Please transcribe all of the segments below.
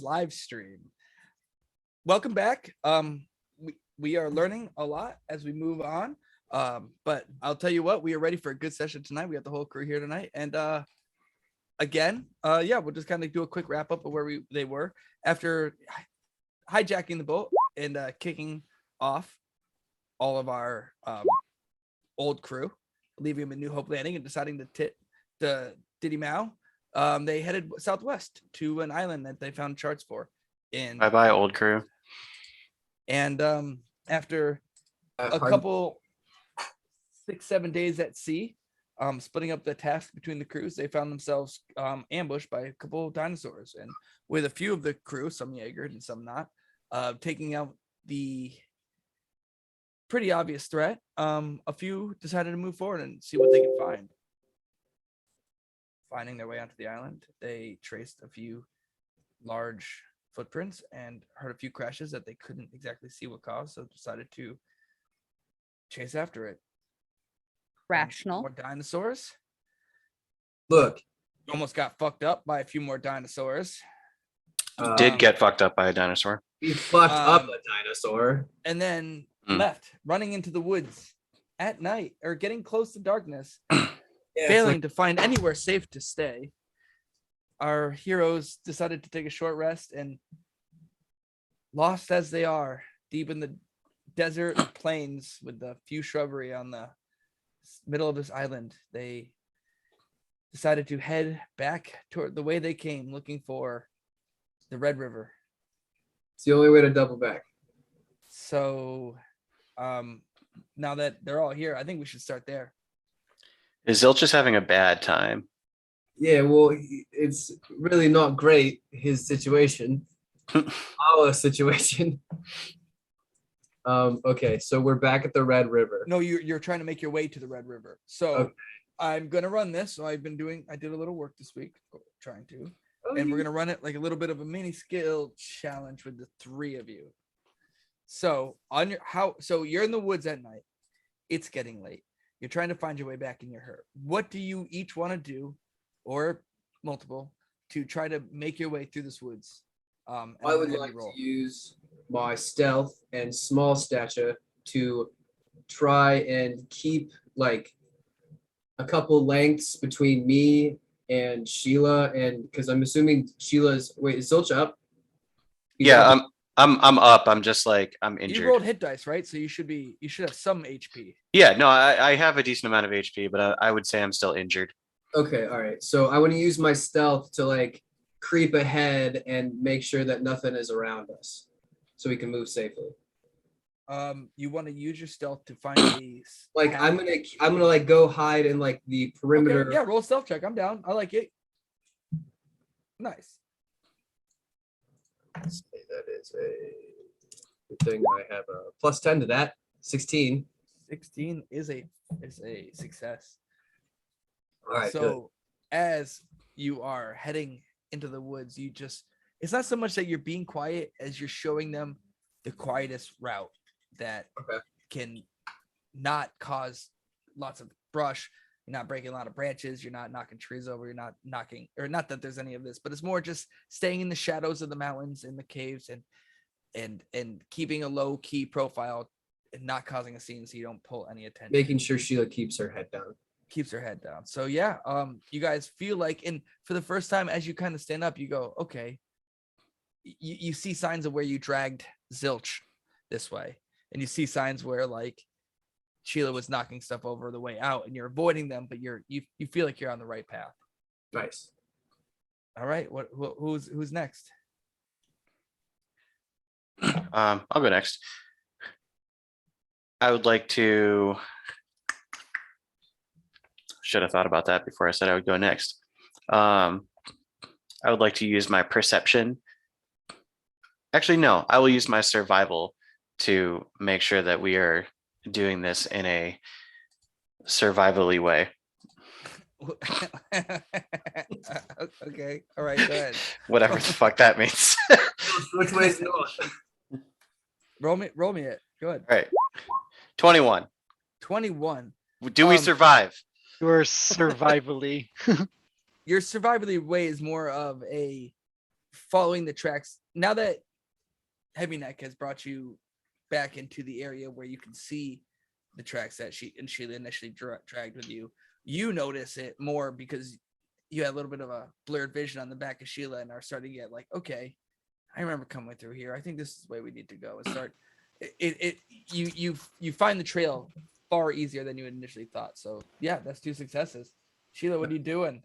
live stream. Welcome back. We are learning a lot as we move on. But I'll tell you what, we are ready for a good session tonight. We got the whole crew here tonight, and again, we'll just kind of do a quick wrap up of where they were after hijacking the boat and kicking off all of our old crew, leaving them in New Hope Landing and deciding to Diddy Mao. They headed southwest to an island that they found charts for. Bye bye, old crew. And after a couple 6-7 days at sea, splitting up the task between the crews, they found themselves ambushed by a couple of dinosaurs, and with a few of the crew, some Jaegered and some not, taking out the pretty obvious threat. A few decided to move forward and see what they could find. Finding their way onto the island, they traced a few large footprints and heard a few crashes that they couldn't exactly see what caused, so decided to chase after it. Rational. More dinosaurs. Look, Almost got fucked up by a few more dinosaurs. Did get fucked up by a dinosaur. we fucked up a dinosaur. And then left, running into the woods at night or getting close to darkness, failing to find anywhere safe to stay. Our heroes decided to take a short rest, and lost as they are deep in the desert plains with the few shrubbery on the middle of this island, they decided to head back toward the way they came, looking for the Red River. It's the only way to double back. So now that they're all here, I think we should start there. Is Zilch just having a bad time? Yeah, well, it's really not great, his situation. Our situation. Okay, so we're back at the Red River. No, you're trying to make your way to the Red River. So Okay. I'm gonna run this. So I did a little work this week, trying to, and we're gonna run it like a little bit of a mini skill challenge with the three of you. So so you're in the woods at night. It's getting late. You're trying to find your way back in your herd. What do you each want to do, or multiple, to try to make your way through this woods? I would like to use my stealth and small stature to try and keep like a couple lengths between me and Sheila, and because I'm assuming Sheila's is Zilch up? Yeah, I'm up. I'm just like I'm injured. You rolled hit dice, right? So you should have some HP. Yeah, no, I have a decent amount of HP, but I would say I'm still injured. Okay, all right. So I want to use my stealth to like creep ahead and make sure that nothing is around us, so we can move safely. You want to use your stealth to find these. Like I'm gonna like go hide in like the perimeter. Okay, yeah, roll a stealth check. I'm down. I like it. Nice. Let's say that is a good thing. I have a +10 to that. 16. 16 is a success. All right. So good. as you are heading into the woods, it's not so much that you're being quiet as you're showing them the quietest route that can not cause lots of brush. You're not breaking a lot of branches. You're not knocking trees over. You're not knocking, or not that there's any of this, but it's more just staying in the shadows of the mountains, in the caves, and keeping a low key profile and not causing a scene so you don't pull any attention. Making sure Sheila keeps her head down. So yeah, you guys feel like, and for the first time as you kind of stand up, you go, okay, you see signs of where you dragged Zilch this way, and you see signs where like Sheila was knocking stuff over the way out, and you're avoiding them, but you feel like you're on the right path. Nice. All right, who's next? I'll go next. I would like to. Should have thought about that before I said I would go next. I would like to use my perception. Actually, no, I will use my survival to make sure that we are doing this in a survivally way. Okay, all right, go ahead. Whatever the fuck that means. Which way is north? Roll me it. Go ahead. All right. 21. 21. Do we survive? Your survivally. Your survivally way is more of a following the tracks. Now that Heavy Neck has brought you back into the area where you can see the tracks that Sheila initially dragged with you, you notice it more because you had a little bit of a blurred vision on the back of Sheila and are starting to get like, okay, I remember coming through here. I think this is the way we need to go and start. You find the trail far easier than you initially thought. So yeah, that's 2 successes. Sheila, what are you doing?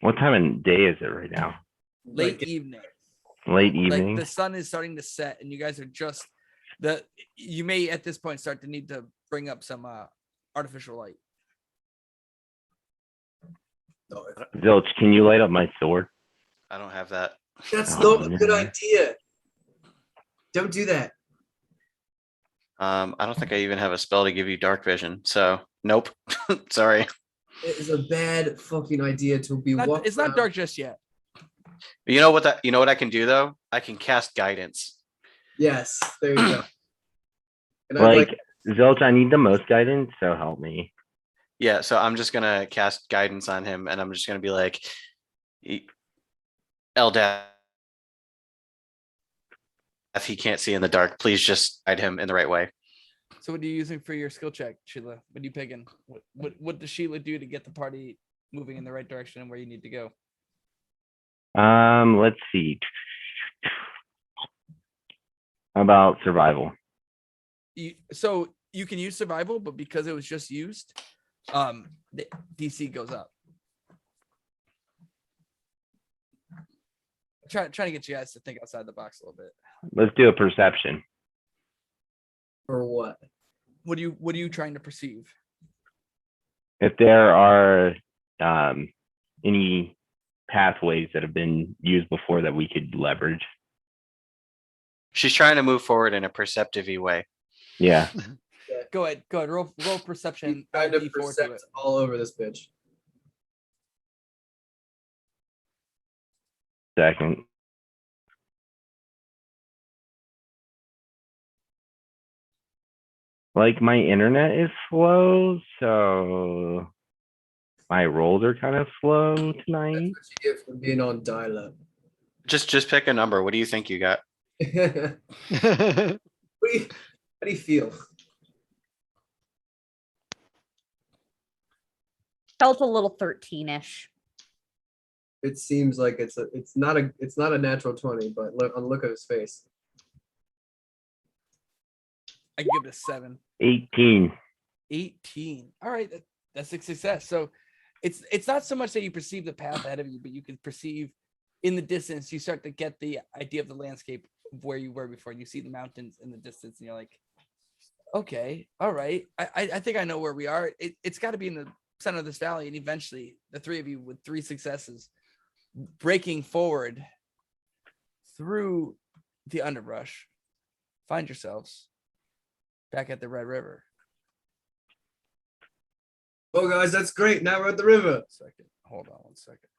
What time of day is it right now? Late evening. Late evening. Like the sun is starting to set, and you guys are just you may at this point start to need to bring up some artificial light. Zilch, can you light up my sword? I don't have that. That's Oh, not a good man. idea. Don't do that. I don't think I even have a spell to give you dark vision. So nope. Sorry. It is a bad fucking idea to be walking It's not around. dark just yet. You know what I can do though? I can cast guidance. Yes, there you go. And I Like, Zilch, I need the most guidance, so help me. Yeah, so I'm just gonna cast guidance on him, and I'm just gonna be like, Eldath, if he can't see in the dark, please just guide him in the right way. So what are you using for your skill check, Sheila? What are you picking? What does Sheila do to get the party moving in the right direction and where you need to go? Let's see. How about survival? So you can use survival, but because it was just used, the DC goes up. Trying to get you guys to think outside the box a little bit. Let's do a perception. For what? What are you trying to perceive? If there are any pathways that have been used before that we could leverage. She's trying to move forward in a perceptive way. Yeah. Go ahead. Roll perception. Kind of D4 to percept it. all over this bitch. Second. Like, my internet is slow, so my rolls are kind of slow tonight. That's what you get for being on dial-up. Just pick a number. What do you think you got? How do you feel? Felt a little 13-ish. It seems like it's not a natural 20, but look at his face. I give it a 7. 18. 18. All right, that's a success. So it's not so much that you perceive the path ahead of you, but you can perceive in the distance. You start to get the idea of the landscape of where you were before. You see the mountains in the distance, and you're like, okay, all right. I think I know where we are. It's got to be in the center of this valley, and eventually the three of you with 3 successes breaking forward through the underbrush find yourselves back at the Red River. Oh, guys, that's great. Now we're at the river. Hold on one second.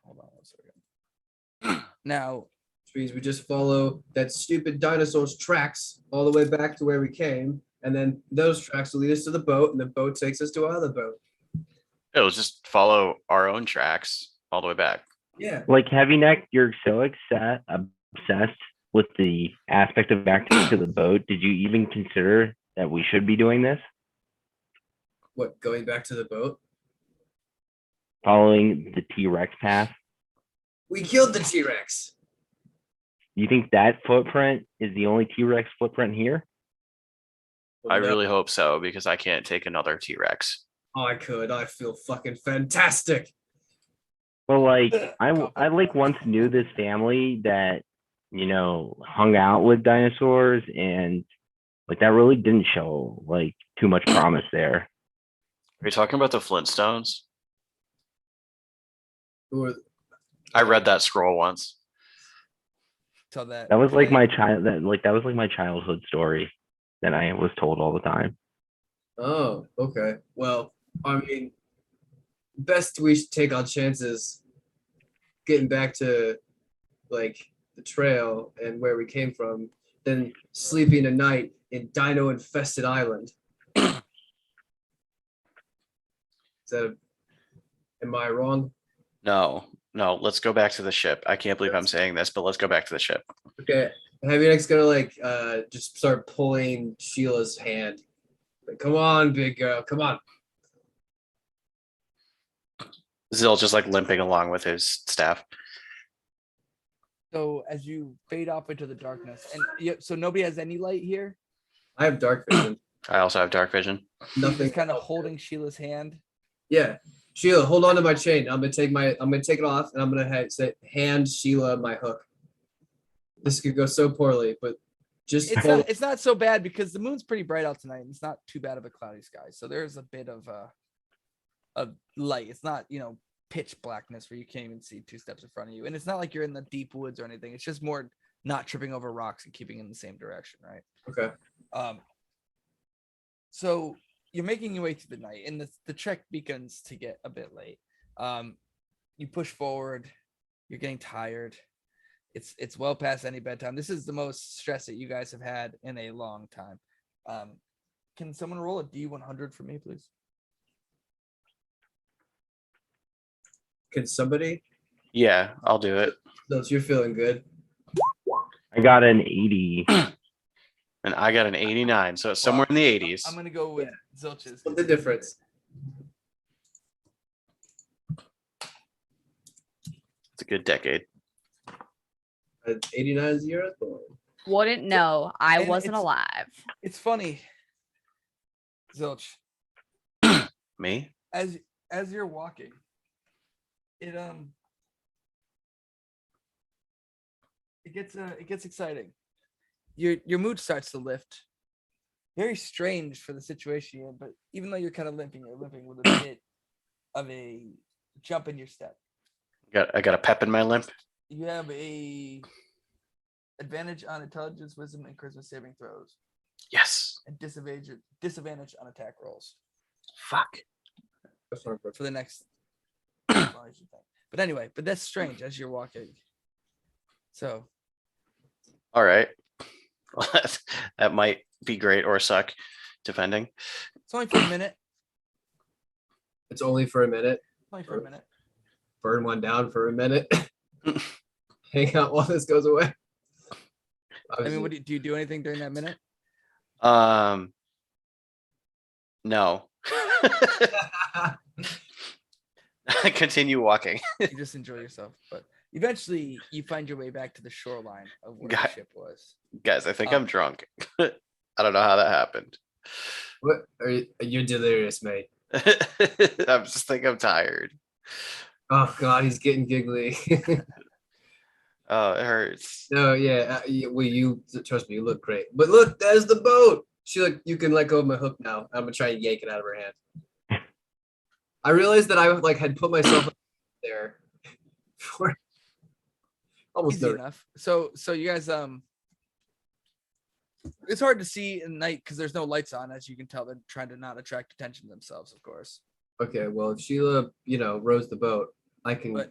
Now, Which means we just follow that stupid dinosaur's tracks all the way back to where we came, and then those tracks will lead us to the boat, and the boat takes us to our other boat. It'll just follow our own tracks all the way back. Yeah. Like, Heavy Neck, you're so obsessed with the aspect of back to the boat. Did you even consider that we should be doing this? What, going back to the boat? Following the T-Rex path? We killed the T-Rex. You think that footprint is the only T-Rex footprint here? I No. really hope so, because I can't take another T-Rex. Oh, I could. I feel fucking fantastic. Well, like, I like once knew this family that, you know, hung out with dinosaurs, and like that really didn't show like too much promise there. Are you talking about the Flintstones? Who are- I read that scroll once. so that That was like my childhood story that I was told all the time. Oh, okay. Well, I mean, best we should take our chances getting back to like the trail and where we came from than sleeping a night in Dino infested island. Am I wrong? No, let's go back to the ship. I can't believe I'm saying this, but let's go back to the ship. Okay. Heavy Neck's gonna like just start pulling Sheila's hand. Like, come on, big girl, come on. Zill just like limping along with his staff. So as you fade off into the darkness, and so nobody has any light here. I have dark vision. I also have dark vision. Nothing. Just kind of holding Sheila's hand. Yeah. Sheila, hold on to my chain. I'm gonna take it off and I'm gonna say hand Sheila my hook. This could go so poorly, but just It's not so bad because the moon's pretty bright out tonight and it's not too bad of a cloudy sky. So there's a bit of light. It's not, pitch blackness where you can't even see 2 steps in front of you. And it's not like you're in the deep woods or anything. It's just more not tripping over rocks and keeping in the same direction, right? Okay. So you're making your way through the night and the trek begins to get a bit late. You push forward, you're getting tired. It's well past any bedtime. This is the most stress that you guys have had in a long time. Can someone roll a D100 for me, please? Can somebody? Yeah, I'll do it. No, you're feeling good. I got an 80. And I got an 89, so it's somewhere in the 80s. I'm gonna go with Zilch's. What's the difference? It's a good decade. 89 is the year I was born. Wouldn't know. I And wasn't it's- alive. It's funny, Zilch, Me? as you're walking, it gets exciting. Your mood starts to lift. Very strange for the situation you're in, but even though you're kind of limping, you're limping with a bit of a jump in your step. I got a pep in my limp. You have a advantage on intelligence, wisdom, and charisma saving throws, Yes. and disadvantage on attack rolls Fuck. That's not good. for the next. Well, I should think. But anyway, that's strange as you're walking. So All right. Well, that might be great or suck, depending. it's only for a minute. It's only for a minute. Only for a minute. Burn one down for a minute. Hang out while this goes away. I mean, do you do anything during that minute? No. Continue walking. You just enjoy yourself, but eventually you find your way back to the shoreline of where the Got- ship was. Guys, I think I'm drunk. I don't know how that happened. What are you? You're delirious, mate. I'm just think I'm tired. Oh God, he's getting giggly. Oh, it hurts. No, yeah. Well, you trust me. You look great. But look, there's the boat. You can let go of my hook now. I'm gonna try and yank it out of her hand. I realized that I had put myself there for almost Easy 30. enough. So you guys it's hard to see in night because there's no lights on. As you can tell, they're trying to not attract attention to themselves, of course. Okay, well, if Sheila, rows the boat, I can. But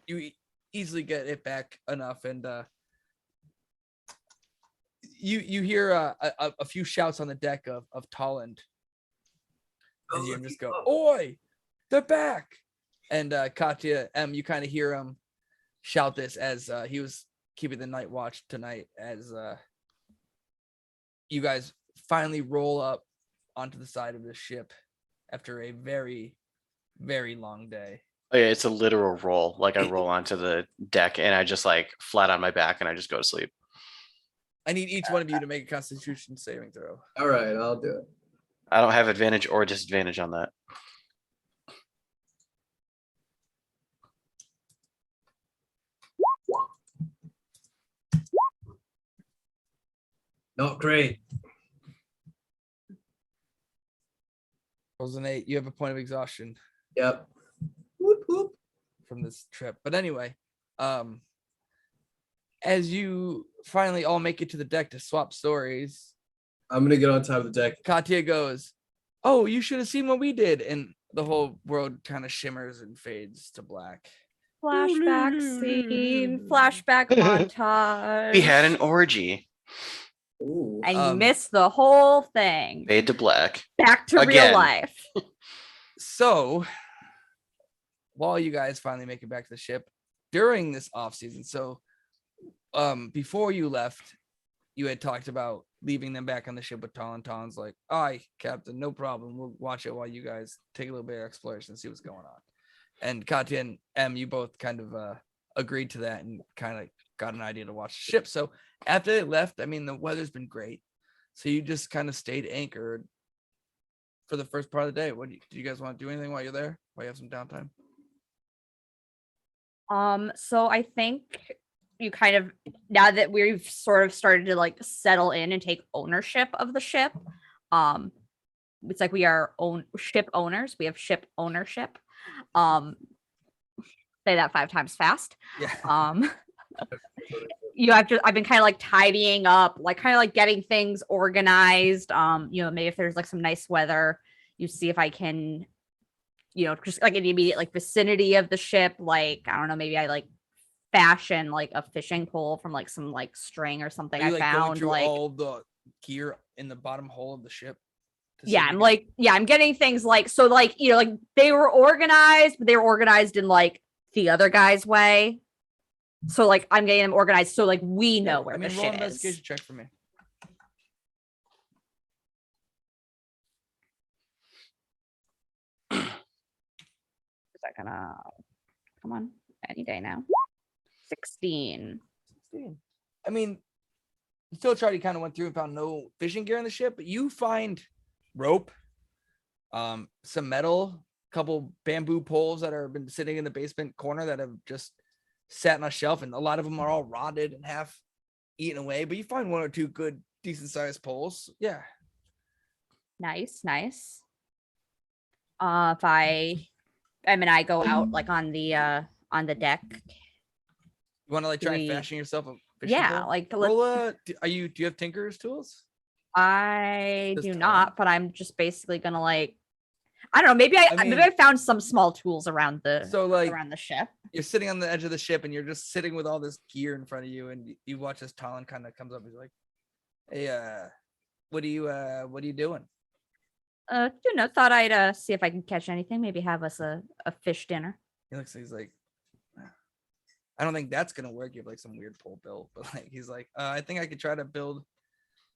you easily get it back enough, and you hear a few shouts on the deck of Tolland, and you just go, "Oi, they're back!" And Katya, you kind of hear him shout this as he was keeping the night watch tonight, as you guys finally roll up onto the side of the ship after a very, very long day. Oh, yeah, it's a literal roll. Like I roll onto the deck and I just like flat on my back and I just go to sleep. I need each one of you to make a Constitution saving throw. All right, I'll do it. I don't have advantage or disadvantage on that. Not great. Rolls an 8. You have a point of exhaustion Yep. Whoop, whoop. from this trip. But anyway, as you finally all make it to the deck to swap stories, I'm gonna get on top of the deck. Katya goes, "Oh, you should have seen what we did," and the whole world kind of shimmers and fades to black. Flashback scene, flashback montage. We had an orgy. Ooh. and you um, missed the whole thing. Fade to black. Back to again. real life. So while you guys finally make it back to the ship during this off season, so before you left, you had talked about leaving them back on the ship with Talon. Talon's like, "Aye, Captain, no problem. We'll watch it while you guys take a little bit of exploration and see what's going on." And Katya and M, you both kind of agreed to that and kind of got an idea to watch the ship. So after they left, I mean, the weather's been great. So you just kind of stayed anchored for the first part of the day. Do you guys want to do anything while you're there? While you have some downtime? So I think you kind of, now that we've sort of started to like settle in and take ownership of the ship, it's like we are ship owners. We have ship ownership. Say that 5 times fast. Yeah. I've been kind of like tidying up, like kind of like getting things organized. Maybe if there's like some nice weather, you see if I can, just like in the immediate like vicinity of the ship, like, I don't know, maybe I like fashion like a fishing pole from like some like string or something Are you, I going found, through like all the gear in the bottom hole of the ship? I'm getting things like, so like, like they were organized, but they were organized in like the other guy's way. So like I'm getting them organized so like we know where the roll shit an is. investigation check for me. Is that gonna come on any day now? 16. 16. I mean, still Charlie kind of went through and found no fishing gear in the ship, but you find rope, some metal, couple bamboo poles that have been sitting in the basement corner that have just sat on a shelf, and a lot of them are all rotted and half eaten away, but you find 1 or 2 good decent sized poles. Yeah. Nice. If I go out like on the deck. You want to like try and fashion yourself a fishing Yeah, pole? like Roll do you have tinker's tools? I Just do time. not, but I'm just basically gonna like, I don't know, maybe I found some small tools around the ship. You're sitting on the edge of the ship and you're just sitting with all this gear in front of you, and you watch this Talon kind of comes up. He's like, "Hey, what are you doing?" Thought I'd see if I can catch anything. Maybe have us a fish dinner. He's like, "I don't think that's gonna work. You have like some weird pole built," but like he's like, "I think I could try to build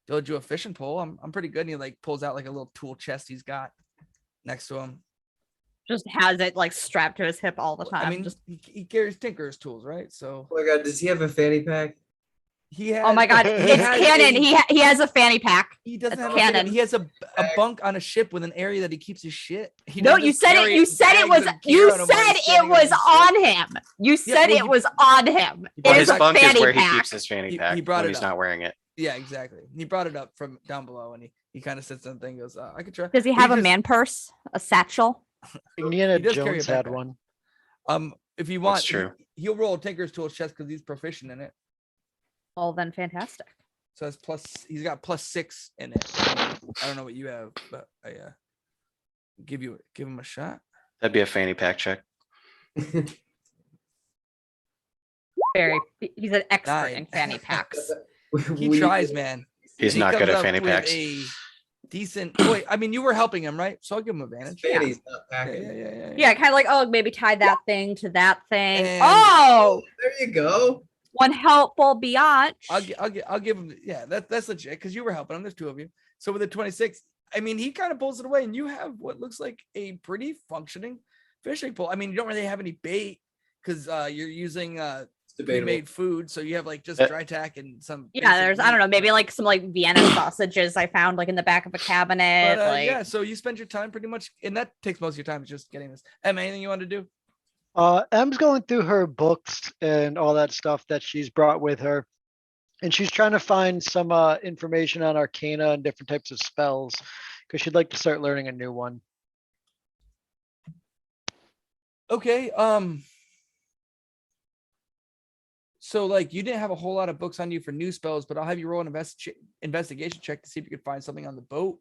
you a fishing pole. I'm pretty good." And he like pulls out like a little tool chest he's got next to him. Just has it like strapped to his hip all the time. I mean, he carries tinker's tools, right? So. Oh my god, does he have a fanny pack? He has, oh my god, it's canon. He has a fanny pack. He doesn't That's have canon. he has a bunk on a ship with an area that he keeps his shit. No, you said it. You said it was. You said it was on him. You said it was on him. Well, It his is a bunk is fanny where he pack. keeps his fanny pack He brought when it he's up. not wearing it. Yeah, exactly. He brought it up from down below, and he kind of sits on the thing, goes, "I could try." Does he have a man purse, a satchel? Indiana He does carry a Jones had backpack. one. If you want, That's true. He'll roll a tinker's tool chest because he's proficient in it. Well, then fantastic. So it's he's got +6 in it. I don't know what you have, but I give him a shot. That'd be a fanny pack check. He's an expert 9. in fanny packs. He tries, man. He's He not comes good at up fanny with packs. a decent. Wait, I mean, you were helping him, right? So I'll give him advantage. Fanny's not Yeah, packing. Yeah, kind of like, oh, maybe tie that thing to that thing. And- Oh, There you go. one helpful biatch. I'll give him. Yeah, that's legit because you were helping him. There's 2 of you. So with the 26, I mean, he kind of pulls it away, and you have what looks like a pretty functioning fishing pole. I mean, you don't really have any bait because you're using It's debatable. pre-made food, so you have like just dry tack and some. Yeah, basic there's, I don't meat. know, maybe like some like Vienna sausages I found like in the back of a cabinet. But like, yeah, so you spend your time pretty much, and that takes most of your time is just getting this. Em, anything you want to do? Em's going through her books and all that stuff that she's brought with her. And she's trying to find some information on arcana and different types of spells because she'd like to start learning a new one. Okay. So like you didn't have a whole lot of books on you for new spells, but I'll have you roll an investigation check to see if you could find something on the boat.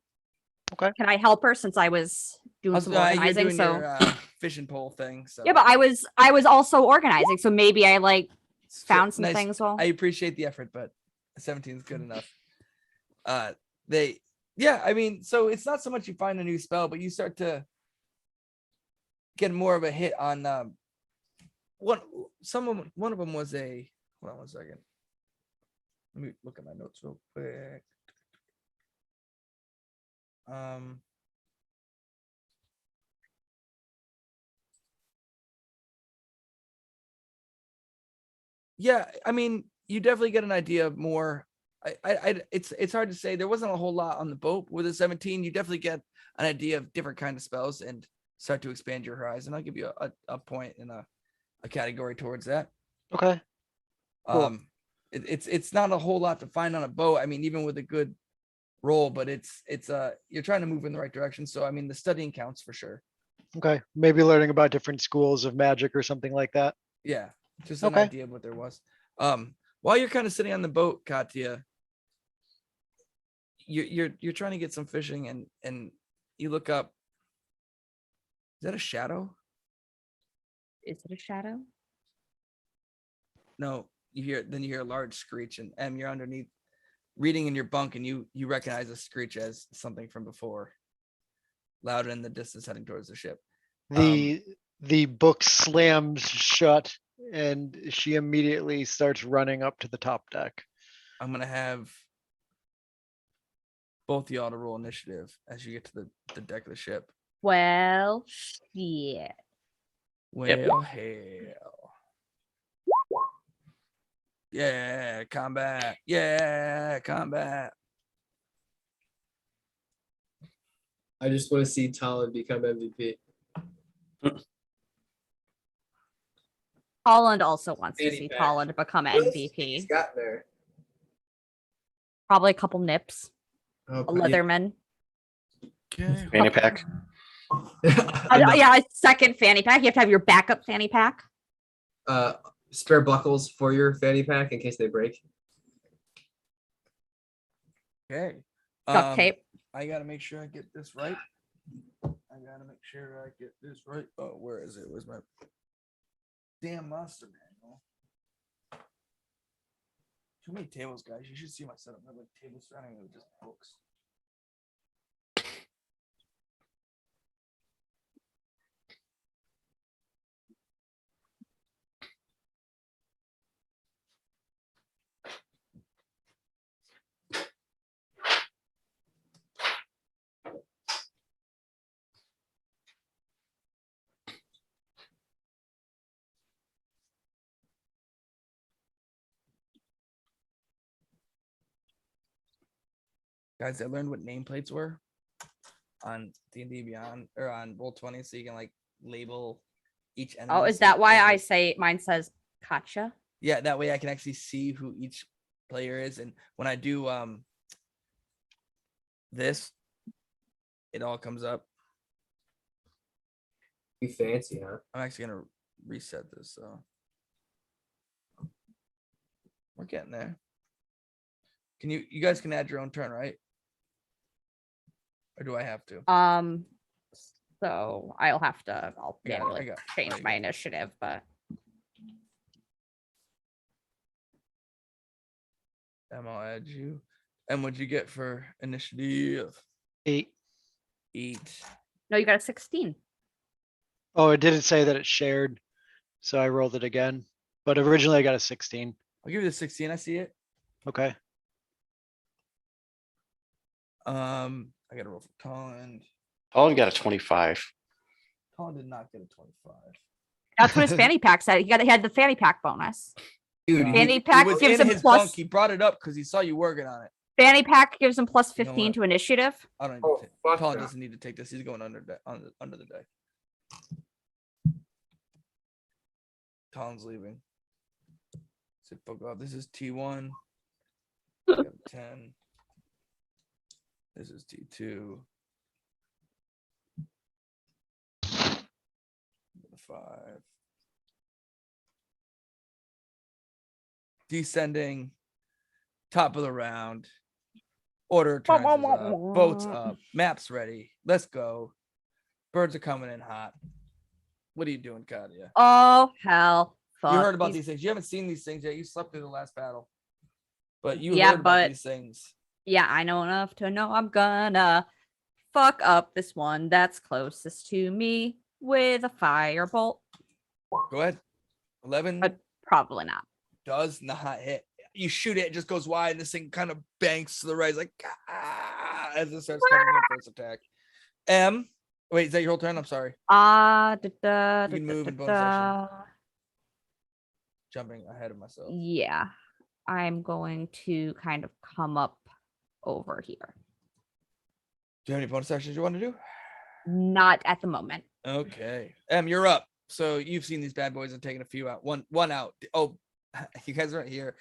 can I help her since I was doing some You're organizing? doing So your fishing pole thing. So yeah, but I was also organizing, so maybe I like found some nice. things. Well, I appreciate the effort, but 17 is good enough. I mean, so it's not so much you find a new spell, but you start to getting more of a hit on one of them was a hold on one second. Let me look at my notes real quick. Yeah, I mean, you definitely get an idea of more. It's hard to say. There wasn't a whole lot on the boat with the 17. You definitely get an idea of different kind of spells and start to expand your horizon. I'll give you a point in a category towards that. Okay. Cool. It's not a whole lot to find on a boat. I mean, even with a good roll, but it's you're trying to move in the right direction. So I mean, the studying counts for sure. Okay. Maybe learning about different schools of magic or something like that. Yeah, just an Okay. idea of what there was. While you're kind of sitting on the boat, Katya, you're trying to get some fishing, and you look up. Is that a shadow? Is it a shadow? No, you hear a large screech, and you're underneath reading in your bunk, and you recognize a screech as something from before, louder in the distance heading towards the ship. The book slams shut and she immediately starts running up to the top deck. I'm gonna have both y'all to roll initiative as you get to the deck of the ship. Well, shit. Well, hell. Yeah, combat. Yeah, combat. I just want to see Talon become MVP. Holland also wants to Fanny see pack. Holland become What else he's MVP. got there. Probably a couple nips. Oh, A Leatherman. Okay. Fanny pack. Yeah, a second fanny pack. You have to have your backup fanny pack. Spare buckles for your fanny pack in case they break. Okay. Duct tape. I gotta make sure I get this right. Oh, where is it? Where's my damn monster manual? Too many tables, guys. You should see my setup. I have like tables surrounding me with just books. Guys, I learned what nameplates were on D&D Beyond or on Roll20, so you can like label each enemy. Oh, is so that why there's, I like- say mine says Katya? Yeah, that way I can actually see who each player is, and when I do this, it all comes up. Be fancy, huh? I'm actually gonna reset this, so we're getting there. Can you guys can add your own turn, right? Or do I have to? So I'll Yeah, I manually got- change I my got- initiative, but I'll add you. And what'd you get for initiative? 8. 8. no, you got a 16. Oh, it didn't say that it's shared, so I rolled it again. But originally I got a 16. I'll give you the 16. I see it. Okay. I gotta roll for Colin. Colin got a 25. Colin did not get a 25. That's what his fanny pack said. He had the fanny pack bonus. Dude, Fanny He pack was gives in him his plus. bunk. He brought it up because he saw you working on it. Fanny pack gives him plus You know 15 what? to initiative. I don't. Oh, fuck Colin that. doesn't need to take this. He's going under under the deck. Colin's leaving. Said, "Fuck off." This is T1. I got a 10. This is T2. The 5. Descending. Top of the round. Order of turns is up. Boats up. Maps ready. Let's go. Birds are coming in hot. What are you doing, Katya? Oh hell! Fuck. You heard about He's- these things. You haven't seen these things yet. You slept through the last battle. But you Yeah, heard about but- these things. Yeah, I know enough to know I'm gonna fuck up this one that's closest to me. with a firebolt, Go ahead. 11 but probably not. does not hit. You shoot it, it just goes wide. And this thing kind of banks to the right, like as it starts coming in for its attack. Wait, is that your whole turn? I'm sorry. You can move in bonus action. Jumping ahead of myself. Yeah, I'm going to kind of come up over here. Do you have any bonus actions you want to do? Not at the moment. Okay. You're up. So you've seen these bad boys and taken a few out. One out. Oh, you guys aren't here.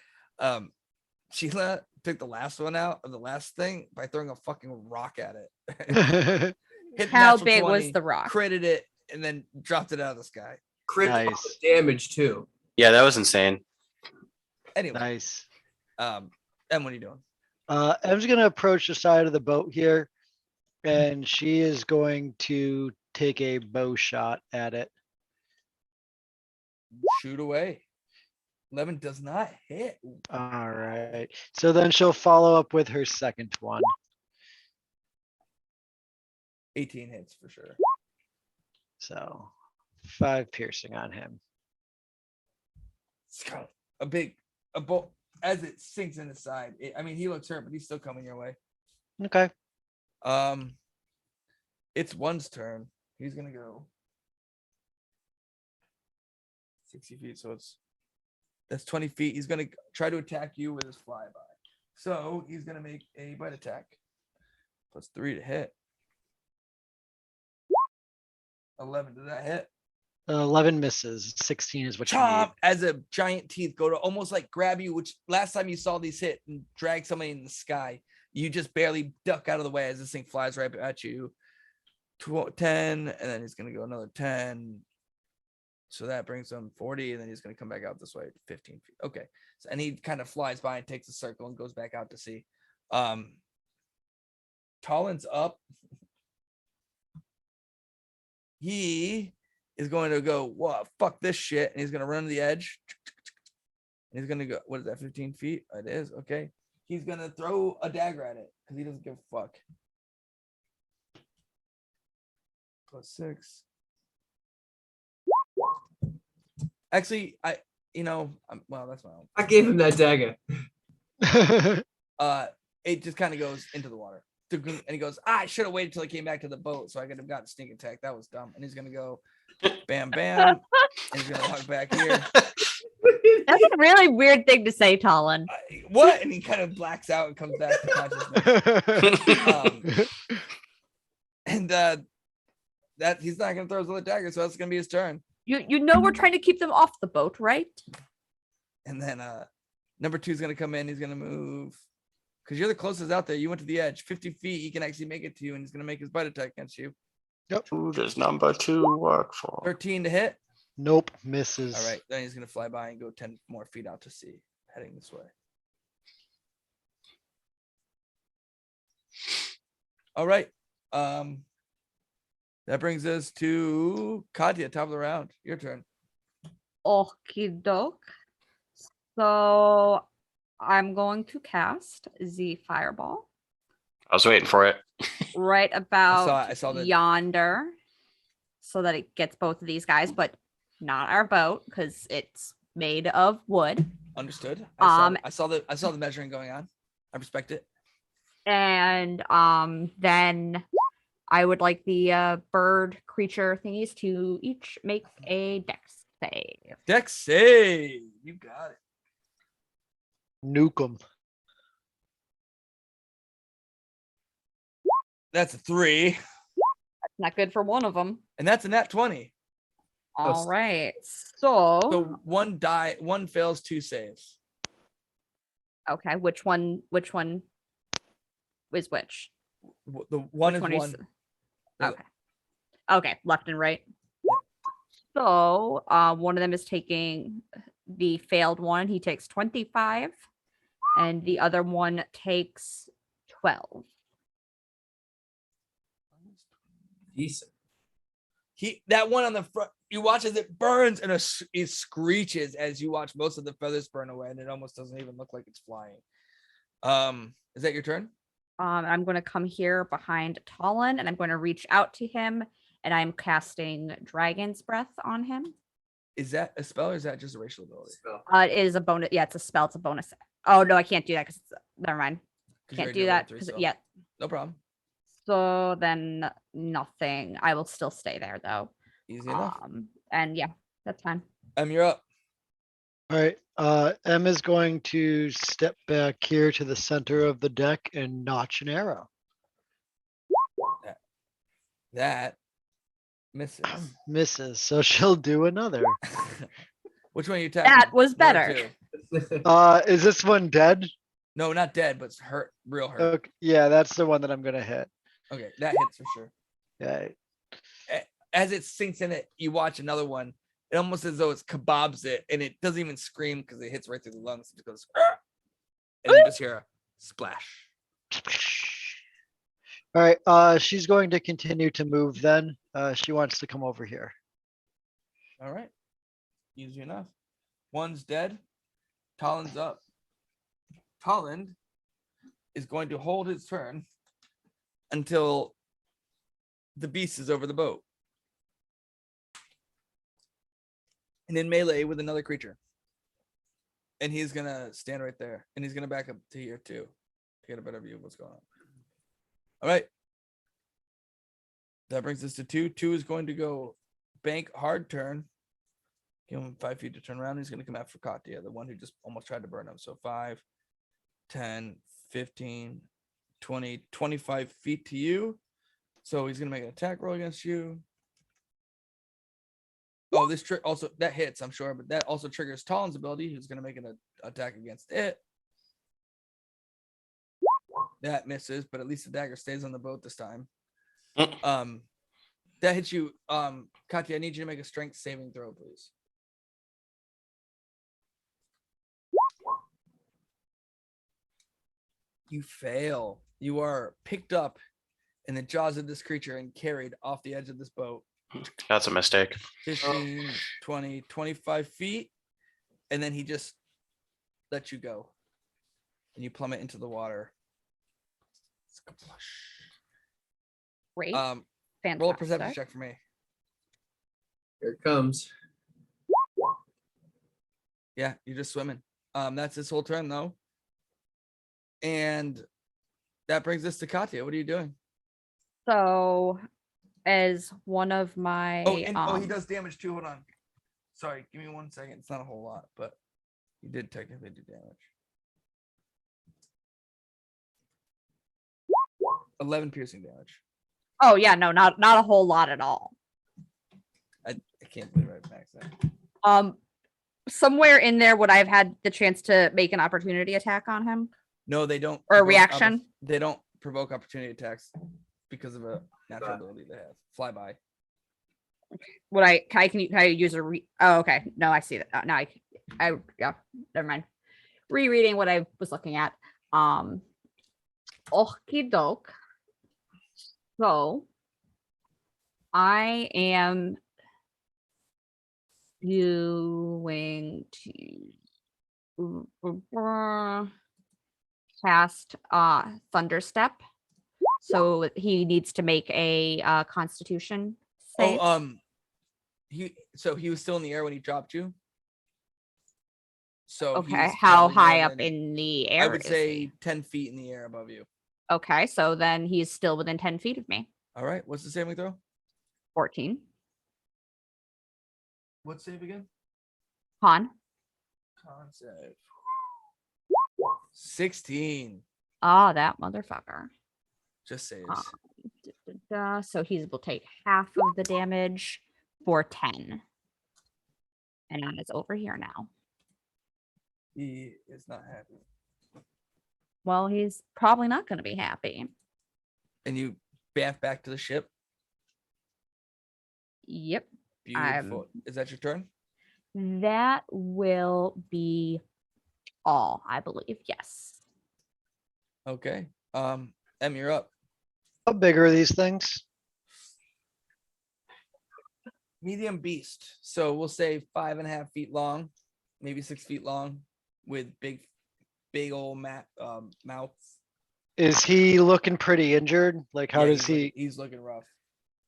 Sheila took the last one out of the last thing by throwing a fucking rock at it. Hit How natural big 20, was the rock? Critted it and then dropped it out of the sky. Crit Nice. damage too. Yeah, that was insane. Anyway, Nice. what are you doing? Em's gonna approach the side of the boat here, and she is going to take a bow shot at it. Shoot away. 11 does not hit. All right. So then she'll follow up with her second one. 18 hits for sure. So 5 piercing on him. A bolt as it sinks in the side. He looks hurt, but he's still coming your way. Okay. It's one's turn. He's gonna go 60 feet, so that's 20 feet. He's gonna try to attack you with his flyby. So he's gonna make a bite attack. +3 to hit. 11, does that hit? 11 misses. 16 is what you need. Chomp as a giant teeth go to almost like grab you, which last time you saw these hit and drag somebody in the sky, you just barely duck out of the way as this thing flies right at you. 10, and then he's gonna go another 10. So that brings him 40, and then he's gonna come back out this way, 15 feet. Okay. So, and he kind of flies by and takes a circle and goes back out to sea. Talon's up. He is going to go, whoa, fuck this shit. And he's going to run to the edge. And he's going to go, what is that, 15 feet? It is. Okay. He's going to throw a dagger at it because he doesn't give a fuck. +6. Actually, well, that's my own. I gave him that dagger. It just kind of goes into the water. And he goes, I should have waited till I came back to the boat so I could have gotten sneak attack. That was dumb. And he's going to go bam, bam. And he's going to walk back here. That's a really weird thing to say, Talon. What? And he kind of blacks out and comes back to consciousness. And that he's not going to throw his other dagger, so that's going to be his turn. You know we're trying to keep them off the boat, right? And then number 2 is going to come in. He's going to move. Because you're the closest out there. You went to the edge. 50 feet, he can actually make it to you, and he's going to make his bite attack against you. Who does number 2 work for? 13 to hit. Nope, misses. All right, then he's going to fly by and go 10 more feet out to sea, heading this way. All right. That brings us to Katya, top of the round. Your turn. Okie doke. So I'm going to cast the fireball I was waiting for it. right about I saw that. yonder so that it gets both of these guys, but not our boat because it's made of wood. Understood. I saw the measuring going on. I respect it. And then I would like the bird creature thingies to each make a dex save. Dex save. You got it. Nuke 'em. That's a 3. That's not good for one of them. And that's a nat 20. All right. So So one fails, 2 saves. okay, which one is which? The one Which is one. Okay. Okay, left and right. So one of them is taking the failed one. He takes 25. And the other one takes 12. Decent. That one on the front, you watch as it burns and it screeches as you watch most of the feathers burn away, and it almost doesn't even look like it's flying. Is that your turn? I'm going to come here behind Talon, and I'm going to reach out to him and I'm casting Dragon's Breath on him. Is that a spell or is that just a racial ability? Spell. It is a bonus. Yeah, it's a spell. It's a bonus. Oh no, I can't do that because never mind. 'Cause you Can't already do did level that 3, because so yeah. no problem. So then nothing. I will still stay there though. Easy enough. And yeah, that's fine. You're up. All right. M is going to step back here to the center of the deck and notch an arrow. That misses. Misses, so she'll do another. Which one are you attacking? That was One or better. two? Is this one dead? No, not dead, but it's hurt, real hurt. Okay, yeah, that's the one that I'm gonna hit. Okay, that hits for sure. Yeah. As it sinks in it, you watch another one. It almost as though it's kebabs it, and it doesn't even scream because it hits right through the lungs. It just goes, "Arr!" And you just hear a splash. All right, she's going to continue to move then. She wants to come over here. All right, easy enough. One's dead. Talon's up. Talon is going to hold his turn until the beast is over the boat. And in melee with another creature. And he's gonna stand right there. And he's gonna back up to here too. To get a better view of what's going on. All right. That brings us to 2. 2 is going to go bank hard turn. Give him 5 feet to turn around. He's gonna come after Katya, the one who just almost tried to burn him. So 5, 10, 15, 20, 25 feet to you. So he's gonna make an attack roll against you. Oh, this trick also that hits, I'm sure, but that also triggers Talon's ability, who's gonna make an attack against it. That misses, but at least the dagger stays on the boat this time. That hits you. Katya, I need you to make a strength saving throw, please. You fail. You are picked up in the jaws of this creature and carried off the edge of this boat. That's a mistake. 15, 20, 25 feet. And then he just lets you go. And you plummet into the water. Great. Roll a perception Fantastic. check for me. Here it comes. Yeah, you're just swimming. That's his whole turn though. And that brings us to Katya. What are you doing? So, as one of my He does damage too. Hold on. Sorry, give me 1 second. It's not a whole lot, but he did technically do damage. 11 piercing damage. Oh yeah, no, not a whole lot at all. I can't believe I maxed that. Somewhere in there would I have had the chance to make an opportunity attack on him No, they don't. or a provoke reaction? They don't provoke opportunity attacks because of a natural ability they have. Flyby. Would I? Can I use a Oh, okay. No, I see that. No, yeah. Never mind. Rereading what I was looking at. Okie doke. So I am going to cast Thunderstep. So he needs to make a Constitution save. He was still in the air when he dropped you. So Okay, he's how probably more high up than- in the air? I would is say he? 10 feet in the air above you. Okay, so then he's still within 10 feet of me. All right. What's the saving throw? 14. What save again? Con. Con save. 16. Oh, that motherfucker. Just saves. So he will take half of the damage for 10. And it's over here now. He is not happy. Well, he's probably not going to be happy. And you bamf back to the ship. Yep. Beautiful. Is that your turn? That will be all, I believe. Yes. Okay. Em, you're up. How big are these things? Medium beast. So we'll say 5.5 feet long, maybe 6 feet long, with big old mouth. Is he looking pretty injured? Like, how Yeah, does he? He's looking rough.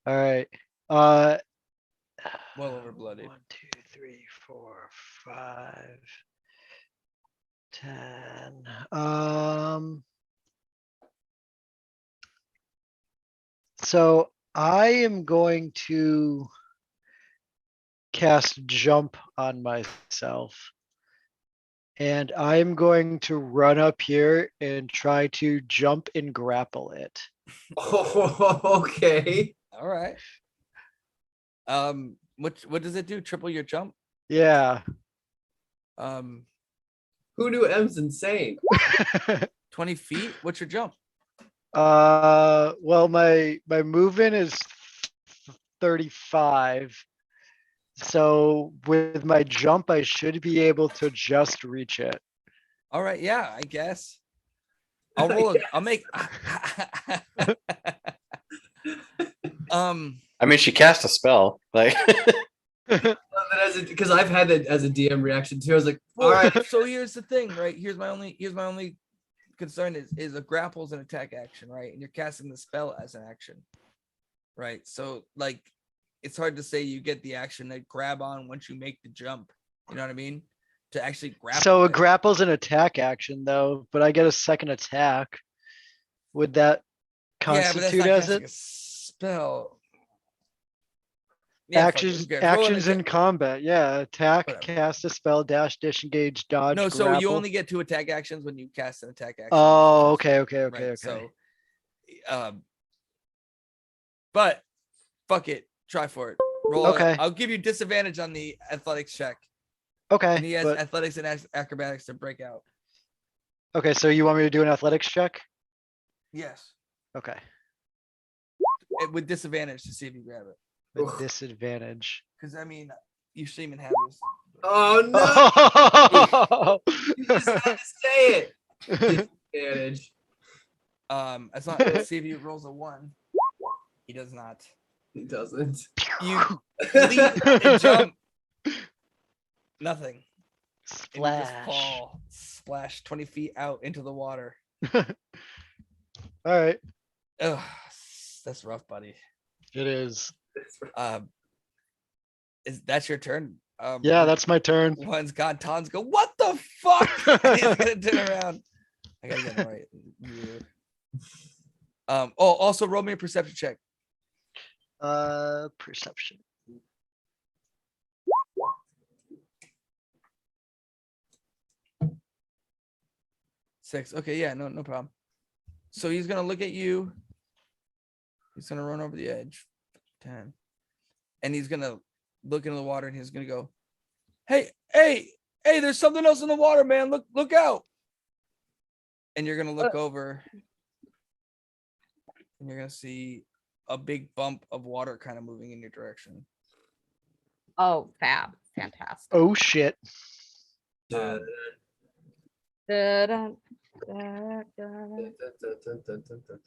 All right. Uh, Well over bloodied. 1, 2, 3, 4, 5, 10. So I am going to cast jump on myself. And I'm going to run up here and try to jump and grapple it. Oh, okay. All right. What does it do? Triple your jump? Yeah. Um, Who knew M's insane? 20 feet? What's your jump? Well, my movement is 35. So with my jump, I should be able to just reach it. All right, yeah, I guess. I'll roll a, I'll make I mean, she cast a spell. Like, Because I've had that as a DM reaction too. I was like, all well, right, so here's the thing, right? Here's my only concern is a grapple's an attack action, right? And you're casting the spell as an action. Right. So like it's hard to say you get the action to grab on once you make the jump. You know what I mean? To actually grapple. So a it. grapple's an attack action though, but I get a second attack. Would that Yeah, but that's constitute not as casting it? a spell. Yeah, fuck it, who Actions cares? Roll an actions in attack- combat. Yeah. Attack, Whatever. cast a spell, dash, disengage, dodge, No, so you grapple. only get 2 attack actions when you cast an attack action. Oh, okay, okay, okay, Right, okay. So but fuck it. Try for it. Roll. Okay. I'll give you disadvantage on the athletics check. Okay, And he has but athletics and acrobatics to break out. okay, so you want me to do an athletics check? Yes. Okay, With disadvantage to see if you grab it. with Ugh. disadvantage. Because I mean, you shouldn't even have this. oh no, you just had to say it. Disadvantage. As long let's see if he rolls a 1. He does not. He doesn't. You leap and jump. Nothing. And you just Splash. fall. Splash 20 feet out into the water. All right, Ugh, that's rough, buddy. it is. That's your turn? Yeah, that's my turn. One's gone. Ton's go, what the fuck? And he's gonna turn around. I gotta get it right. Oh, also roll me a perception check. Perception. Six. Okay, yeah, no problem. So he's gonna look at you. He's gonna run over the edge. 10. And he's gonna look into the water and he's gonna go, hey, there's something else in the water, man. Look out. And you're gonna look over and you're gonna see a big bump of water kind of moving in your direction. Oh, fab. Fantastic. Oh shit. Dun, Da-dun, dun, da-dun. dun, dun, dun, dun, dun, dun.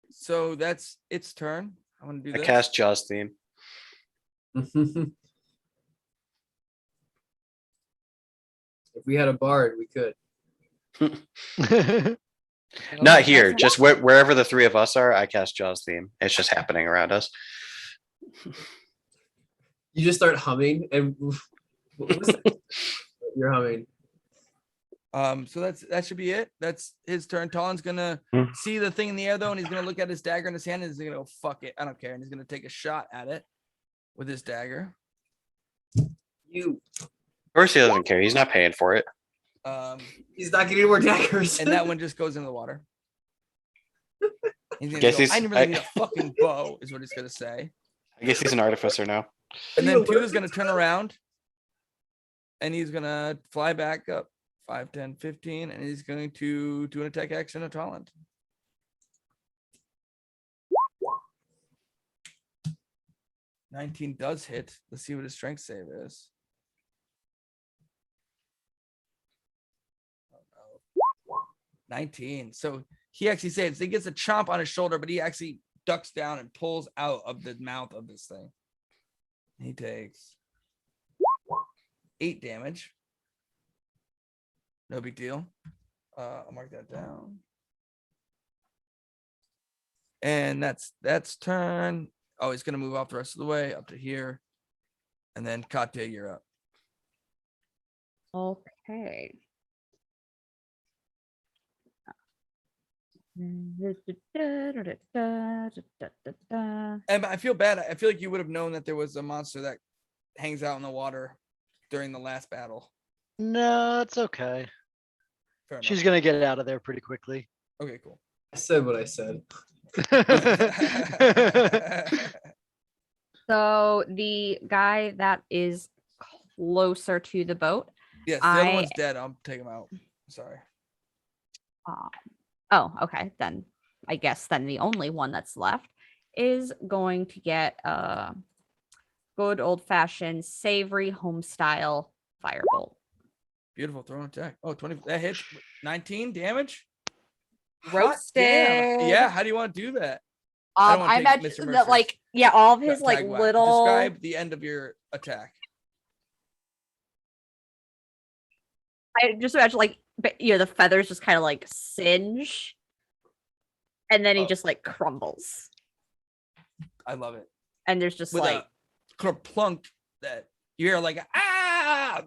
So that's its turn. I'm gonna do I this. cast Jaws theme. If we had a bard, we could. Not here, just wherever the 3 of us are. I cast Jaws theme. It's just happening around us. You just start humming, and what was that? You're humming. So that should be it. That's his turn. Talon's gonna Hmm. see the thing in the air though, and he's gonna look at his dagger in his hand, and he's gonna go, fuck it, I don't care. And he's gonna take a shot at it with his dagger. You. First, he doesn't care. He's not paying for it. He's not getting more daggers. And that one just goes into the water. He's gonna Guess go, he's- I didn't really I- need a fucking bow, is what he's gonna say. I guess he's an artificer now. And then 2 is gonna turn around and he's gonna fly back up 5, 10, 15, and he's going to do an attack action at Talon. $19 does hit. Let's see what his strength save is. Oh, no. 19. So he actually saves. He gets a chomp on his shoulder, but he actually ducks down and pulls out of the mouth of this thing. He takes 8 damage. No big deal. I'll mark that down. And that's turn. Oh, he's gonna move off the rest of the way up to here, and then Katya, you're up. Okay. And I feel bad. I feel like you would have known that there was a monster that hangs out in the water during the last battle. No, it's okay. Fair enough. She's gonna get out of there pretty quickly. Okay, cool. I said what I said. So the guy that is closer to the boat. Yes, the other I- one's dead. I'll take him out. Sorry. Oh, okay. Then I guess then the only one that's left is going to get a good old fashioned savory home style firebolt. Beautiful throw and attack. Oh, 20. That hits 19 damage. Hot Roasted. damn. Yeah. How do you want to do that? I don't wanna I take imagine Mr. that Mercer's like all of his Tag like whack. little Describe the end of your attack. I just imagine like the feathers just kind of like singe, and then he Oh. just like crumbles, I love it. and there's just With like a kerplunk that you hear like ah.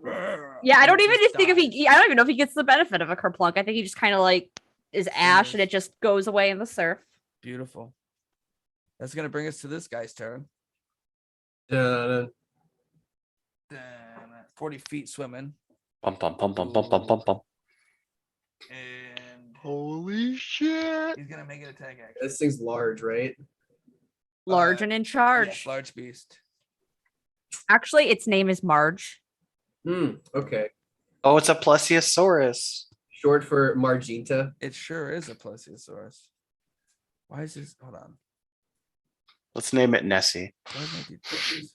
yeah. I and don't it even just think if dies. I don't even know if he gets the benefit of a kerplunk. I think he just kind of like is ash, and it just goes away in the surf. Beautiful. That's gonna bring us to this guy's turn. Dun, 40 feet swimming. Bum bum bum bum bum bum bum bum. And Holy shit. he's gonna make an attack action. this thing's large, right? Large and in Yes, charge. large beast. Actually, its name is Marge. Okay. Oh, it's a plesiosaurus. Short for Margita. It sure is a plesiosaurus. Why is this? Hold on. Let's name it Nessie. Why does it do this?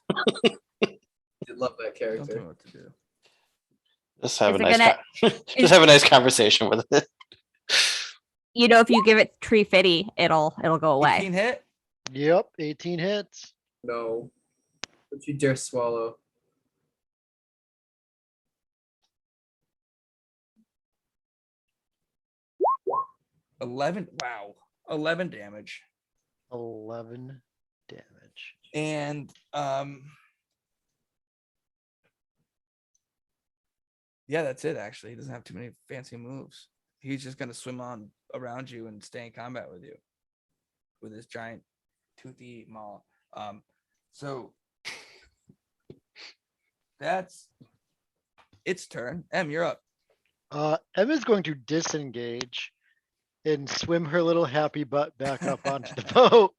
I love that Don't tell character. me what to do. Just have Is a it nice gonna- just have a nice conversation with it. If you give it tree fitty, it'll go away. 18 hit. Yep, 18 hits. No. Don't you dare swallow. – 11. Wow. 11 damage. 11 damage. And yeah, that's it actually. He doesn't have too many fancy moves. He's just gonna swim on around you and stay in combat with you with his giant toothy maw. So that's its turn. Em, you're up. Emma's going to disengage and swim her little happy butt back up onto the boat.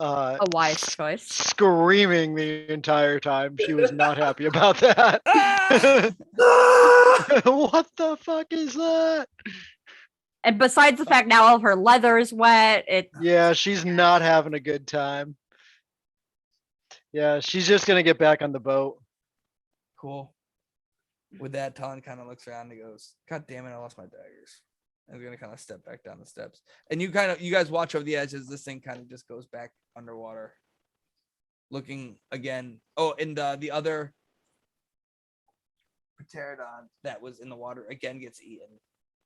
A wise choice. Screaming the entire time. She was not happy about that. What the fuck is that? And besides the fact now all of her leather is wet, Yeah, she's not having a good time. Yeah, she's just gonna get back on the boat. Cool. With that, Talon kind of looks around and goes, God damn it, I lost my daggers. And he's gonna kind of step back down the steps. And you guys watch over the edge as this thing kind of just goes back underwater. Looking again. Oh, and the other pterodon that was in the water again gets eaten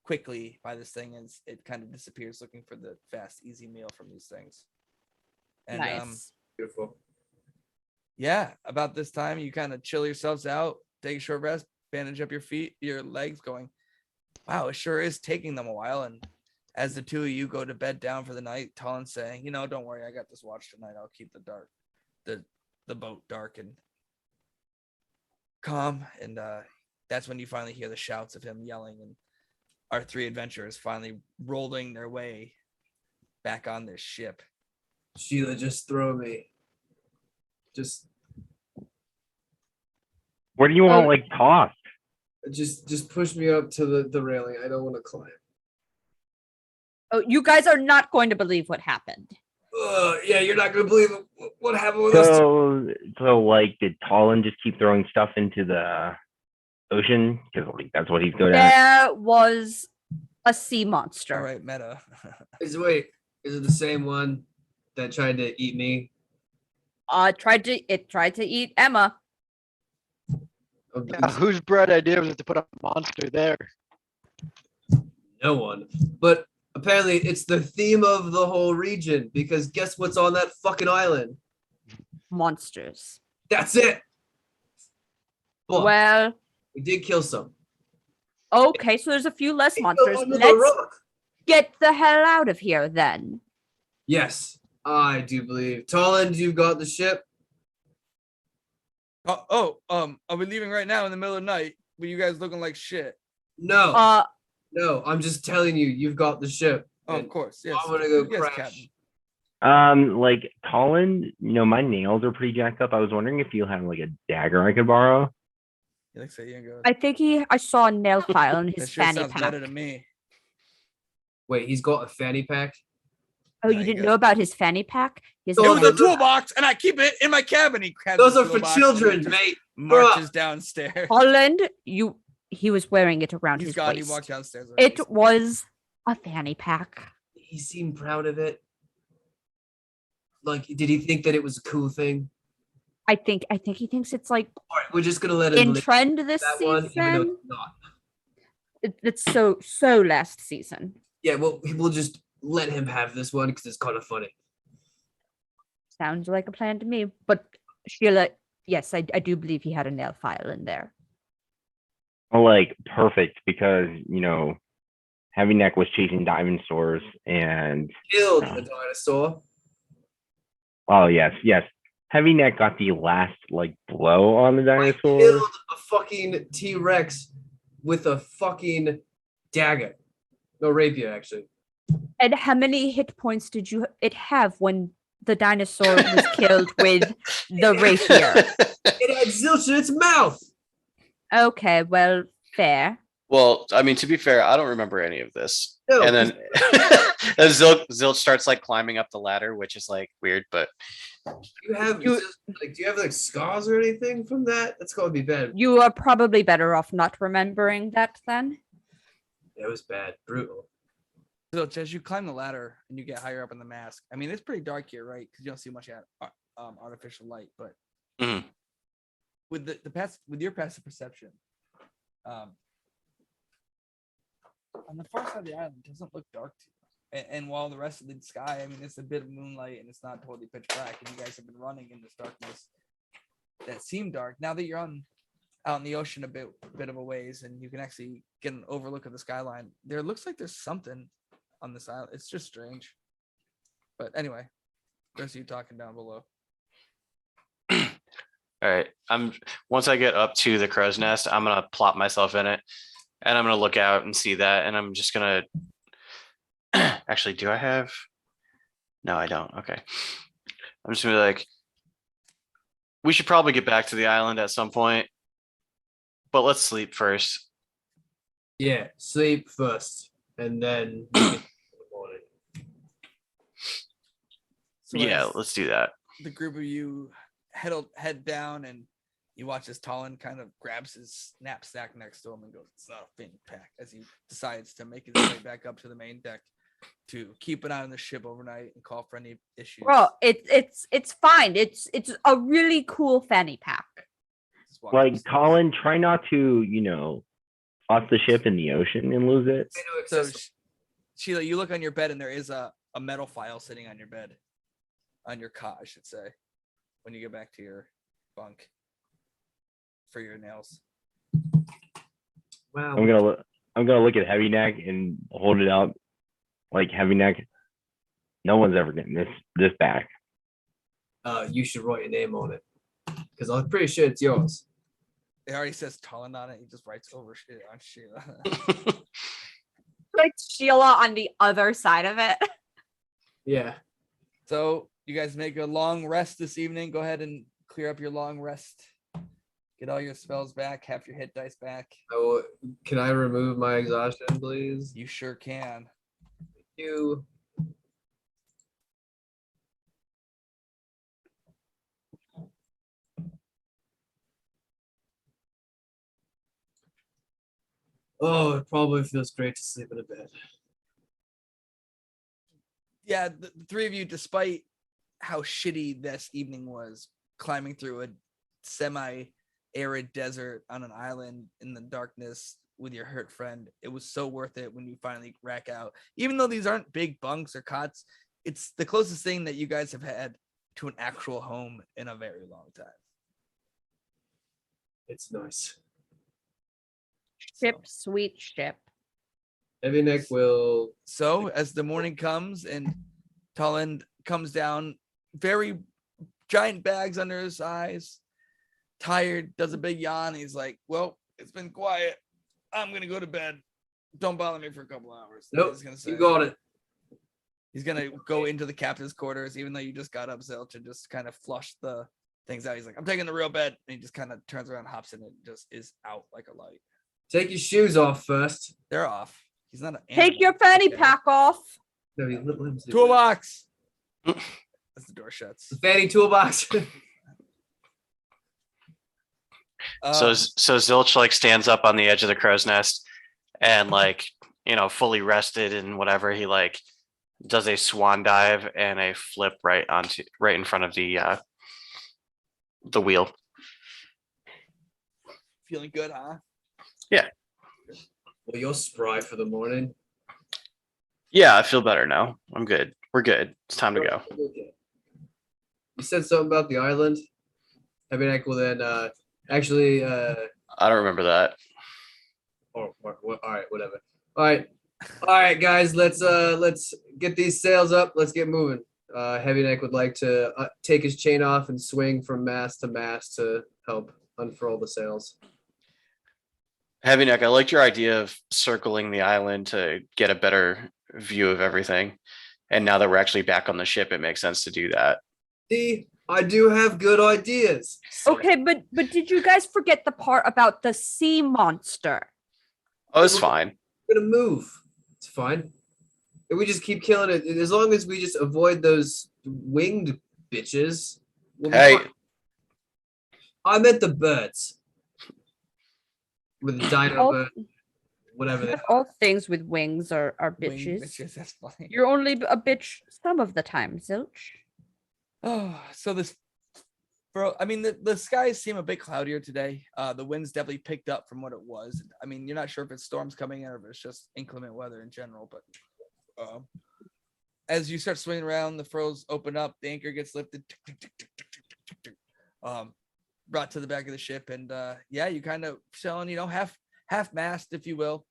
quickly by this thing as it kind of disappears looking for the fast, easy meal from these things. And nice. Beautiful. yeah, about this time you kind of chill yourselves out, take a short rest, bandage up your feet, your legs, going, wow, it sure is taking them a while. And as the two of you go to bed down for the night, Talon's saying, don't worry, I got this watch tonight. I'll keep the boat dark and calm. And that's when you finally hear the shouts of him yelling, and our three adventurers finally rolling their way back on this ship. Sheila, just throw me. Just Where do you want like tossed? just push me up to the railing. I don't want to climb. Oh, you guys are not going to believe what happened. Yeah, you're not gonna believe what happened with us. So like, did Talon just keep throwing stuff into the ocean? Because like, that's what he's good at. There was a sea monster. All right, meta. Is it the same one that tried to eat me? It tried to eat Emma. Yeah, whose bright idea was it to put a monster there? No one. But Apparently, it's the theme of the whole region because guess what's on that fucking island? Monsters. That's it. But Well, we did kill some. okay, so there's a few less They fell monsters. under the Let's rock. get the hell out of here then. Yes, I do believe. Tolland, you got the ship. Are we leaving right now in the middle of the night with you guys looking like shit? No, no, I'm just telling you, you've got the ship. Oh, And of course, yes. I'm gonna go Yes, crash. Captain. Like Colin, my nails are pretty jacked up. I was wondering if you have like a dagger I could borrow. You like say Ian goes. I think I saw a nail file in That his sure fanny sounds pack. better to me. Wait, he's got a fanny pack. Oh, Yeah, you he didn't goes- know about his fanny pack? His It was little- a toolbox, and I keep it in my cabin. He grabs Those the are for toolbox and children, just mate. Marches downstairs. Holland, he was wearing it around He's his gone. He waist. walked downstairs. already. It was a fanny pack. He seemed proud of it. Like, did he think that it was a cool thing? I think he thinks it's like All right, we're just gonna let him in live trend this that one, even though season. it's not. It's so last season. Yeah, well, we'll just let him have this one because it's kind of funny. Sounds like a plan to me. But Sheila, yes, I do believe he had a nail file in there. Well, like perfect because Heavy Neck was chasing diamond stores and Killed Oh. the dinosaur. oh yes. Heavy Neck got the last blow on the I dinosaur. killed a fucking T-Rex with a fucking dagger. No, rapier, actually. And how many hit points did it have when the dinosaur was killed with the rapier? It had zilch in its mouth. Okay, well, fair. Well, I mean, to be fair, I don't remember any of this. No, and then as Zilch starts climbing up the ladder, which is weird, but You have You- do you have scars or anything from that? That's gotta be bad. You are probably better off not remembering that then. It was bad, brutal. So as you climb the ladder and you get higher up in the mask, I mean, it's pretty dark here, right? Because you don't see much artificial light. But Mhm. with with your passive perception, on the far side of the island, it doesn't look dark to you. And while the rest of the sky, I mean, it's a bit of moonlight and it's not totally pitch black, and you guys have been running in this darkness that seemed dark. Now that you're out in the ocean a bit of a ways, and you can actually get an overlook of the skyline, there looks like there's something on this island. It's just strange. But anyway, there's you talking down below. all right. Once I get up to the crow's nest, I'm gonna plop myself in it, and I'm gonna look out and see that, and I'm just gonna. Actually, do I have? No, I don't. Okay, I'm just gonna be we should probably get back to the island at some point, but let's sleep first. Yeah, sleep first, and then we can in the morning. So Yeah, as let's do that. the group of you head down, and you watch as Talon kind of grabs his knapsack next to him and goes, "It's not a fanny pack," as he decides to make his way back up to the main deck to keep an eye on the ship overnight and call for any issues. Well, it's fine. It's a really cool fanny pack. Just walk upstairs. Colin, try not to toss the ship in the ocean and lose it. So Sheila, you look on your bed and there is a metal file sitting on your bed, on your cot, I should say, when you get back to your bunk for your nails. Wow. I'm gonna look at Heavy Neck and hold it out like Heavy Neck. No one's ever getting this back. You should write your name on it because I'm pretty sure it's yours. It already says Talon on it. He just writes over shit on Sheila. Like Sheila on the other side of it. Yeah. So you guys make a long rest this evening. Go ahead and clear up your long rest. Get all your spells back, half your hit dice back. Can I remove my exhaustion, please? You sure can. You. Oh, it probably feels great to sleep in a bed. Yeah, the three of you, despite how shitty this evening was, climbing through a semi-arid desert on an island in the darkness, with your hurt friend. It was so worth it when you finally rack out. Even though these aren't big bunks or cots, it's the closest thing that you guys have had to an actual home in a very long time. It's nice. Ship, sweet ship. Heavy neck will. So as the morning comes and Tulland comes down, very giant bags under his eyes, tired, does a big yawn. He's like, well, it's been quiet. I'm going to go to bed. Don't bother me for a couple hours. Nope, He's gonna say. you got it. He's going to go into the captain's quarters, even though you just got up, Zilch, and just kind of flush the things out. He's like, I'm taking the real bed. And he just kind of turns around, hops in, and just is out like a light. Take your shoes off first. They're off. He's not an Take your animal. fanny Okay. pack off. No, you let him do that. Toolbox. As the door shuts. The fanny toolbox. So Um, so Zilch like stands up on the edge of the crow's nest and like, fully rested and whatever, he like does a swan dive and a flip right in front of the wheel. feeling good, huh? Well, you're spry for the morning. Yeah, I feel better now. I'm good. We're good. It's time to go. Okay. You said something about the island. Heavy neck will then actually. I don't remember that. All right, whatever. All right, guys. Let's get these sails up. Let's get moving. Heavy neck would like to take his chain off and swing from mast to help unfurl the sails. Heavy neck, I liked your idea of circling the island to get a better view of everything. And now that we're actually back on the ship, it makes sense to do that. See, I do have good ideas. Okay, but did you guys forget the part about the sea monster? Oh, it's fine. We're gonna move. It's fine. If we just keep killing it, as long as we just avoid those winged bitches. We'll be Hey. fine. I meant the birds. With the dino Oh. bird, whatever they are. All things with wings are Wing bitches. That's funny. You're only a bitch some of the time, Zilch. Oh, so this, bro. I mean, the skies seem a bit cloudier today. The winds definitely picked up from what it was. I mean, you're not sure if it's storms coming in or if it's just inclement weather in general. But as you start swinging around, the furls open up, the anchor gets lifted, brought to the back of the ship, and yeah, you kind of sailing, half mast, if you will,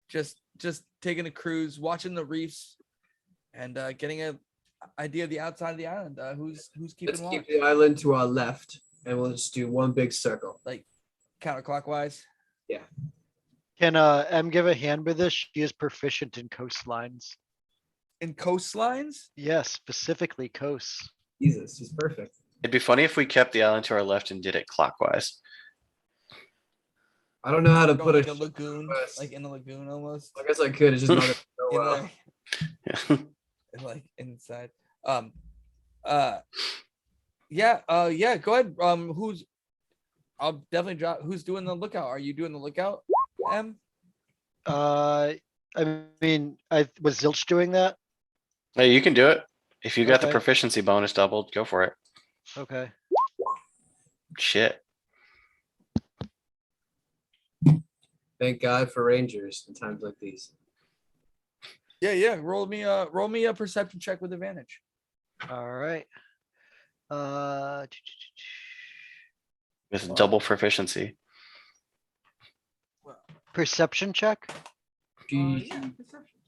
just taking a cruise, watching the reefs, and getting a idea of the outside of the island. Who's keeping Let's watch? keep the island to our left, and we'll just do one big circle. Like counterclockwise. Can M give a hand with this? She is proficient in coastlines. In coastlines? Yes, specifically coasts. Jesus, he's perfect. It'd be funny if we kept the island to our left and did it clockwise. I don't know how to Go put like a. a lagoon, west. like in a lagoon almost. I guess I could. It's just not. In well. there, like inside. Yeah. Yeah. Go ahead. I'll definitely drop. Who's doing the lookout? Are you doing the lookout, M? I mean, was Zilch doing that? Hey, you can do it. If you got the Okay. proficiency bonus doubled, go for it. Okay. Shit. Thank God for Rangers in times like these. Yeah. Roll me a perception check with advantage. All right. With double proficiency. Perception check. Yeah, perception.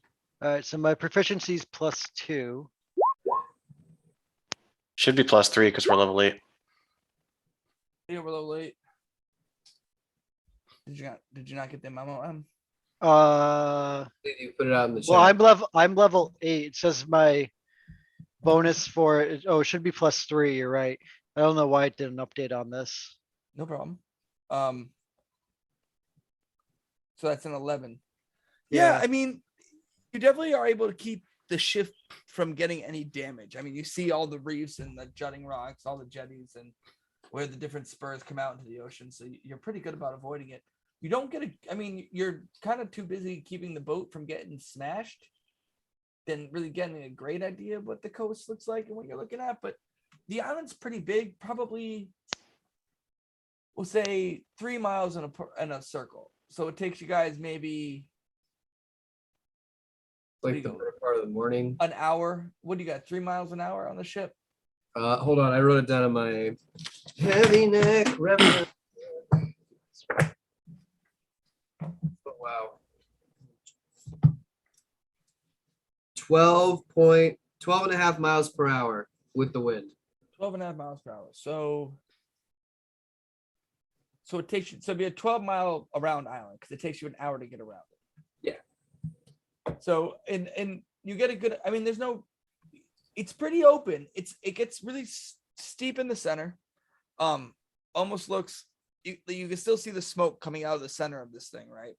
All right, so my proficiency is +2. Should be +3 because we're level 8. Yeah, we're a little late. Did you not get the memo, M? You put it out in the chat. Well, I'm level 8. It says my bonus for it. Oh, it should be +3. You're right. I don't know why it did an update on this. No problem. So that's an 11. Yeah, I mean, you definitely are able to keep the ship from getting any damage. I mean, you see all the reefs and the jutting rocks, all the jetties, and where the different spurs come out into the ocean. So you're pretty good about avoiding it. You don't get I mean, you're kind of too busy keeping the boat from getting smashed than really getting a great idea of what the coast looks like and what you're looking at. But the island's pretty big, probably, we'll say 3 miles in a circle. So it takes you guys maybe Like the better part of the morning. an hour. What do you got? 3 miles an hour on the ship? Hold on, I wrote it down on my heavy neck revenue. Oh, wow. 12 and a half miles per hour with the wind. 12 and a half miles per hour. So it takes you, so it'd be a 12-mile around island because it takes you an hour to get around it. Yeah. So and you get a good, I mean, it's pretty open. It gets really steep in the center. Almost looks, you can still see the smoke coming out of the center of this thing, right?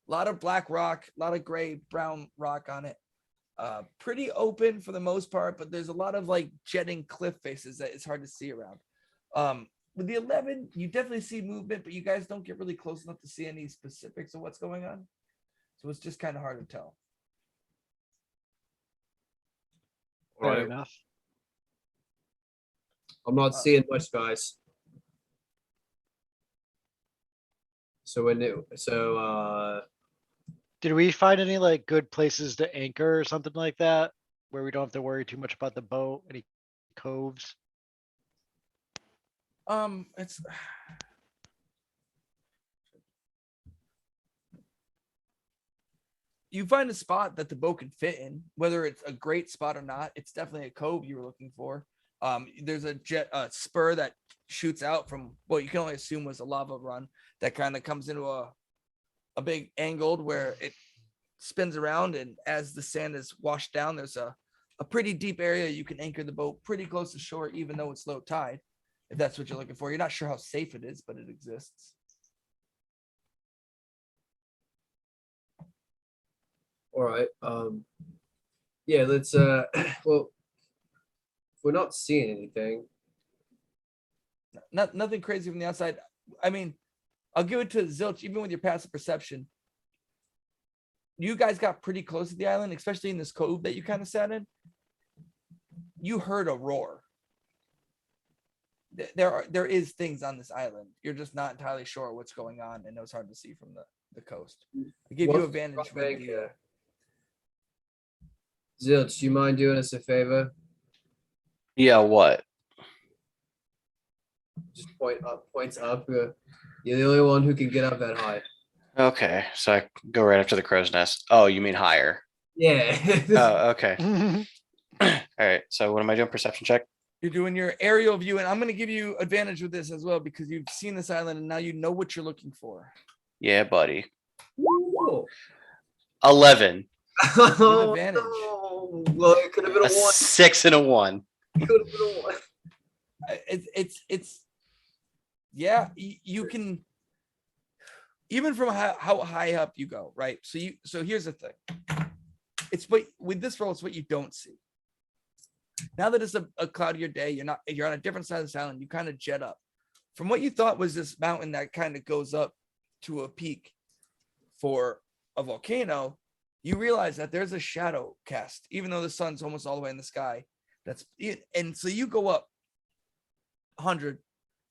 A lot of black rock, a lot of gray, brown rock on it. Pretty open for the most part, but there's a lot of like jetting cliff faces that it's hard to see around. With the 11, you definitely see movement, but you guys don't get really close enough to see any specifics of what's going on. So it's just kind of hard to tell. Fair Alright. enough. I'm not seeing much, guys. So Did we find any like good places to anchor or something like that? Where we don't have to worry too much about the boat? Any coves? It's you find a spot that the boat can fit in, whether it's a great spot or not. It's definitely a cove you were looking for. There's a spur that shoots out from what you can only assume was a lava run that kind of comes into a big angled where it spins around, and as the sand is washed down, there's a pretty deep area you can anchor the boat pretty close to shore, even though it's low tide, if that's what you're looking for. You're not sure how safe it is, but it exists. all right. Yeah, let's well, if we're not seeing anything. Nothing crazy from the outside. I mean, I'll give it to Zilch, even with your passive perception. You guys got pretty close to the island, especially in this cove that you kind of sat in. You heard a roar. There is things on this island. You're just not entirely sure what's going on, and it was hard to see from the coast. I give you What's advantage with Bank, the Zilch, do you mind doing us a favor? Yeah, what? Just points up. You're the only one who can get up that high. Okay, so I go right up to the crow's nest. Oh, you mean higher? Yeah. Oh, okay. All right. So what am I doing? Perception check. You're doing your aerial view, and I'm going to give you advantage with this as well because you've seen this island and now you know what you're looking for. Yeah, buddy. Whoa. 11. Oh, advantage. no. Well, it could have been A a 1. 6 and a 1. It could have been a 1. It's yeah, you can, even from how high up you go, right? So here's the thing. It's what with this roll, it's what you don't see. Now that it's a cloudier day, you're on a different side of this island, you kind of jet up from what you thought was this mountain that kind of goes up to a peak for a volcano. You realize that there's a shadow cast, even though the sun's almost all the way in the sky. That's it. And so you go up 100,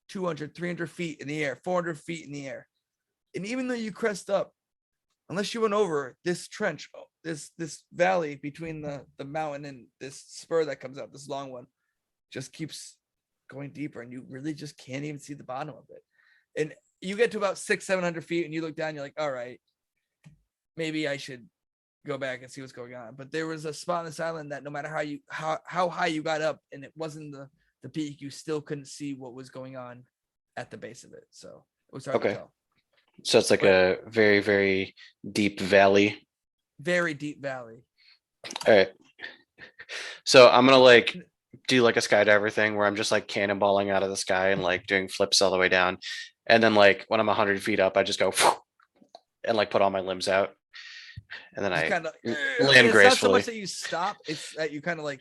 200, 300 feet in the air, 400 feet in the air. And even though you crest up, unless you went over this trench, this valley between the mountain and this spur that comes out, this long one, just keeps going deeper, and you really just can't even see the bottom of it. And you get to about 600-700 feet, and you look down, you're like, all right, maybe I should go back and see what's going on. But there was a spot on this island that no matter how high you got up, and it wasn't the peak, you still couldn't see what was going on at the base of it. So it was hard to tell. So it's like a very, very deep valley. Very deep valley. All right. So I'm gonna like do like a skydiver thing where I'm just like cannonballing out of the sky and like doing flips all the way down. And then like when I'm 100 feet up, I just go and like put all my limbs out. And then I kind of land it's gracefully. not so much that you stop, it's that you kind of like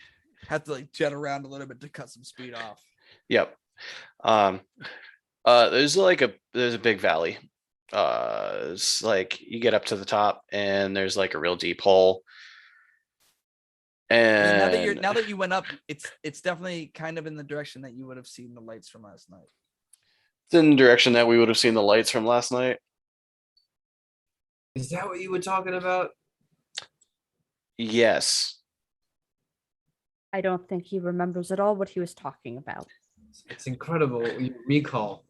have to like jet around a little bit to cut some speed off. Yep. There's a big valley. It's like you get up to the top and there's like a real deep hole. And Now that you went up, it's definitely kind of in the direction that you would have seen the lights from last night. it's in the direction that we would have seen the lights from last night. Is that what you were talking about? Yes. I don't think he remembers at all what he was talking about. It's incredible your recall.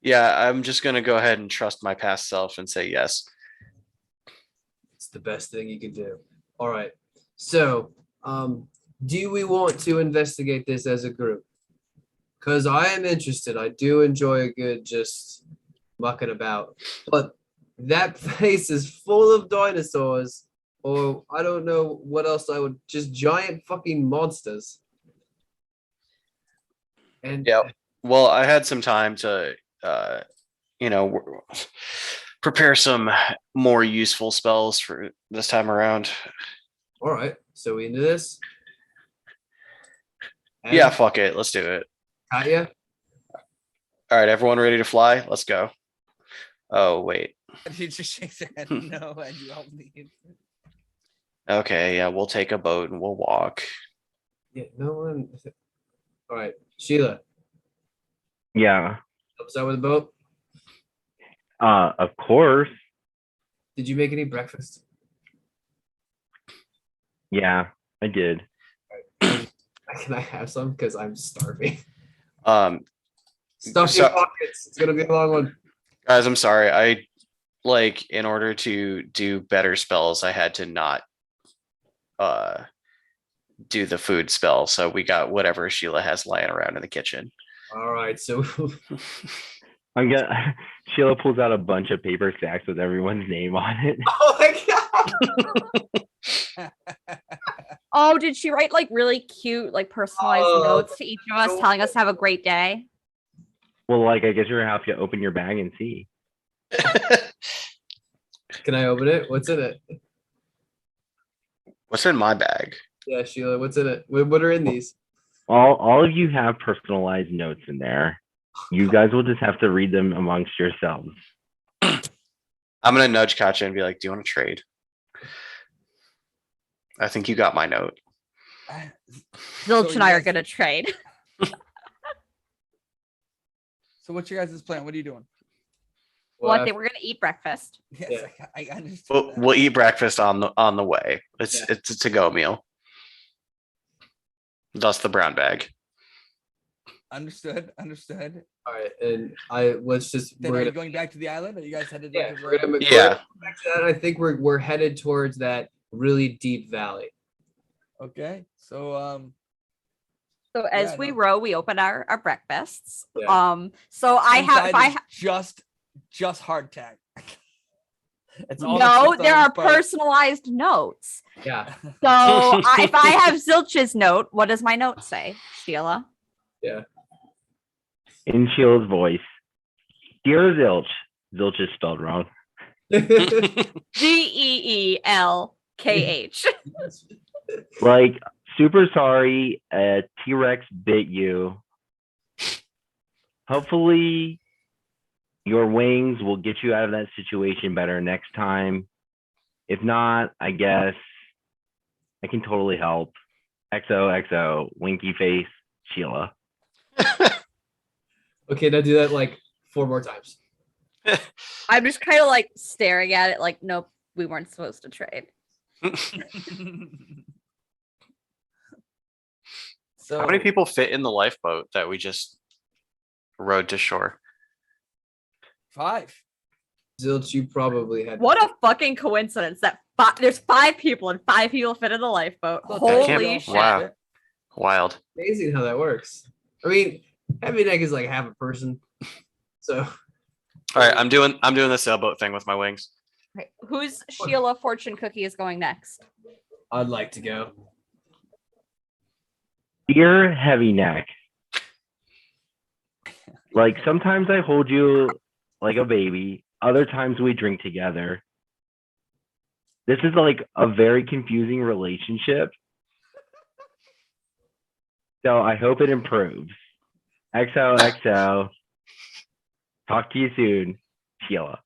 Yeah, I'm just gonna go ahead and trust my past self and say yes. It's the best thing you can do. All right. So, do we want to investigate this as a group? Because I am interested. I do enjoy a good just mucking about. But that place is full of dinosaurs, or I don't know what else I would just giant fucking monsters. And Yep. Well, I had some time to, you know, prepare some more useful spells for this time around. all right, so we into this? Yeah, And fuck it. Let's do it. Katya? All right, everyone ready to fly? Let's go. Oh, wait. He just shakes her head no, and you all leave. Okay, yeah, we'll take a boat and we'll walk. Yeah, no one. All right, Sheila, Yeah. help us out with the boat. Of course. Did you make any breakfast? Yeah, I did. Can I have some? Because I'm starving. Um, Stuff So- your pockets. It's gonna be a long one. guys, I'm sorry. I like in order to do better spells, I had to not do the food spell. So we got whatever Sheila has lying around in the kitchen. All right, so I'm gonna. Sheila pulls out a bunch of paper stacks with everyone's name on it. oh my god. Oh, did she write like really cute, like personalized Oh, notes to each of us, no. telling us to have a great day? Well, like I guess you're gonna have to open your bag and see. Can I open it? What's in it? What's in my bag? Yeah, Sheila, what's in it? What are in these? All of you have personalized notes in there. You guys will just have to read them amongst yourselves. I'm gonna nudge Katja and be like, "Do you want to trade?" I think you got my note. Zilch So and I you are guys- gonna trade. So what's your guys' plan? What are you doing? Well, I Well, think we're gonna eat breakfast. Yes, Yeah. I understand. that. We'll eat breakfast on the way. It's Yeah. it's a to-go meal. Thus the brown bag. Understood. all right, and let's just Then we're are you gonna going back to the island? Are you guys headed yeah, into we're gonna Yeah. go back to that. I think we're headed towards that really deep valley. Okay. So So as Yeah, we no. row, we open our breakfasts. Yeah. So I have if inside I is just hardtack. It's all no, that's there on are this boat. personalized notes. Yeah, So if I have Zilch's note, what does my note say, Sheila? In Sheila's voice, dear Zilch. Zilch is spelled wrong. Geelkh. Like, super sorry, a T-Rex bit you. Hopefully, your wings will get you out of that situation better next time. If not, I guess I can totally help. XOXO, winky face, Sheila. okay, now do that like 4 more times. I'm just kind of like staring at it, like, nope, we weren't supposed to trade. So How many people fit in the lifeboat that we just rowed to shore? 5. Zilch, you probably had What a fucking coincidence that there's 5 people and 5 people fit in the lifeboat. Oh, that can't Holy be shit. all Wow. five. Wild. amazing how that works. I mean, heavy neck is like half a person. So All right, I'm doing the sailboat thing with my wings. Right. Who's Sheila Fortune Cookie is going next? I'd like to go. Dear heavy neck. Like, sometimes I hold you like a baby. Other times we drink together. This is like a very confusing relationship. So I hope it improves. XOXO. Talk to you soon, Sheila.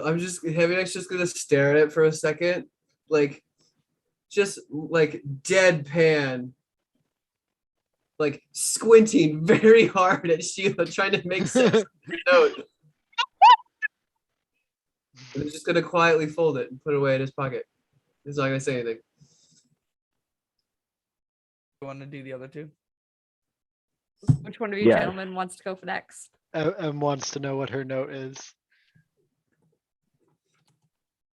I'm just heavy neck's just gonna stare at it for a second, like just like deadpan, like squinting very hard at Sheila, trying to make sense of your note. And he's just gonna quietly fold it and put it away in his pocket. He's not gonna say anything. You want to do the other two? Which one of you Yes. gentlemen wants to go for next? M wants to know what her note is.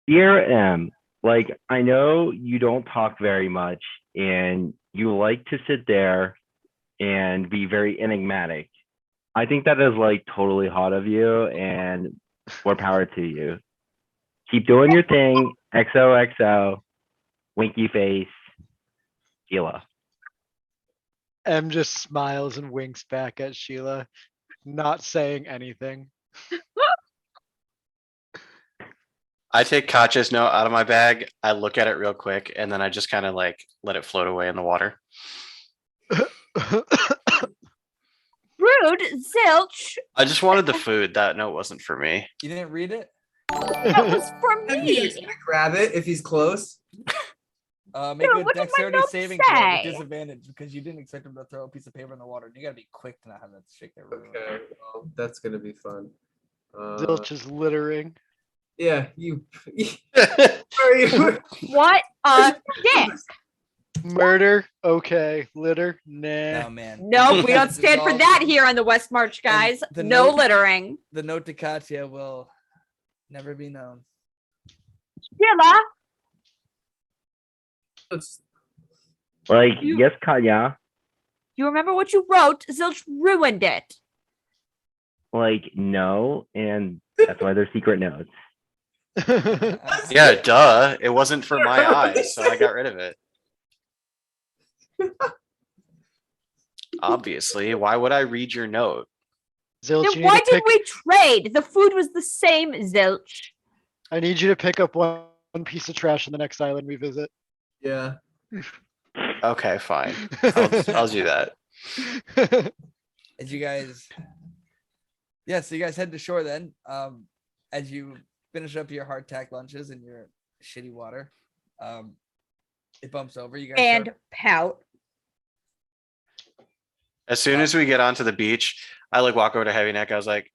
Dear M, like, I know you don't talk very much and you like to sit there and be very enigmatic. I think that is like totally hot of you and more power to you. Keep doing your thing. XOXO, winky face, Sheila. M just smiles and winks back at Sheila, not saying anything. I take Katya's note out of my bag. I look at it real quick, and then I just kind of like let it float away in the water. Rude, zilch. I just wanted the food. That note wasn't for me. You didn't read it? That was from He's me. gonna grab it if he's close. Make Yeah, a what did my dexterity note saving throw with say? disadvantage because you didn't expect him to throw a piece of paper in the water. You gotta be quick to not have that shake that ruin. Okay, well, that's gonna be fun. Zilch is littering. Yeah, you. Where are you? What a dick. Murder, okay. Litter, nah. No man. Nope, we don't This is stand for all- that here on the West March, guys. the No note- littering. The note to Katya will never be known. Sheila, Let's- Like, You- yes, Kanya. you remember what you wrote? Zilch ruined it. Like, no, and that's why they're secret notes. Yeah, duh. It wasn't for my eyes, so I got rid of it. Obviously, why would I read your note? Zilch, you Then need why to did pick, we trade? The food was the same, Zilch. I need you to pick up one piece of trash on the next island we visit. Yeah. Okay, fine. I'll do that. As you guys, yeah, so you guys head to shore then. As you finish up your hardtack lunches and your shitty water, it bumps over. You guys And start- pout. As soon as we get onto the beach, I like walk over to Heavy Neck. I was like,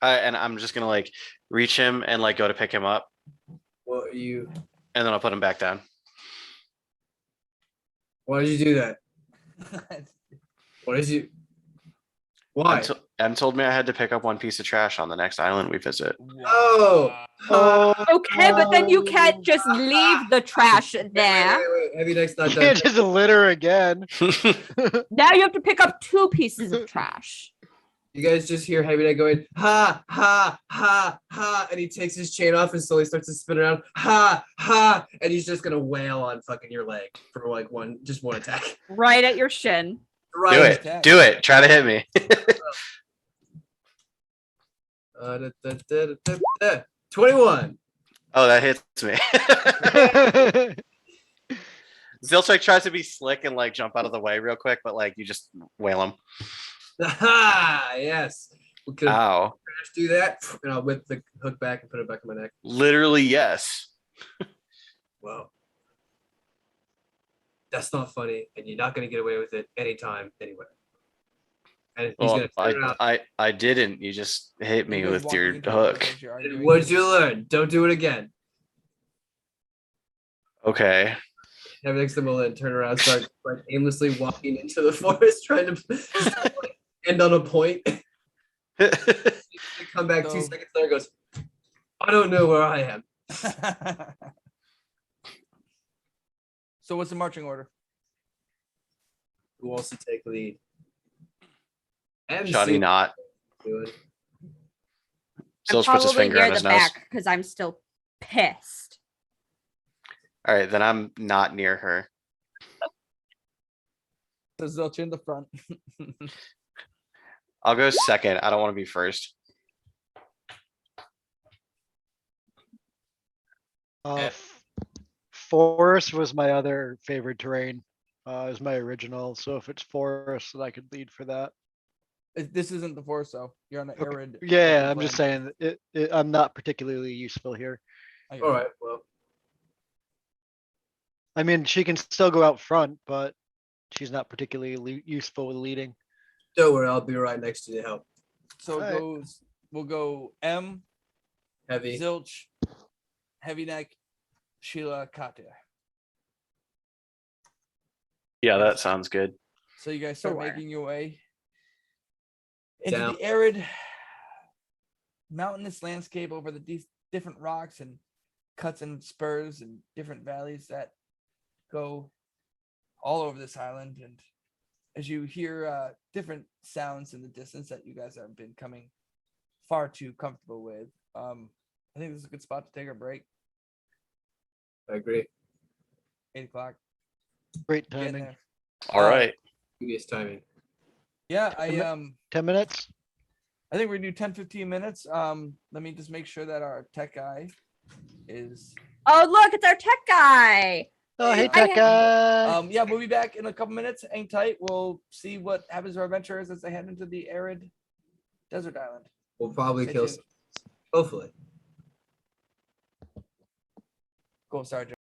and I'm just gonna like reach him and like go to pick him up, What are you? and then I'll put him back down. Why did you do that? What did you? Why? Em told me I had to pick up one piece of trash on the next island we visit. Oh. Okay, but then you can't just leave the trash there. Wait. Heavy Neck's not You done. can't just litter again. Now you have to pick up 2 pieces of trash. You guys just hear Heavy Neck going, ha, ha, ha, ha, and he takes his chain off and slowly starts to spin around, ha, ha, and he's just gonna wail on fucking your leg for like one attack. Right at your shin. Do Right. it. Do it. Try to hit me. 21. Oh, that hits me. Zilchek tries to be slick and like jump out of the way real quick, but like you just wail him. Ha, yes. We could Ow. do that, and I'll whip the hook back and put it back in my neck. Literally, yes. Well, that's not funny, and you're not gonna get away with it anytime anyway. And he's Well, gonna turn around. I didn't. You just hit me You guys with walking your into it hook. as you're arguing. What'd you learn? Don't do it again. Okay. Have next to him will then turn around, and start like aimlessly walking into the forest, trying to like, end on a point. Come back 2 So- seconds later, goes, I don't know where I am. So what's the marching order? Who wants to take lead? MC Shoddy not. do it. I'm Zilch puts his probably finger on near his the nose. back because I'm still pissed. All right, then I'm not near her. So Zilch in the front. I'll go second. I don't want to be first. Forest was my other favorite terrain. It was my original, so if it's forest, then I could lead for that. This isn't the forest, though. You're on the Okay. arid. Yeah, arid I'm just land. saying, I'm not particularly useful here. I get All it. right, well, I mean, she can still go out front, but she's not particularly useful with leading. Don't worry, I'll be right next to you to help. So Alright. we'll go M, Heavy. Zilch, Heavy Neck, Sheila, Katya. Yeah, that sounds good. So you guys start Sure. making your way into Down. the arid mountainous landscape over the different rocks and cuts and spurs and different valleys that go all over this island. And as you hear different sounds in the distance that you guys have been coming far too comfortable with, I think this is a good spot to take a break. I agree. 8 o'clock. Great Getting timing. there. All right. Previous timing. Yeah, Ten 10 minutes. I think we're gonna do 10-15 minutes. Let me just make sure that our tech guy is Oh, look, it's our tech guy. Oh, hey, Yeah. tech guy. yeah, we'll be back in a couple minutes. Hang tight. We'll see what happens to our adventurers as they head into the arid desert island. We'll probably Stay kill tuned. some. Hopefully. Cool, Sergeant.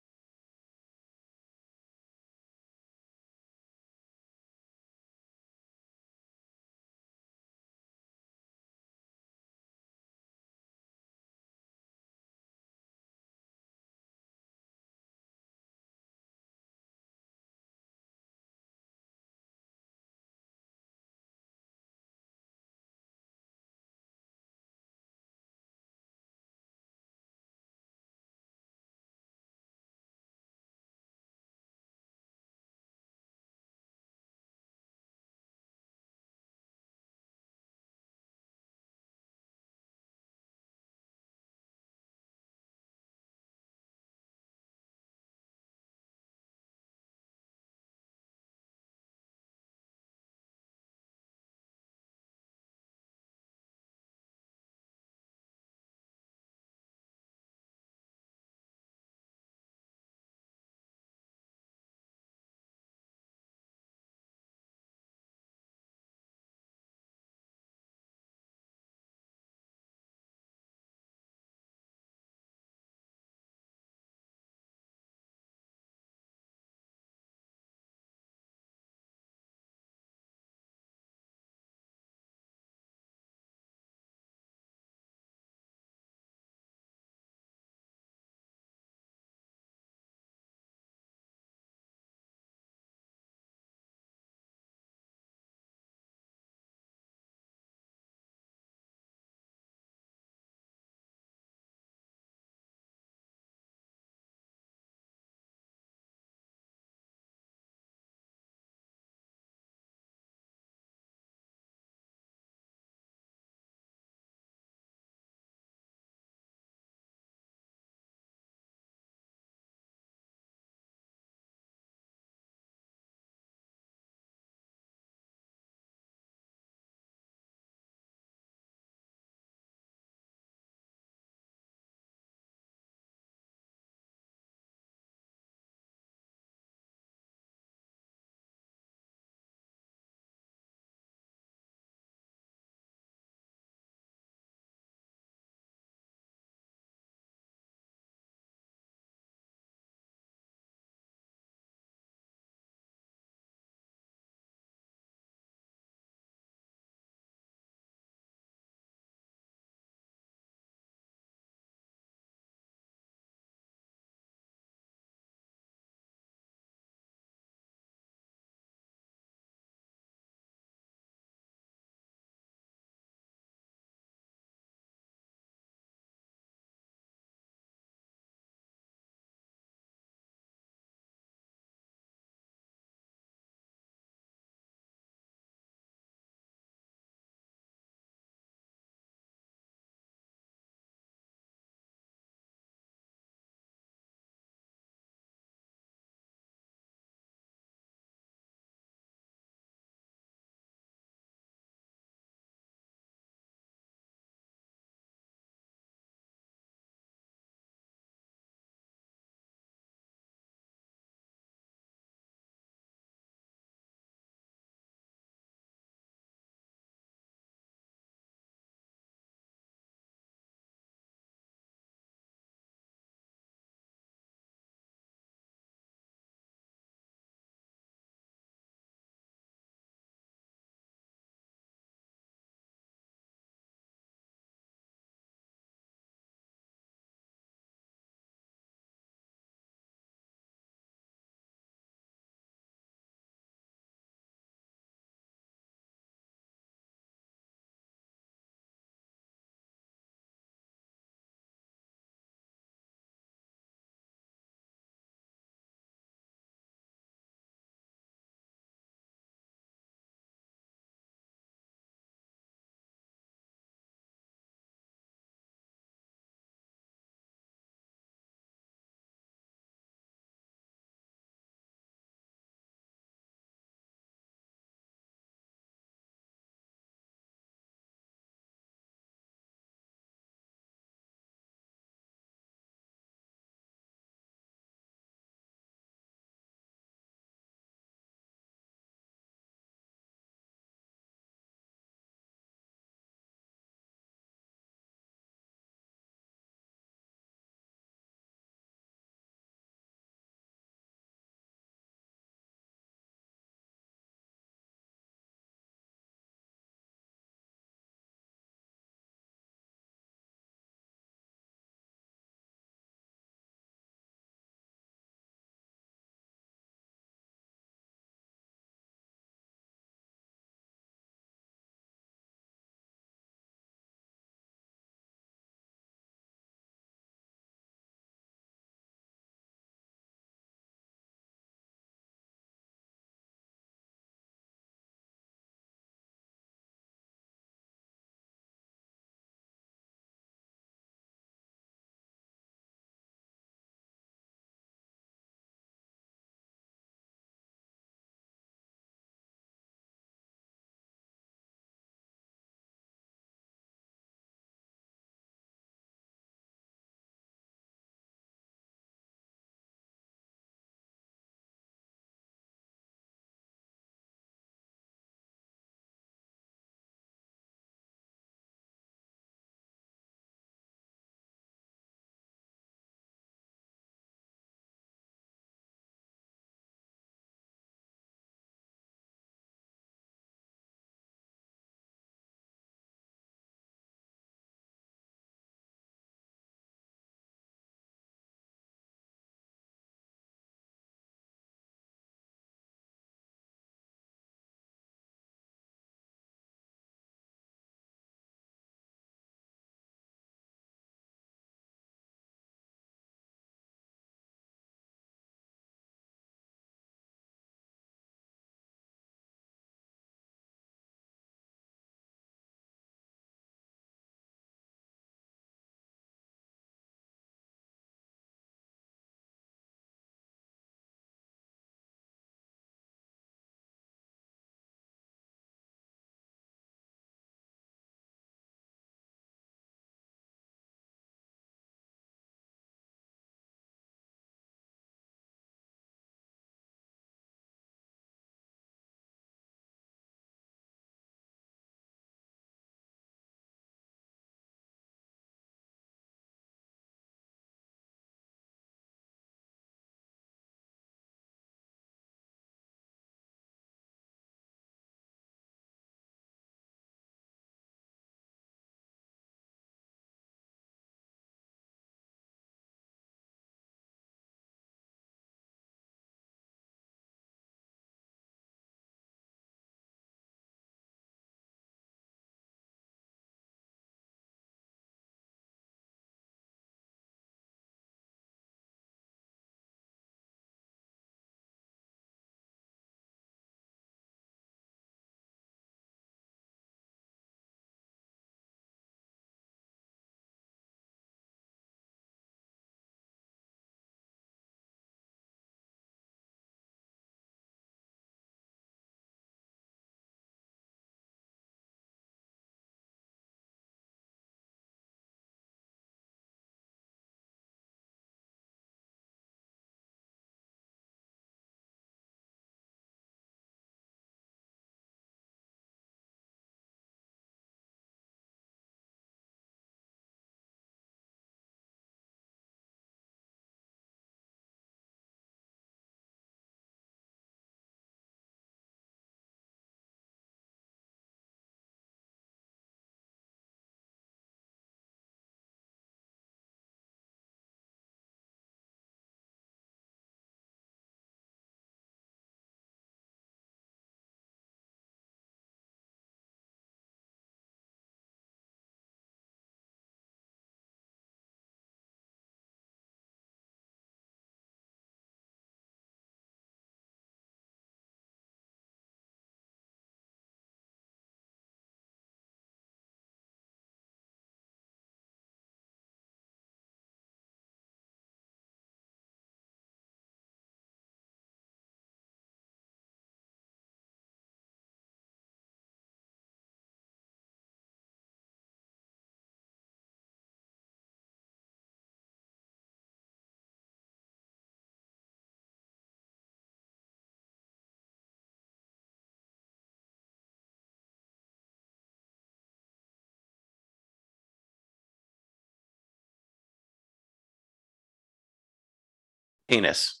Penis.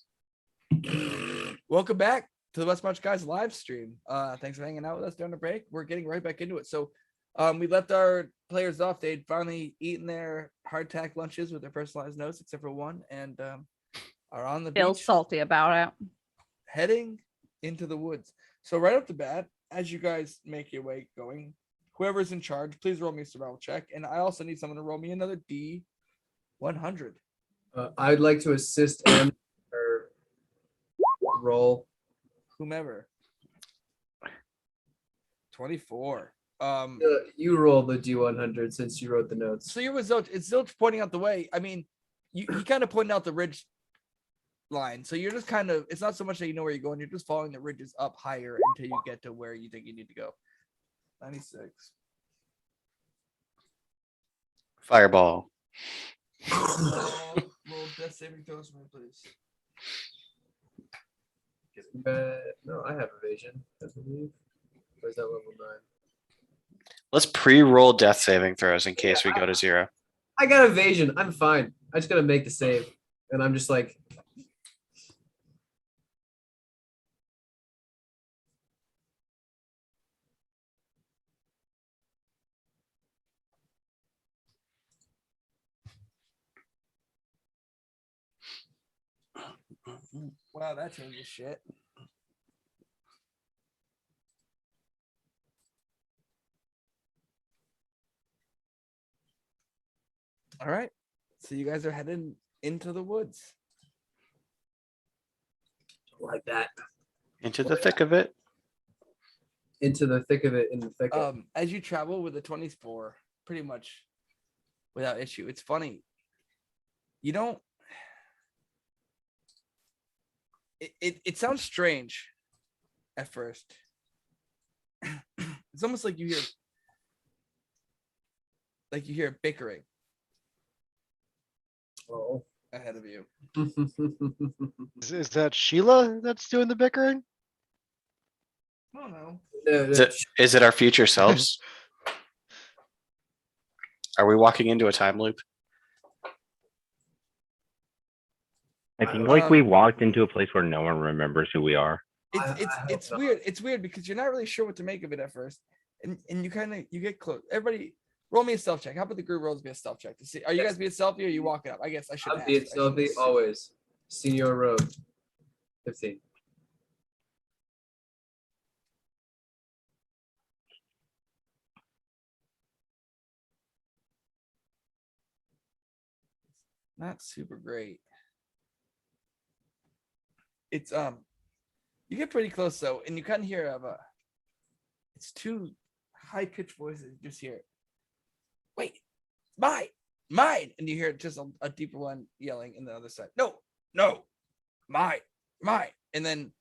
Welcome back to the West March Guys live stream. Thanks for hanging out with us during the break. We're getting right back into it. So we left our players off. They'd finally eaten their hardtack lunches with their personalized notes, except for one, and are on the Still beach salty about it. heading into the woods. So right off the bat, as you guys make your way going, whoever's in charge, please roll me a survival check. And I also need someone to roll me another D100. I'd like to assist Em her roll. Whomever. 24. You roll the D100 since you wrote the notes. So you're with Zilch. It's Zilch pointing out the way. I mean, he kind of pointed out the ridge line. So you're just kind of, it's not so much that you know where you're going. You're just following the ridges up higher until you get to where you think you need to go. 96. Fireball. Roll death saving throws for me, please. No, I have evasion, I believe. Or is that level 9? Let's pre-roll death saving throws in case we go to 0. I got evasion. I'm fine. I just gotta make the save. And I'm just like, Wow, that changes shit. All right. So you guys are heading into the woods. like that. Into the thick of it. Into the thick of it, in the thick of it. As you travel with the 24, pretty much without issue. It's funny. You don't. It sounds strange at first. It's almost like you hear bickering Oh. ahead of you. Is that Sheila that's doing the bickering? I don't know. Is it our future selves? Are we walking into a time loop? I think like we walked into a place where no one remembers who we are. It's weird. It's weird because you're not really sure what to make of it at first, and you get close. Everybody, roll me a stealth check. How about the group rolls me a stealth check to see? Are you guys being stealthy or are you walking up? I guess I should. I'm being stealthy always. Senior road. 15. Not super great. It's you get pretty close though, and you kind of hear it's two high-pitched voices. You just hear it. Wait, mine, and you hear just a deeper one yelling in the other side. No, mine, and then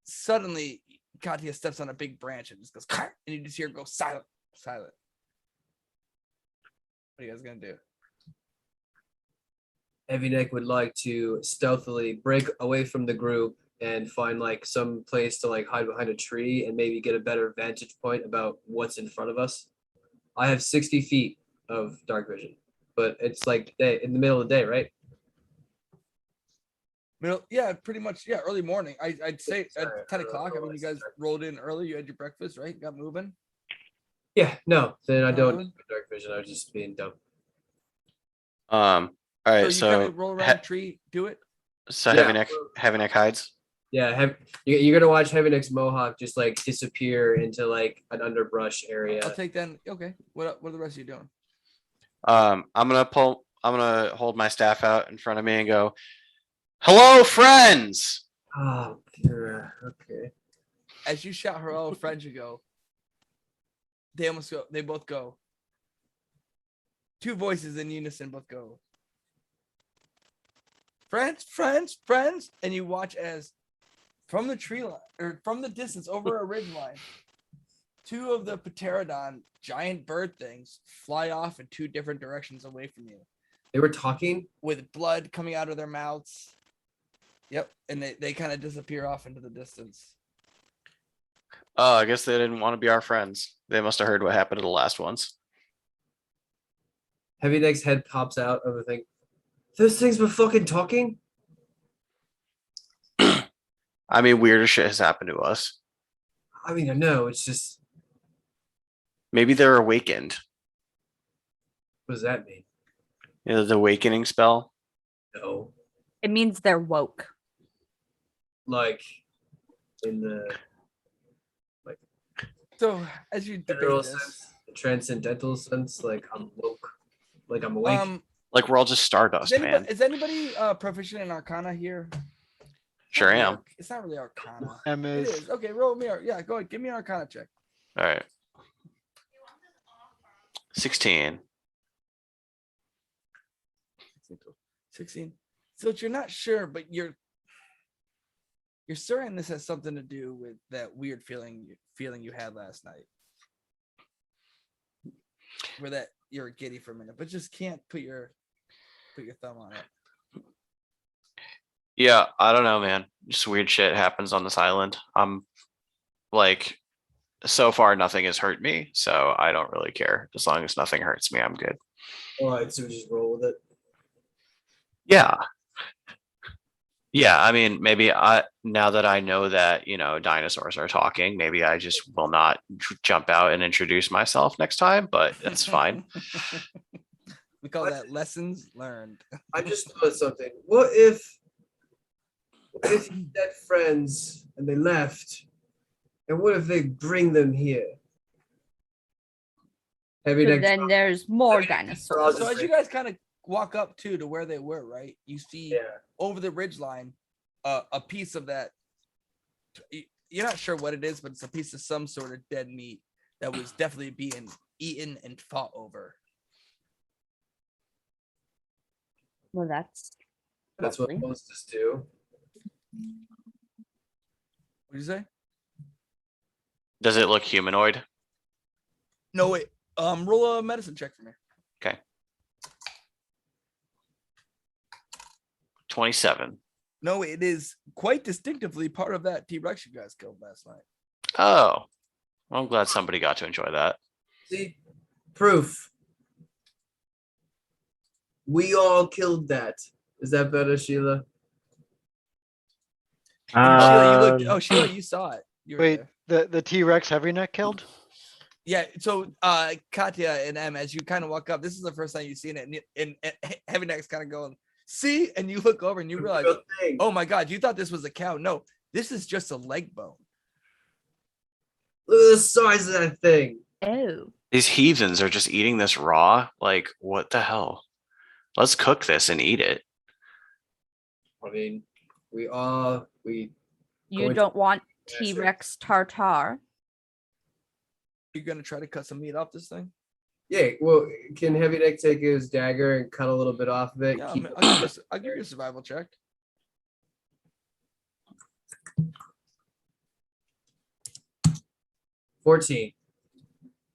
suddenly Katya steps on a big branch and just goes, and you just hear it go silent. What are you guys gonna do? Heavy Neck would like to stealthily break away from the group and find like some place to like hide behind a tree and maybe get a better vantage point about what's in front of us. I have 60 feet of dark vision, but it's like day in the middle of the day, right? Yeah, pretty much. Yeah, early morning. I'd say at 10 o'clock. I mean, you guys rolled in early. You had your breakfast, right? Got moving. Yeah, no, then I don't Moving? need dark vision. I was just being dumb. All right, you so kind of roll around a tree, do it. so Yeah. Heavy Neck hides. Yeah, you're gonna watch Heavy Neck's mohawk just like disappear into like an underbrush area. I'll take that. Okay. What are the rest of you doing? I'm gonna hold my staff out in front of me and go, "Hello, friends." Oh, yeah, okay. As you shout hello, friends, you go. They both go. Two voices in unison both go. Friends, and you watch as from the tree line or from the distance over a ridge line, two of the pterodon giant bird things fly off in two different directions away from you. They were talking with blood coming out of their mouths. Yep, and they kind of disappear off into the distance. Oh, I guess they didn't want to be our friends. They must have heard what happened to the last ones. Heavy Neck's head pops out of the thing. Those things were fucking talking? I mean, weirder shit has happened to us. I mean, I know it's just Maybe they're awakened. what does that mean? You know, the awakening spell. No, It means they're woke. like in the So as you general debate this, sense, the transcendental sense, like I'm woke, like I'm awake. Like we're all just stardust, man. is anybody proficient in Arcana here? It's Sure not really am. It's not really Arcana. M It is. is. Okay, roll me. Yeah, go ahead. Give me an Arcana check. All right. 16. 16. So you're not sure, but you're certain this has something to do with that weird feeling you had last night. Where that you're giddy for a minute, but just can't put your thumb on it. Yeah, I don't know, man. Just weird shit happens on this island. I'm like, so far nothing has hurt me, so I don't really care. As long as nothing hurts me, I'm good. All right, so we just roll with it. Yeah. Yeah, I mean, maybe now that I know that, dinosaurs are talking, maybe I just will not jump out and introduce myself next time, but that's fine. We call that lessons learned. I just thought of something. What if you had friends and they left, and what if they bring them here? Heavy So neck. then there's more I mean, dinosaurs. So as you guys kind of walk up to where they were, right? You see Yeah. over the ridge line a piece of that. You're not sure what it is, but it's a piece of some sort of dead meat that was definitely being eaten and fought over. Well, that's That's what lovely. monsters do. What did you say? Does it look humanoid? No, wait. Roll a medicine check for me. Okay. 27. No, it is quite distinctively part of that T-Rex you guys killed last night. Oh, well, I'm glad somebody got to enjoy that. See, proof. We all killed that. Is that better, Sheila? And Sheila, you looked. Um, Oh, Sheila, you saw it. You were Wait, there. the T-Rex heavy neck killed? Yeah. So, Katya and Em, as you kind of walk up, this is the first time you've seen it, and Heavy Neck's kind of going, see, and you look over and you realize, Real thing. oh my god, you thought this was a cow. No, this is just a leg bone. Look at the size of that thing. Oh. These heathens are just eating this raw. Like, what the hell? Let's cook this and eat it. I mean, we You Going don't want Yes, T-Rex tartar. You're gonna try to cut some meat off this thing. yeah. Well, can Heavy Neck take his dagger and cut a little bit off of it? Yeah, keep I'll give you a survival check. 14.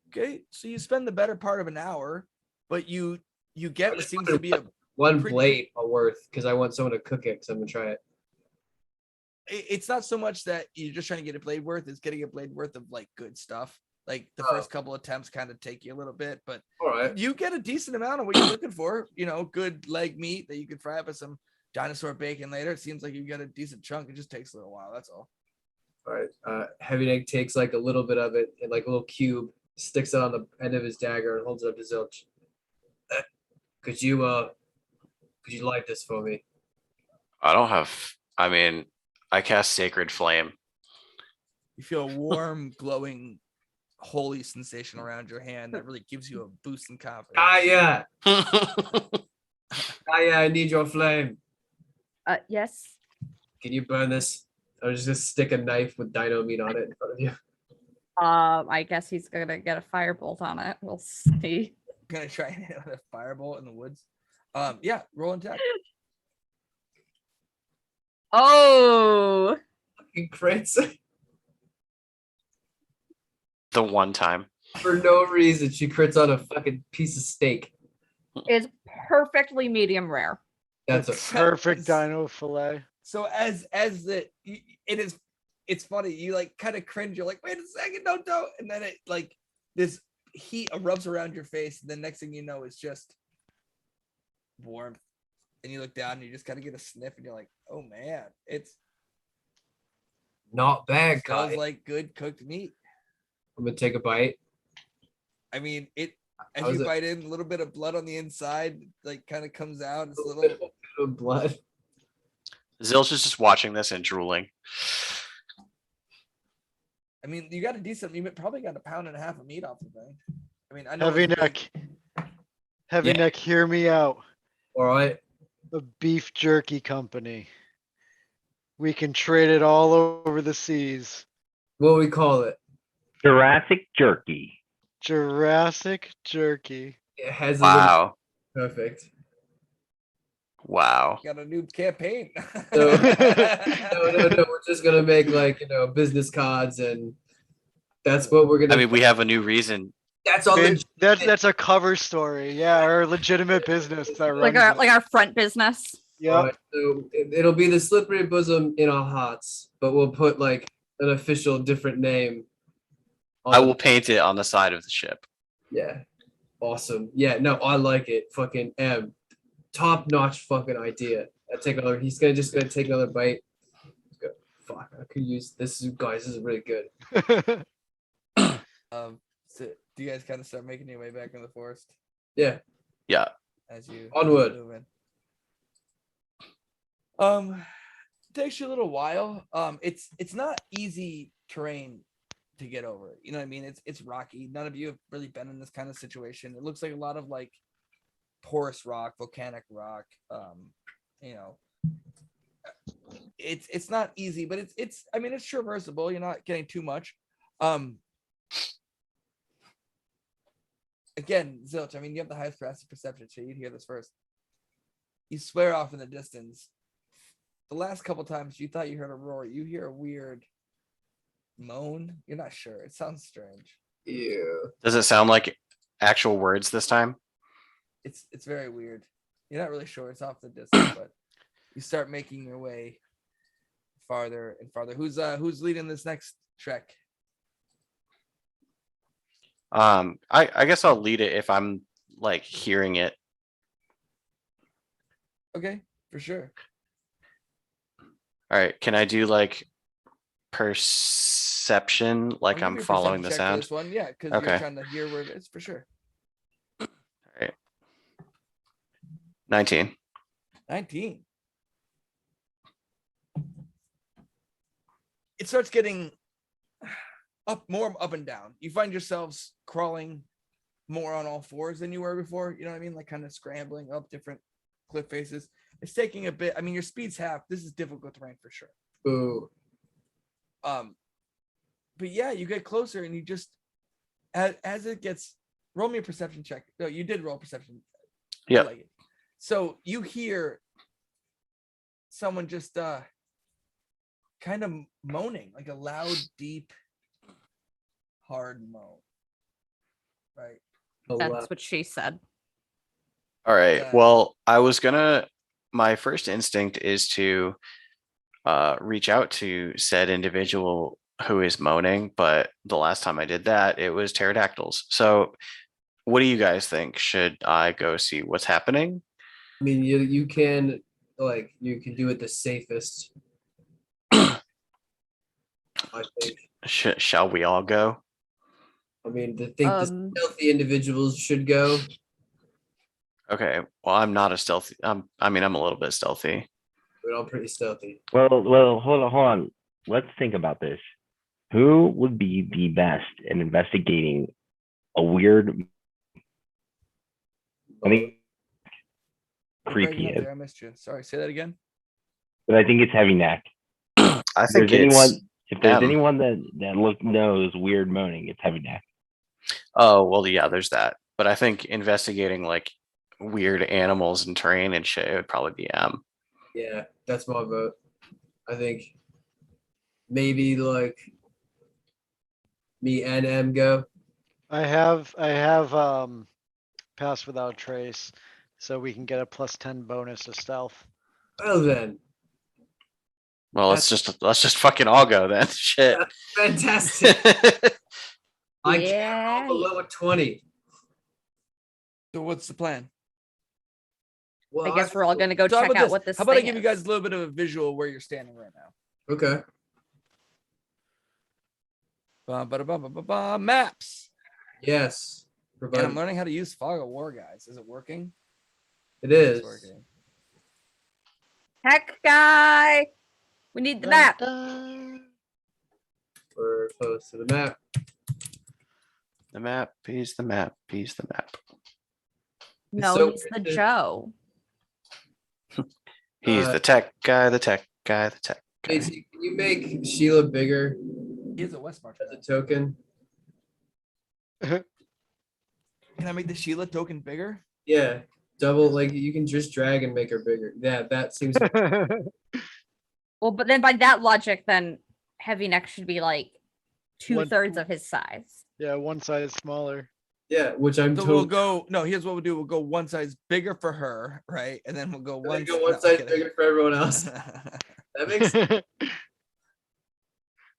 Okay, so you spend the better part of an hour, but you get what seems to be a. One Pretty- blade worth because I want someone to cook it because I'm gonna try it. It's not so much that you're just trying to get a blade worth; it's getting a blade worth of like good stuff. Like the Oh. first couple attempts kind of take you a little bit, but All right. you get a decent amount of what you're looking for. Good leg meat that you could fry up with some dinosaur bacon later. It seems like you got a decent chunk. It just takes a little while. That's all. All right. Heavy Neck takes like a little bit of it in like a little cube, sticks it on the end of his dagger, and holds it up to Zilch. Could you light this for me? I mean, I cast Sacred Flame. You feel a warm, glowing, holy sensation around your hand that really gives you a boost in confidence. Yeah. I need your flame. Yes. Can you burn this? I'll just stick a knife with dino meat on it in front of you. I guess he's gonna get a firebolt on it. We'll see. Gonna try and hit with a firebolt in the woods. Yeah, roll and attack. Oh, Fucking crits The one time. for no reason. She crits on a fucking piece of steak. it's perfectly medium rare. That's a Perfect dino fillet. So it's funny. You like kind of cringe. You're like, wait a second, don't. And then it like this heat erupts around your face. And the next thing you know, it's just warmth. And you look down and you just kind of get a sniff and you're like, oh man, it's Not bad, Smells guy. like good cooked meat. I'm gonna take a bite. I mean, it as How's you it? bite in, a little bit of blood on the inside, like kind of comes out. It's a A little. bit of blood. Zilch is just watching this and drooling. I mean, you got a decent. You probably got 1.5 pounds of meat off the thing. I mean, I know Heavy it's big. neck. Heavy Yeah. neck, hear me out. All right. A beef jerky company. We can trade it all over the seas. What do we call it? Jurassic Jerky. Jurassic jerky. It has a Wow. little perfect. Wow. Got a new campaign. No. No. We're just gonna make like business cards, and that's what we're gonna. I mean, we have a new reason. That's all. That's a cover story. Yeah, our legitimate business that runs Like our front business. Yep. So it'll be the slippery bosom in our hearts, but we'll put like an official different name. I will paint it on the side of the ship. Yeah. Awesome. Yeah. No, I like it. Fucking top notch fucking idea. He's just gonna take another bite. Let's go. Fuck. I could use this. Guys, this is really good. So do you guys kind of start making your way back in the forest Yeah. Yeah. as you Onward. move in? It takes you a little while. It's not easy terrain to get over. You know what I mean? It's rocky. None of you have really been in this kind of situation. It looks like a lot of like porous rock, volcanic rock. You know, it's not easy, but it's I mean, it's traversable. You're not getting too much. Again, Zilch, I mean, you have the highest passive perception, so you'd hear this first. You swear off in the distance. The last couple times you thought you heard a roar, you hear a weird moan. You're not sure. It sounds strange. Yeah. Does it sound like actual words this time? It's very weird. You're not really sure. It's off the distance, but you start making your way farther and farther. Who's leading this next trek? I guess I'll lead it if I'm like hearing it. Okay, for sure. All right. Can I do like perception, like I'll I'm give you a following the perception check for sound? this one, yeah, because Okay. you're trying to hear where it is for sure. 19. 19. It starts getting more up and down. You find yourselves crawling more on all fours than you were before. You know what I mean? Like kind of scrambling up different cliff faces. It's taking a bit. I mean, your speed's half. This is difficult terrain for sure. Ooh. But yeah, you get closer and you just as it gets, roll me a perception check. No, you did roll perception. Yeah. Like it. So you hear someone just kind of moaning, like a loud, deep, hard moan. Right. That's what she said. All right. Yeah. Well, my first instinct is to reach out to said individual who is moaning, but the last time I did that, it was pterodactyls. So what do you guys think? Should I go see what's happening? I mean, you can do it the safest. I think. Shall we all go? I mean, the stealthy individuals should go. Okay. Well, I'm not a stealthy. I'm a little bit stealthy. But I'm pretty stealthy. Well, hold on. Let's think about this. Who would be the best in investigating a weird? I think You're breaking creepy up is, there. I missed you. Sorry, say that again. but I think it's heavy neck. I If think there's it's anyone that knows weird moaning, it's heavy neck. Oh, well, yeah, there's that. But I think investigating like weird animals and terrain and shit, it would probably be M. Yeah, that's my vote. I think maybe like me and M go. I have pass without trace, so we can get a +10 bonus to stealth. Well then, Well, let's just fucking all go then. Shit. fantastic. I can't Yeah. roll below a 20. So what's the plan? Well, I guess we're all gonna go So how check about out this? what this. How about I thing give you is. guys a little bit of a visual where you're standing right now? Okay. Maps. Yes. And Provide. I'm learning how to use Fog of War, guys. Is it working? It is. It's working. Tech guy. We need the map. We're close to the map. The map. He's the map. He's the map. No, so he's the weird. Joe. He's the tech guy. The tech guy. The tech guy. Casey, can you make Sheila bigger He is a West March. as a token? Can I make the Sheila token bigger? Yeah. Double, like you can just drag and make her bigger. Yeah, that seems Well, but then by that logic, then Heavy Neck should be like One- 2/3 of his size. Yeah, one size smaller. yeah, which I'm So totally we'll go. No, here's what we'll do. We'll go one size bigger for her, right? And then we'll go one, one. go no, one I'm size kidding. bigger for everyone else. That makes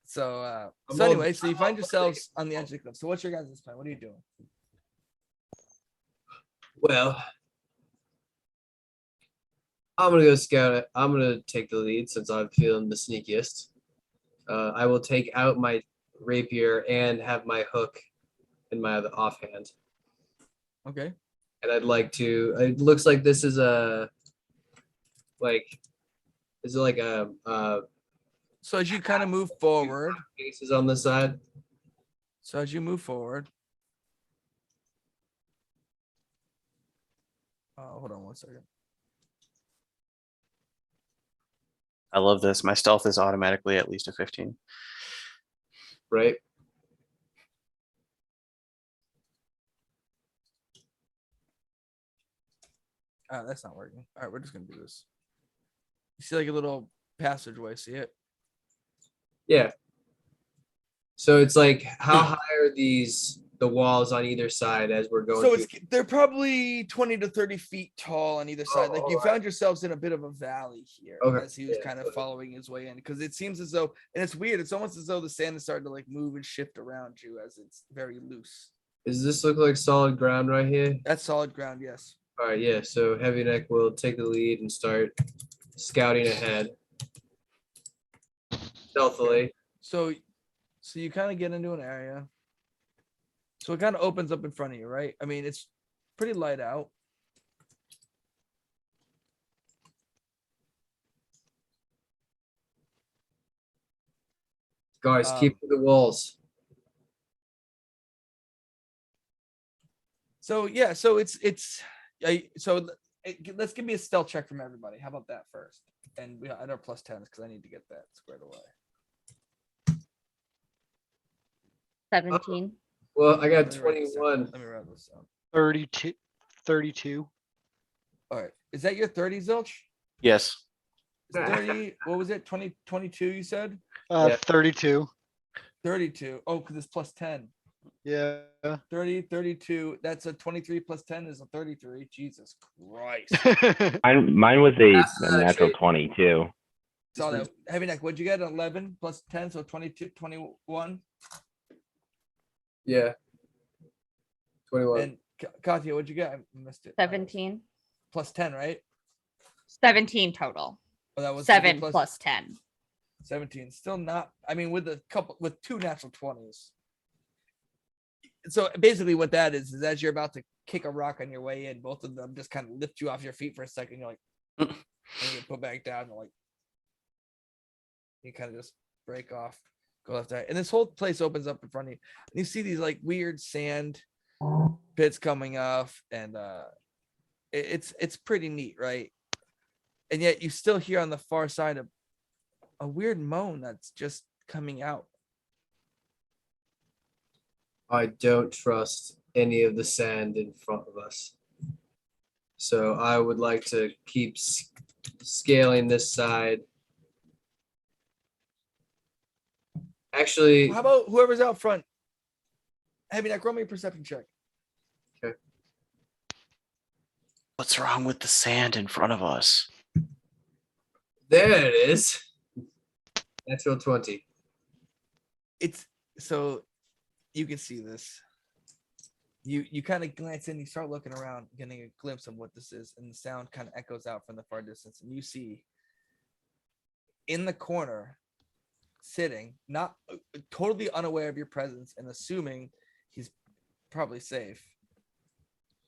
So I'm so all- anyway, so you I'm find all- yourselves on the edge of the cliff. So what's your guys' plan? What are you doing? well. I'm gonna go scout it. I'm gonna take the lead since I'm feeling the sneakiest. I will take out my rapier and have my hook in my other offhand. Okay. And I'd like to. It looks like this is a like. Is it like a So as you kind of move forward, pieces on the side? so as you move forward. Hold on one second. I love this. My stealth is automatically at least a 15. Right. That's not working. All right, we're just gonna do this. You see like a little passageway. See it? Yeah. So it's like how high are the walls on either side as we're going So through? they're probably 20 to 30 feet tall on either side. Like you alright. found yourselves in a bit of a valley here Okay, as he was yeah, kind of okay. following his way in, because it seems as though, and it's weird, it's almost as though the sand is starting to like move and shift around you as it's very loose. Does this look like solid ground right here? That's solid ground, yes. All right, yeah. So Heavy Neck will take the lead and start scouting ahead stealthily. So you kind of get into an area. So it kind of opens up in front of you, right? I mean, it's pretty light out. Guys, keep to the walls. So yeah, so it's let's give me a stealth check from everybody. How about that first? And I know plus 10 because I need to get that squared away. 17. Well, I got Let me write this down. 21. Let me write this down. 32. All right, is that your 30, Zilch? Yes. Is 30? What was it? 22? You said Yeah. 32. 32. Oh, because it's plus 10. Yeah. 30, 32. That's a 23 plus 10 is a 33. Jesus Christ. Mine was a natural actually- 20 too. Saw that. Heavy Neck, what'd you get? 11 plus 10, so 22, 21. Yeah. 21. And Katya, what'd you get? I missed it. 17. Plus 10, right? 17 total. Oh, that was 7 plus 10. 17. Still not. I mean, with two natural 20s. So basically, what that is as you're about to kick a rock on your way in, both of them just kind of lift you off your feet for a second. You're like, and you put back down. You're like, you kind of just break off, go left, right, and this whole place opens up in front of you. And you see these like weird sand pits coming off, and it's pretty neat, right? And yet you still hear on the far side a weird moan that's just coming out. I don't trust any of the sand in front of us. So I would like to keep scaling this side. Actually, How about whoever's out front? Heavy Neck, roll me a perception check. What's wrong with the sand in front of us? there it is. Natural 20. It's so you can see this. You kind of glance in, you start looking around, getting a glimpse of what this is, and the sound kind of echoes out from the far distance, and you see in the corner sitting, not totally unaware of your presence, and assuming he's probably safe.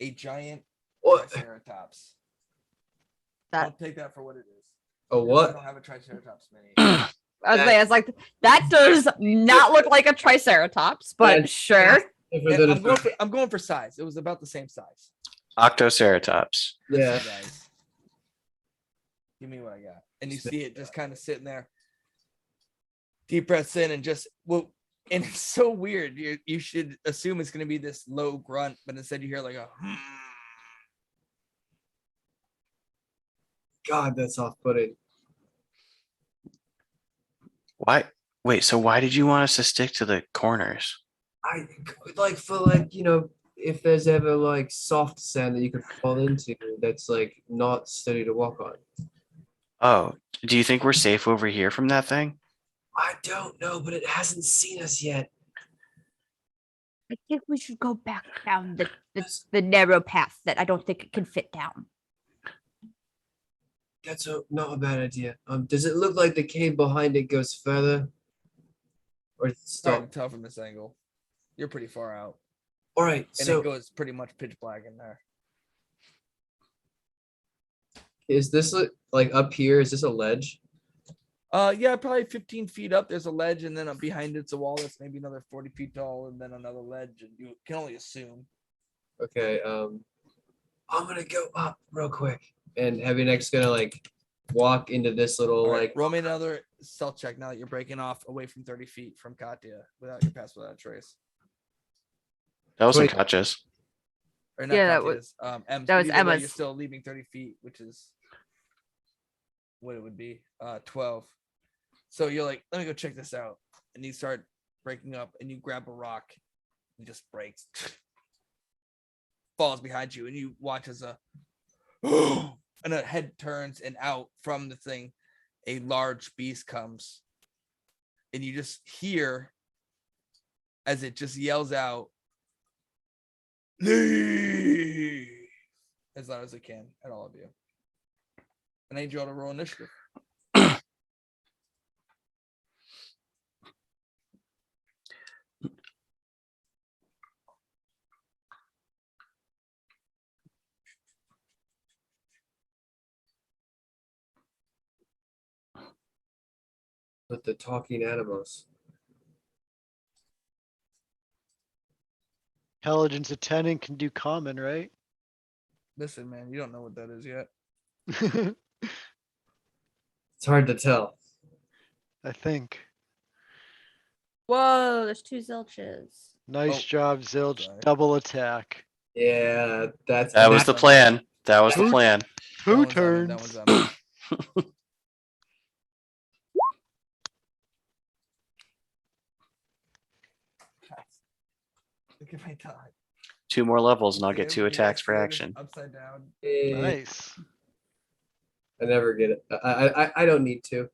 A giant What? triceratops. That Don't take that for what it is. A I what? don't have a triceratops mini. I was, saying, it's like that does not look like a triceratops, but And- sure. And I'm going for size. It was about the same size. Octoceratops. Listen, Yeah. guys. Give me what I got. And you see it just kind of sitting there. Deep breaths in and just well, and it's so weird. You should assume it's gonna be this low grunt, but instead you hear like a God, that's off-putting. Why? Wait, so why did you want us to stick to the corners? I like for like, you know, if there's ever like soft sand that you could fall into that's like not steady to walk on. Oh, do you think we're safe over here from that thing? I don't know, but it hasn't seen us yet. I think we should go back down the narrow path that I don't think it can fit down. That's not a bad idea. Does it look like the cave behind it goes further? Or hard stop? to tell from this angle. You're pretty far out. All right, And so it goes pretty much pitch black in there. is this like up here? Is this a ledge? Yeah, probably 15 feet up. There's a ledge, and then up behind it's a wall that's maybe another 40 feet tall, and then another ledge. And you can only assume. Okay, I'm gonna go up real quick, and Heavy Neck's gonna like walk into this little All right, like. roll me another stealth check now that you're breaking off away from 30 feet from Katya without your pass without a trace. That was Wait. Katya's. Or not Yeah, that Katya's, Em's, that but was either way, You're Emma's. still leaving 30 feet, which is what it would be. 12. So you're like, let me go check this out. And you start breaking up and you grab a rock and just breaks. Falls behind you, and you watch as and a head turns, and out from the thing a large beast comes. And you just hear as it just yells out, leave, as loud as it can at all of you. And I need you all to roll initiative. With the talking animals. Intelligence of 10 and can do common, right? Listen, man, you don't know what that is yet. It's hard to tell. I think. Whoa, there's 2 zilches. Nice Oh, job, Zilch. sorry. Double attack. Yeah, that's That was the plan. That was the Who- plan. Who That one's on me, that turns? one's on me. Look at my time. 2 more levels and I'll get Okay, 2 you guys attacks for see this action. Upside down. Nice. I never get it. I don't need to.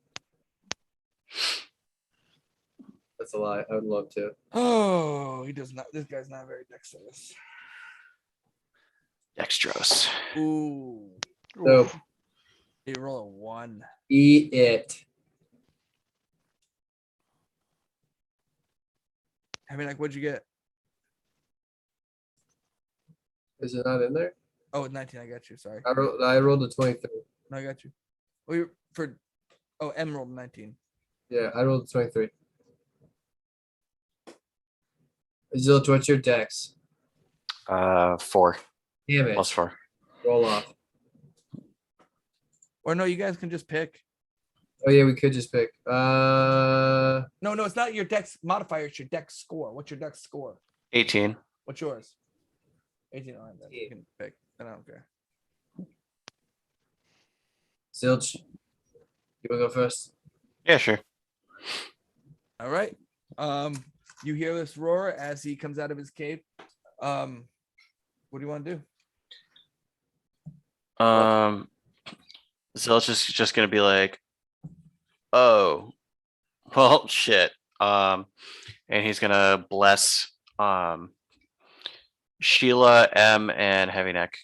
That's a lie. I would love to. Oh, he does not. This guy's not very dexterous. Dextrose. Ooh, So Oof. you roll a 1. eat it. I mean, like, what'd you get? Is it not in there? Oh, 19. I got you. Sorry. I rolled a 23. No, I got you. Well, you're for. Oh, M rolled 19. Yeah, I rolled a 23. Zilch, what's your dex? 4 Damn it. plus 4. Roll off. Or no, you guys can just pick. Oh yeah, we could just pick. No, it's not your dex modifier. It's your dex score. What's your dex score? 18. What's yours? 18. All right, then you can pick. I don't care. Zilch, you wanna go first? Yeah, sure. All right. You hear this roar as he comes out of his cave. What do you want to do? Zilch is just gonna be like, oh, well, shit. And he's gonna bless Sheila, M, and Heavy Neck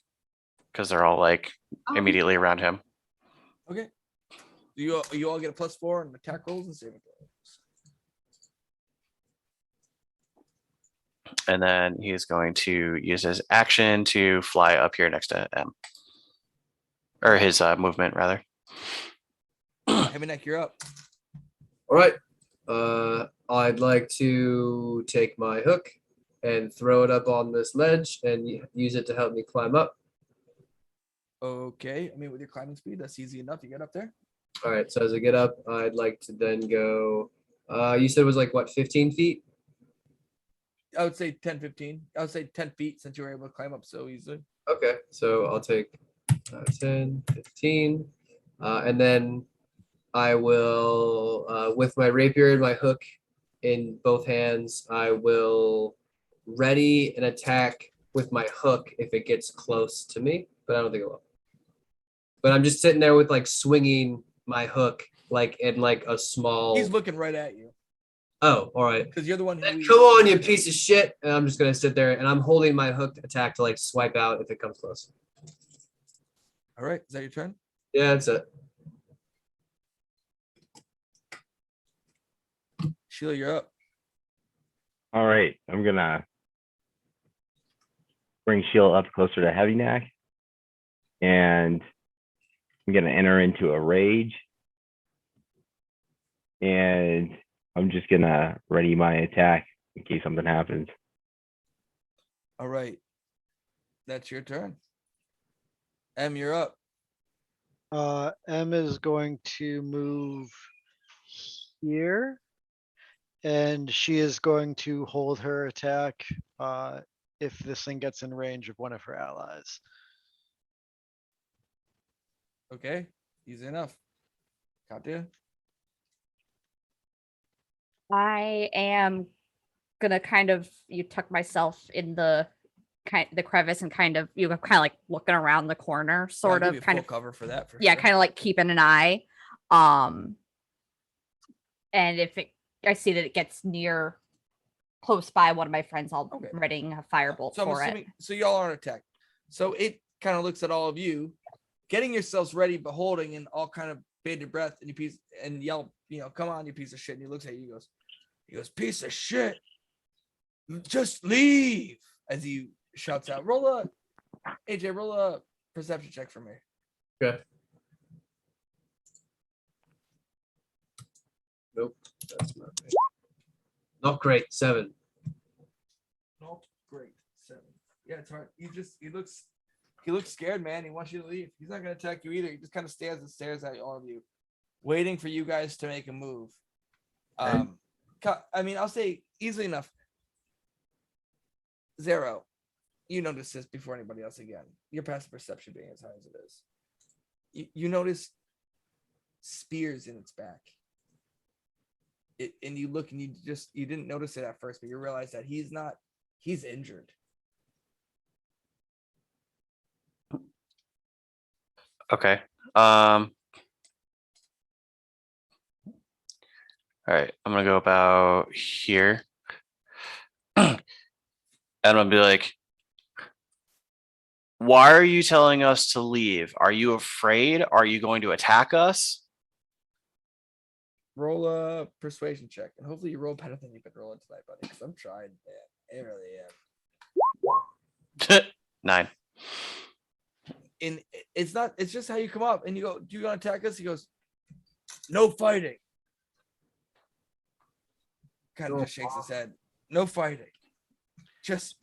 because they're all like immediately around him. Okay. You all get a +4 on attack rolls and saving throws. And then he's going to use his action to fly up here next to M. Or his movement, rather. Heavy Neck, you're up. All right. I'd like to take my hook and throw it up on this ledge and use it to help me climb up. Okay. I mean, with your climbing speed, that's easy enough. You get up there. All right. So as I get up, I'd like to then go. You said it was like what, 15 feet? I would say 10, 15. I would say 10 feet since you were able to climb up so easily. Okay. So I'll take 10, 15. And then I will, with my rapier and my hook in both hands, I will ready an attack with my hook if it gets close to me, but I don't think it will. But I'm just sitting there with like swinging my hook like in like a small. He's looking right at you Oh, all right. because you're the one Then who. come on, you piece of shit! And I'm just gonna sit there and I'm holding my hooked attack to like swipe out if it comes close. All right. Is that your turn? Yeah, that's it. Sheila, you're up. All right, I'm gonna bring Sheila up closer to Heavy Neck, and I'm gonna enter into a rage, and I'm just gonna ready my attack in case something happens. All right. That's your turn. M, you're up. M is going to move here. And she is going to hold her attack if this thing gets in range of one of her allies. Okay. Easy enough. Katya. I am gonna kind of tuck myself in the crevice and kind of like looking around the corner, Yeah, I'll sort give of you kind full of cover for that. For yeah, sure. kind of like keeping an eye. And if I see that it gets near close by one of my friends, I'll Okay. readying a firebolt So I'm for it. assuming. So y'all aren't attacked. So it kind of looks at all of you, getting yourselves ready, but holding and all kind of bated breath, and yell, come on, you piece of shit. And he looks at you, he goes, piece of shit, just leave. As he shouts out, roll a perception check for me. Okay. Nope. That's not right. Not great. 7. Not great. 7. Yeah, it's hard. He looks scared, man. He wants you to leave. He's not gonna attack you either. He just kind of stares at all of you, waiting for you guys to make a move. I mean, I'll say easily enough. 0. You notice this before anybody else again. Your passive perception being as high as it is. You notice spears in its back. And you look and you didn't notice it at first, but you realize that he's injured. Okay. All right. I'm gonna go about here. And I'm gonna be like, why are you telling us to leave? Are you afraid? Are you going to attack us? Roll a persuasion check, and hopefully you roll better than you've been rolling tonight, buddy. Because I'm trying, man. I really am. 9. And it's just how you come up and you go, do you want to attack us? He goes, no fighting. Kind of just shakes his head. No fighting. Just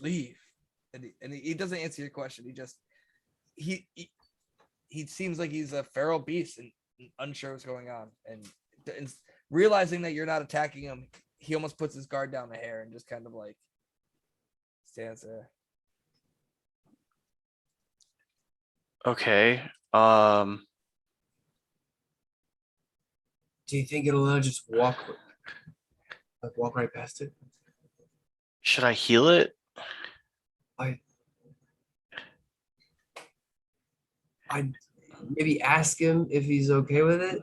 leave. And he doesn't answer your question. He seems like he's a feral beast and unsure what's going on. And realizing that you're not attacking him, he almost puts his guard down a hair and just kind of like stands there. Okay. Do you think it'll just walk right past it? Should I heal it? I'd maybe ask him if he's okay with it,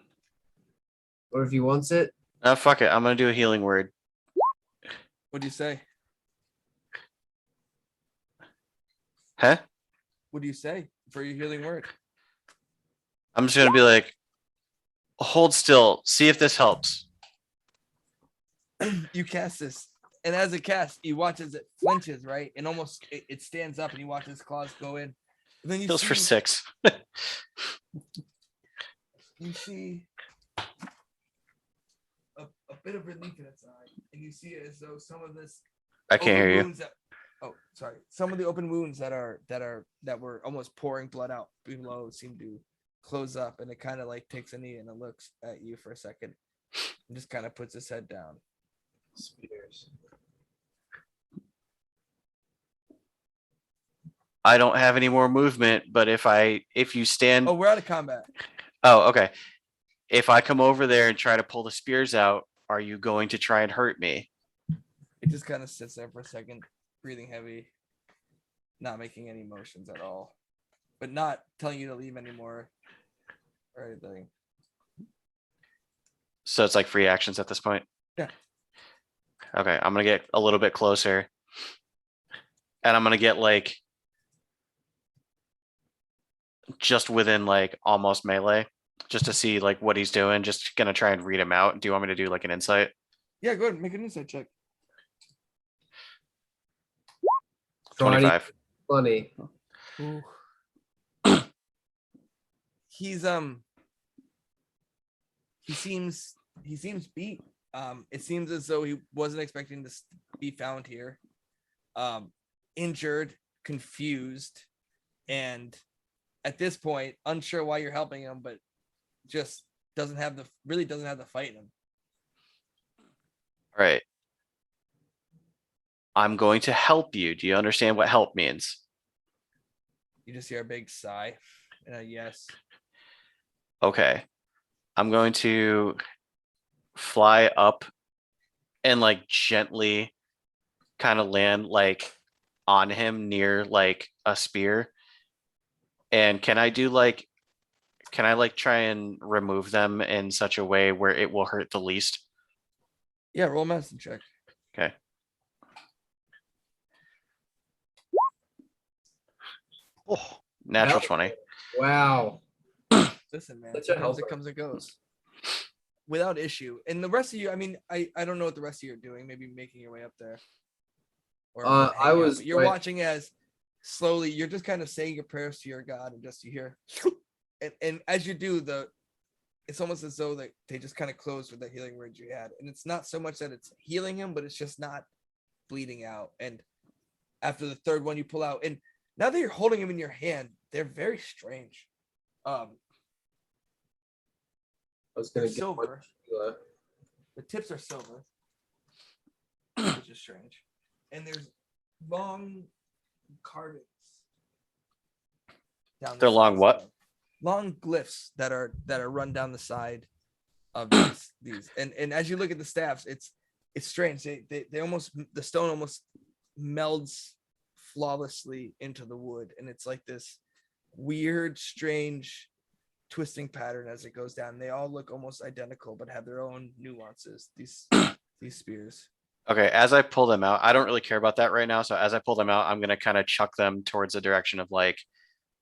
or if he wants it. Fuck it. I'm gonna do a healing word. What do you say? Huh? What do you say for your healing word? I'm just gonna be like, hold still. See if this helps. You cast this And as it casts, you watch as it flinches, right? And almost it stands up and you watch its claws go in. And then you Heals for see 6. you see a bit of relief in its eye, and you see it as though some of this I can't open hear you. wounds that some of the open wounds that were almost pouring blood out below seem to close up, and it kind of like takes a knee and it looks at you for a second and just kind of puts its head down. Spears. I don't have any more movement, but if you stand, Oh, we're out of combat. oh, okay. If I come over there and try to pull the spears out, are you going to try and hurt me? It just kind of sits there for a second, breathing heavy, not making any motions at all, but not telling you to leave anymore or anything. So it's like free actions at this point? Yeah. Okay, I'm gonna get a little bit closer. And I'm gonna get like just within like almost melee, just to see like what he's doing. Just gonna try and read him out. Do you want me to do like an insight? Yeah, go ahead and make an insight check. 25. Funny. Ooh. He's he seems beat. It seems as though he wasn't expecting to be found here. Injured, confused, and at this point unsure why you're helping him, but just doesn't have the fight in him. All right. I'm going to help you. Do you understand what help means? You just hear a big sigh and a yes. Okay. I'm going to fly up and like gently kind of land like on him near like a spear. And can I try and remove them in such a way where it will hurt the least? Yeah, roll a medicine check. Okay. Oh, Natural Hell. 20. Wow. Listen, man, Such a sometimes it helper. comes and goes without issue. And the rest of you, I mean, I don't know what the rest of you are doing. Maybe making your way up there. Or I hanging out, was but you're like- watching as slowly you're just kind of saying your prayers to your God, and just you hear, and as you do, it's almost as though that they just kind of close with the healing words you had, and it's not so much that it's healing him, but it's just not bleeding out. And after the third one, you pull out, and now that you're holding him in your hand, they're very strange. I was gonna They're get one silver. tequila. The tips are silver, which is strange, and there's long carvings down the They're long sides what? of them. Long glyphs that are run down the side of these. And as you look at the staffs, it's strange. They almost, the stone almost melds flawlessly into the wood, and it's like this weird, strange twisting pattern as it goes down. They all look almost identical, but have their own nuances. These spears. Okay, as I pull them out, I don't really care about that right now. So as I pull them out, I'm gonna kind of chuck them towards the direction of like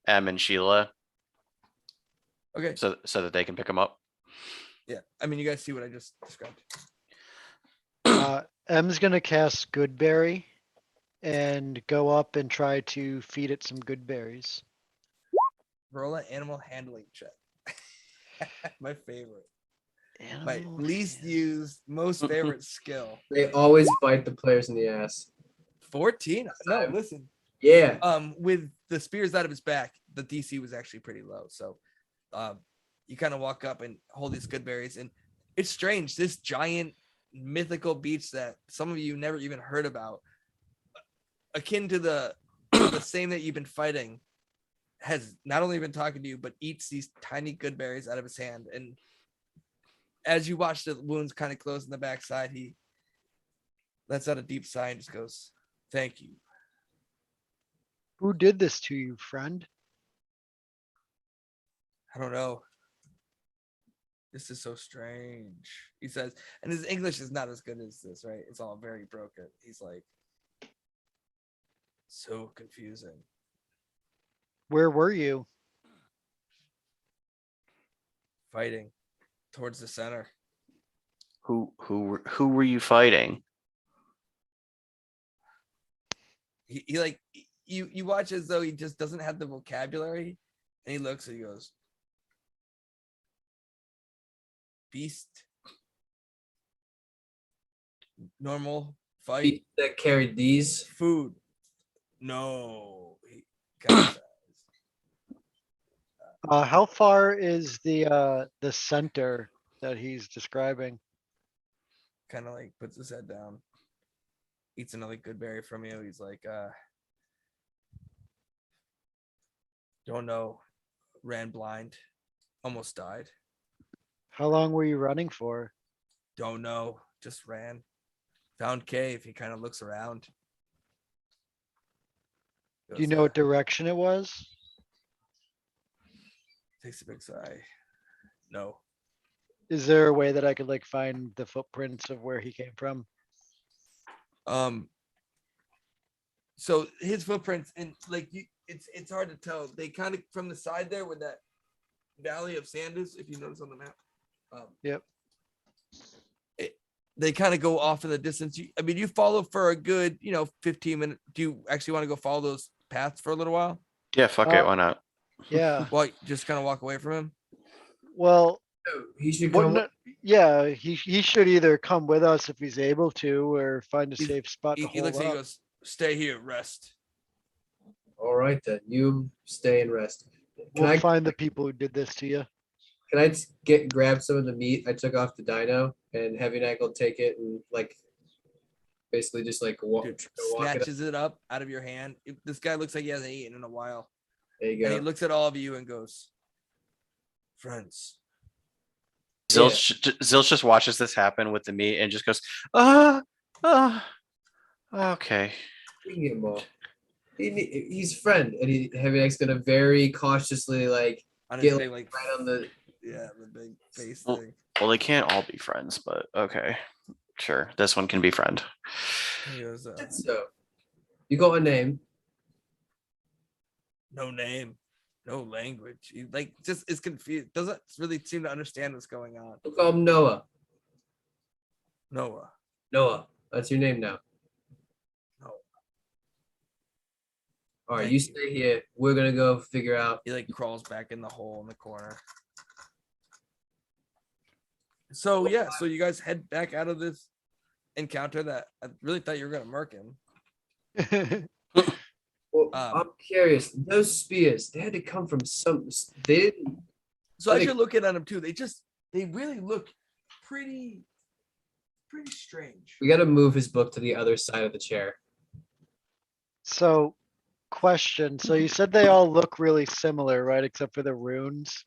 Em and Sheila, Okay. so that they can pick them up. Yeah. I mean, you guys see what I just described. M's gonna cast Goodberry and go up and try to feed it some good berries. Roll an animal handling check. My favorite. My Animal least hand- used, most favorite skill. They always bite the players in the ass. 14. No, listen. Yeah. With the spears out of his back, the DC was actually pretty low. So you kind of walk up and hold these good berries, and it's strange. This giant mythical beast that some of you never even heard about, akin to the same that you've been fighting, has not only been talking to you, but eats these tiny good berries out of his hand. And as you watch the wounds kind of close in the backside, he lets out a deep sigh and just goes, "Thank you." Who did this to you, friend? I don't know. This is so strange, he says. And his English is not as good as this, right? It's all very broken. He's like, so confusing. Where were you? Fighting towards the center. Who were you fighting? he like you watch as though he just doesn't have the vocabulary, and he looks and he goes, beast, normal, fight, Beast that carried these. food, no. He kind of How far is the center that he's describing? kind of like puts his head down, eats another good berry from you. He's like, don't know, ran blind, almost died. How long were you running for? Don't know, just ran. Found cave. He kind of looks around. Do you Goes, know what direction it was? takes a big sigh. No. Is there a way that I could like find the footprints of where he came from? So his footprints and like it's hard to tell. They kind of from the side there where that valley of sand is, if you notice on the map. Yep. They kind of go off in the distance. I mean, you follow for a good, 15 minutes. Do you actually want to go follow those paths for a little while? Yeah, fuck it. Why not? Yeah. Well, just kind of walk away from him. Well, He should what come. no- yeah, he should either come with us if he's able to, or find a He's- safe spot to He hold looks at you, up. goes, stay here, rest. All right then. You stay and rest. Can We'll I find the people who did this to you. can I grab some of the meat I took off the dino and Heavy Neck will take it and like basically just like walk, Dude, walk it up. snatches it up out of your hand. This guy looks like he hasn't eaten in a while. There you And he go. looks at all of you and goes, friends. Zilch just watches this happen with the meat and just goes, okay. We can get him all. He's friend, and Heavy Neck's gonna very cautiously like On get his big, like, right on the. yeah, the big face Well- thing. Well, they can't all be friends, but okay. Sure. This one can be friend. He goes, So, you got a name. no name, no language. He like just is confused. Doesn't really seem to understand what's going on. We'll call him Noah. Noah. Noah, that's your name now. No. All right, Thank you you. stay here. We're gonna go figure out. He like crawls back in the hole in the corner. So yeah, so you guys head back out of this encounter that I really thought you were gonna murk him. Well, Um, I'm curious. Those spears, they had to come from some. They didn't. So as Like- you're looking at them too, they really look pretty strange. We got to move his book to the other side of the chair. So, question. So you said they all look really similar, right? Except for the runes.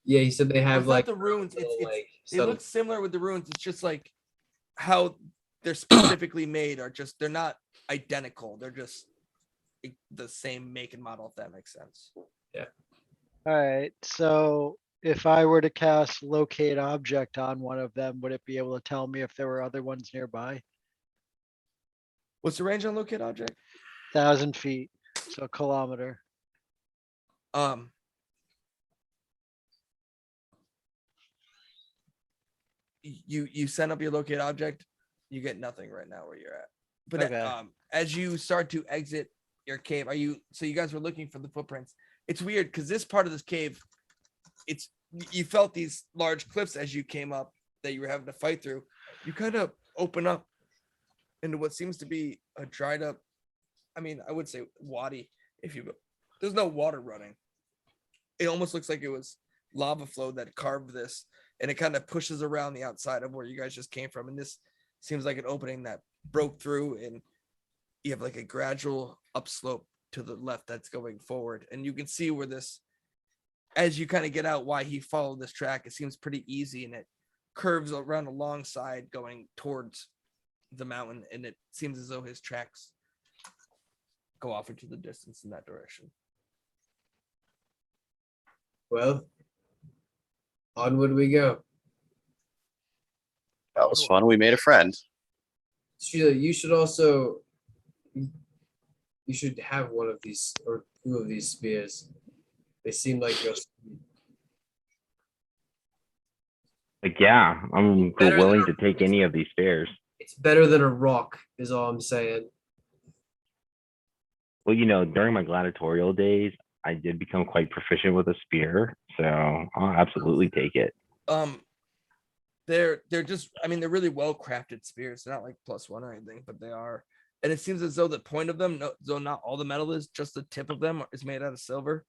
Yeah, he said they It's have not like the runes. little, It's like they subtle- look similar with the runes. It's just like how they're specifically made are just they're not identical. They're just the same make and model, if that makes sense. All right. So if I were to cast locate object on one of them, would it be able to tell me if there were other ones nearby? What's the range on locate object? 1,000 feet, so a kilometer. You send up your locate object, you get nothing right now where you're at. But Okay. as you start to exit your cave, so you guys were looking for the footprints. It's weird because this part of this cave, you felt these large cliffs as you came up that you were having to fight through. You kind of open up into what seems to be a dried up, I mean, I would say wadi, if you will. There's no water running. It almost looks like it was lava flow that carved this, and it kind of pushes around the outside of where you guys just came from. And this seems like an opening that broke through, and you have like a gradual upslope to the left that's going forward. And you can see where this, as you kind of get out, why he followed this track. It seems pretty easy, and it curves around alongside going towards the mountain, and it seems as though his tracks go off into the distance in that direction. Well, onward we go. That was fun. We made a friend. Sheila, you should also. You should have one of these or two of these spears. They seem like you're Like, yeah, I'm Better than willing a- to take any of these stairs. It's better than a rock, is all I'm saying. Well, during my gladiatorial days, I did become quite proficient with a spear, so I'll absolutely take it. They're just, I mean, they're really well crafted spears. They're not like +1 or anything, but they are. And it seems as though the point of them, no, though not all the metal is, just the tip of them is made out of silver.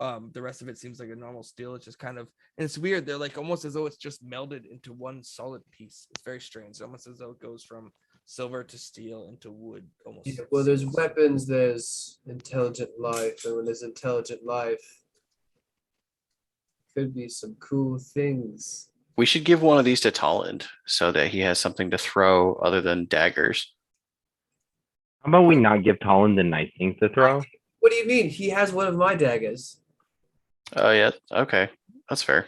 The rest of it seems like a normal steel. It's just kind of, and it's weird. They're like almost as though it's just melded into one solid piece. It's very strange. It's almost as though it goes from silver to steel into wood. Almost. Yeah, well, there's weapons, there's intelligent life, and when there's intelligent life, could be some cool things. We should give one of these to Tolland so that he has something to throw other than daggers. How about we not give Tolland the nice things to throw? What do you mean? He has one of my daggers, Oh yeah, okay, that's fair.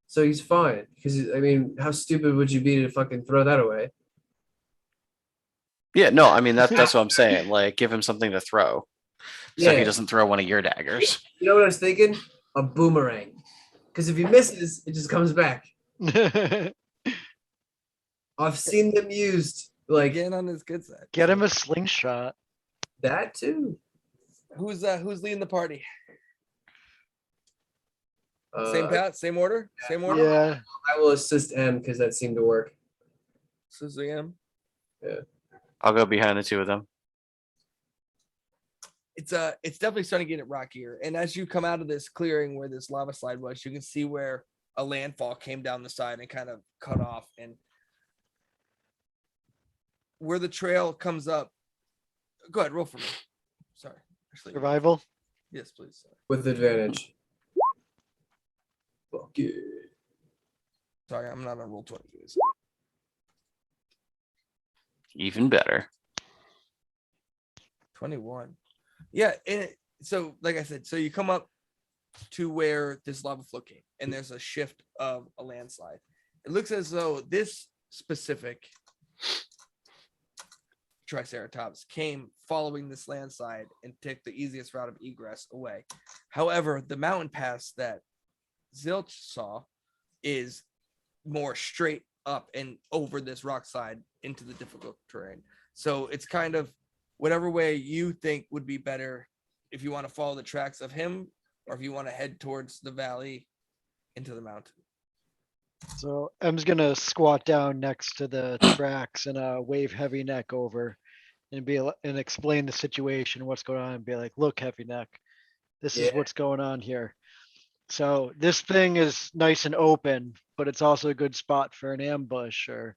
so he's fine. Because I mean, how stupid would you be to fucking throw that away? Yeah, no, I mean that's what I'm saying. Like, give him something to throw, so he Yeah. doesn't throw one of your daggers. You know what I was thinking? A boomerang. Because if he misses, it just comes back. I've seen them used like Again on his good side. Get him a slingshot. that too. Who's leading the party? Same Uh, path, same order, same order. Yeah. I will assist M because that seemed to work. Suzanne. I'll go behind the two of them. It's definitely starting to get it rockier. And as you come out of this clearing where this lava slide was, you can see where a landfall came down the side and kind of cut off, and where the trail comes up. Go ahead, roll for me. Sorry. Actually, Survival. yes, please. With advantage. Fuck yeah. Sorry, I'm not on roll 20. Please. Even better. 21. Yeah, and so like I said, so you come up to where this lava flow came, and there's a shift of a landslide. It looks as though this specific Triceratops came following this landslide and took the easiest route of egress away. However, the mountain pass that Zilch saw is more straight up and over this rock side into the difficult terrain. So it's kind of whatever way you think would be better, if you want to follow the tracks of him or if you want to head towards the valley into the mountain. So M's gonna squat down next to the tracks and wave Heavy Neck over and and explain the situation, what's going on, and be like, "Look, Heavy Neck, this is Yeah. what's going on here." So this thing is nice and open, but it's also a good spot for an ambush or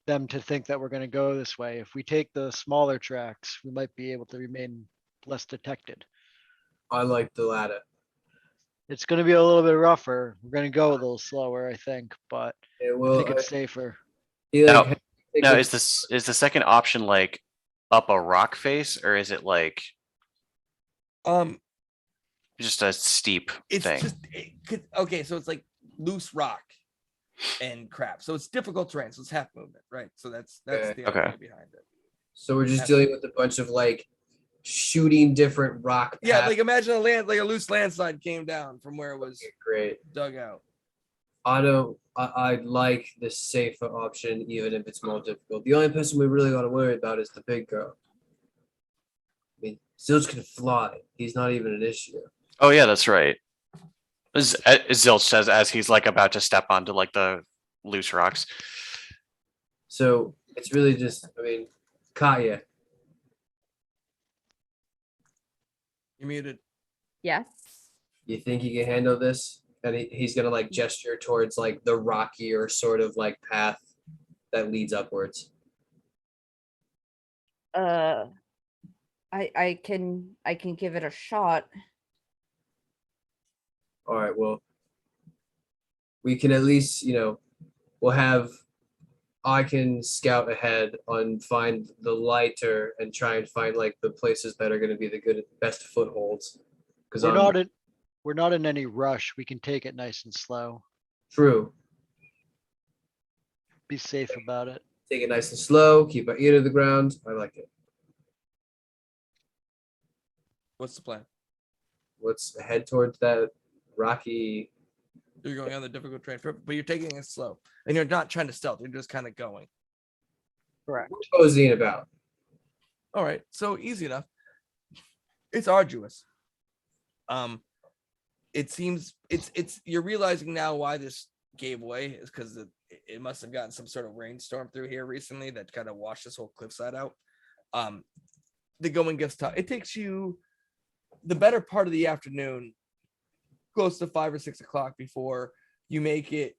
them to think that we're gonna go this way. If we take the smaller tracks, we might be able to remain less detected. I like the latter. It's gonna be a little bit rougher. We're gonna go a little slower, I think, but It I will. think it's safer. Now, is the second option like up a rock face, or is it like just a steep It's thing? just okay, so it's like loose rock and crap. So it's difficult terrain, so it's half movement, right? So that's Okay. the idea Okay. behind it. So we're just dealing with a bunch of like shooting different rock. Yeah, paths. like imagine a loose landslide came down from where it was Great. dug out. I like the safer option, even if it's more difficult. The only person we really got to worry about is the big girl. I mean, Zilch can fly. He's not even an issue. Oh yeah, that's right. Zilch says as he's like about to step onto like the loose rocks. So it's really just, I mean, Katya. You're muted. Yes. You think he can handle this? And he's gonna like gesture towards like the rockier sort of like path that leads upwards. I can give it a shot. All right, well, we can at least, we'll have, I can scout ahead and find the lighter and try and find like the places that are going to be the best footholds. Because We're not in any rush. We can take it nice and slow. True. Be safe about it. Take it nice and slow. Keep our ear to the ground. I like it. What's the plan? Let's head towards that rocky. You're going on the difficult terrain, but you're taking it slow, and you're not trying to stealth. You're just kind of going. Correct. Cozying about. All right, so easy enough. it's arduous. It seems it's you're realizing now why this gave way is because it must have gotten some sort of rainstorm through here recently that kind of washed this whole cliffside out. The going gets tough. It takes you the better part of the afternoon, close to 5 or 6 o'clock, before you make it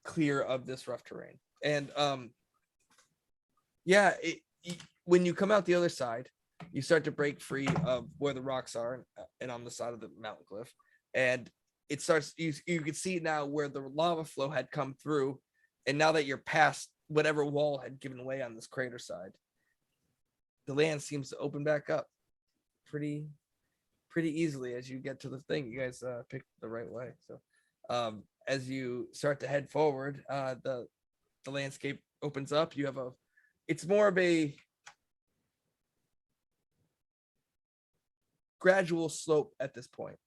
clear of this rough terrain. And when you come out the other side, you start to break free of where the rocks are and on the side of the mountain cliff. And it starts, you can see now where the lava flow had come through. And now that you're past whatever wall had given way on this crater side, the land seems to open back up pretty easily as you get to the thing. You guys picked the right way. So as you start to head forward, the landscape opens up. You have it's more of a gradual slope at this point.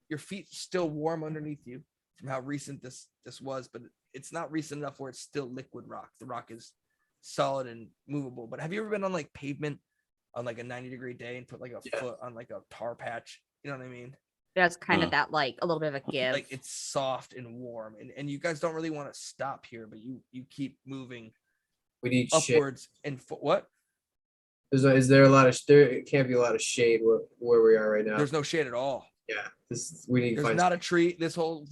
Your feet still warm underneath you from how recent this was, but it's not recent enough where it's still liquid rock. The rock is solid and movable. But have you ever been on like pavement on like a 90-degree day and put like a foot on like a tar patch? You know what I mean? There's kind of that like a little bit of a give. Like it's soft and warm, and you guys don't really want to stop here, but you keep moving. We need upwards shade. and what? Is there a lot of there can't be a lot of shade where we are right now? There's no shade at all. Yeah, we need. There's not a tree. This whole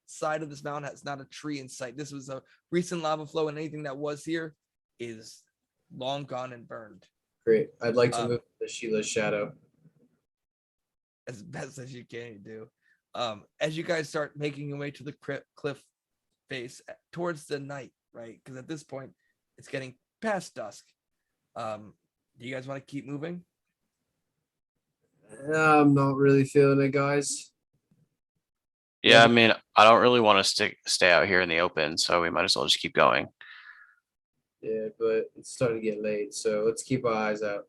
side of this mountain has not a tree in sight. This was a recent lava flow, and anything that was here is long gone and burned. Great. I'd like to move the Sheila's shadow as best as you can do. As you guys start making your way to the cliff face towards the night, right? Because at this point, it's getting past dusk. Do you guys want to keep moving? I'm not really feeling it, guys. Yeah, I mean, I don't really want to stay out here in the open, so we might as well just keep going. Yeah, but it's starting to get late, so let's keep our eyes out.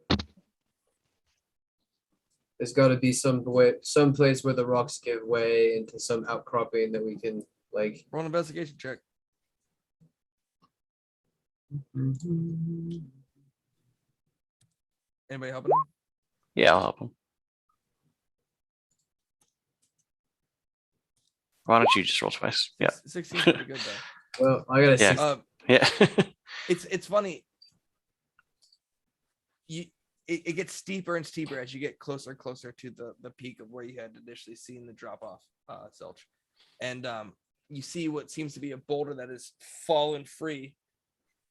There's got to be some place where the rocks give way into some outcropping that we can like. Roll an investigation check. Anybody helping him? Yeah, I'll help him. Why don't you just roll twice? Yeah. 16 pretty good though. Well, I gotta Yeah. see. Yeah. It's funny. It gets steeper and steeper as you get closer and closer to the peak of where you had initially seen the drop off, Selch. And you see what seems to be a boulder that has fallen free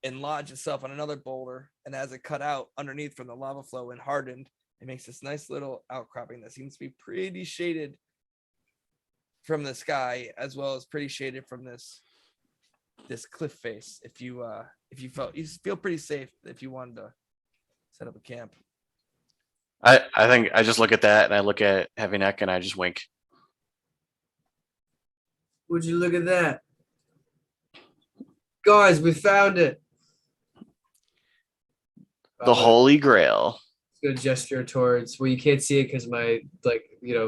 and lodged itself on another boulder, and as it cut out underneath from the lava flow and hardened, it makes this nice little outcropping that seems to be pretty shaded from the sky, as well as pretty shaded from this cliff face. If you feel pretty safe if you wanted to set up a camp. I think I just look at that and I look at Heavy Neck and I just wink. Would you look at that? Guys, we found it. The Holy Grail. It's gonna gesture towards, well, you can't see it because my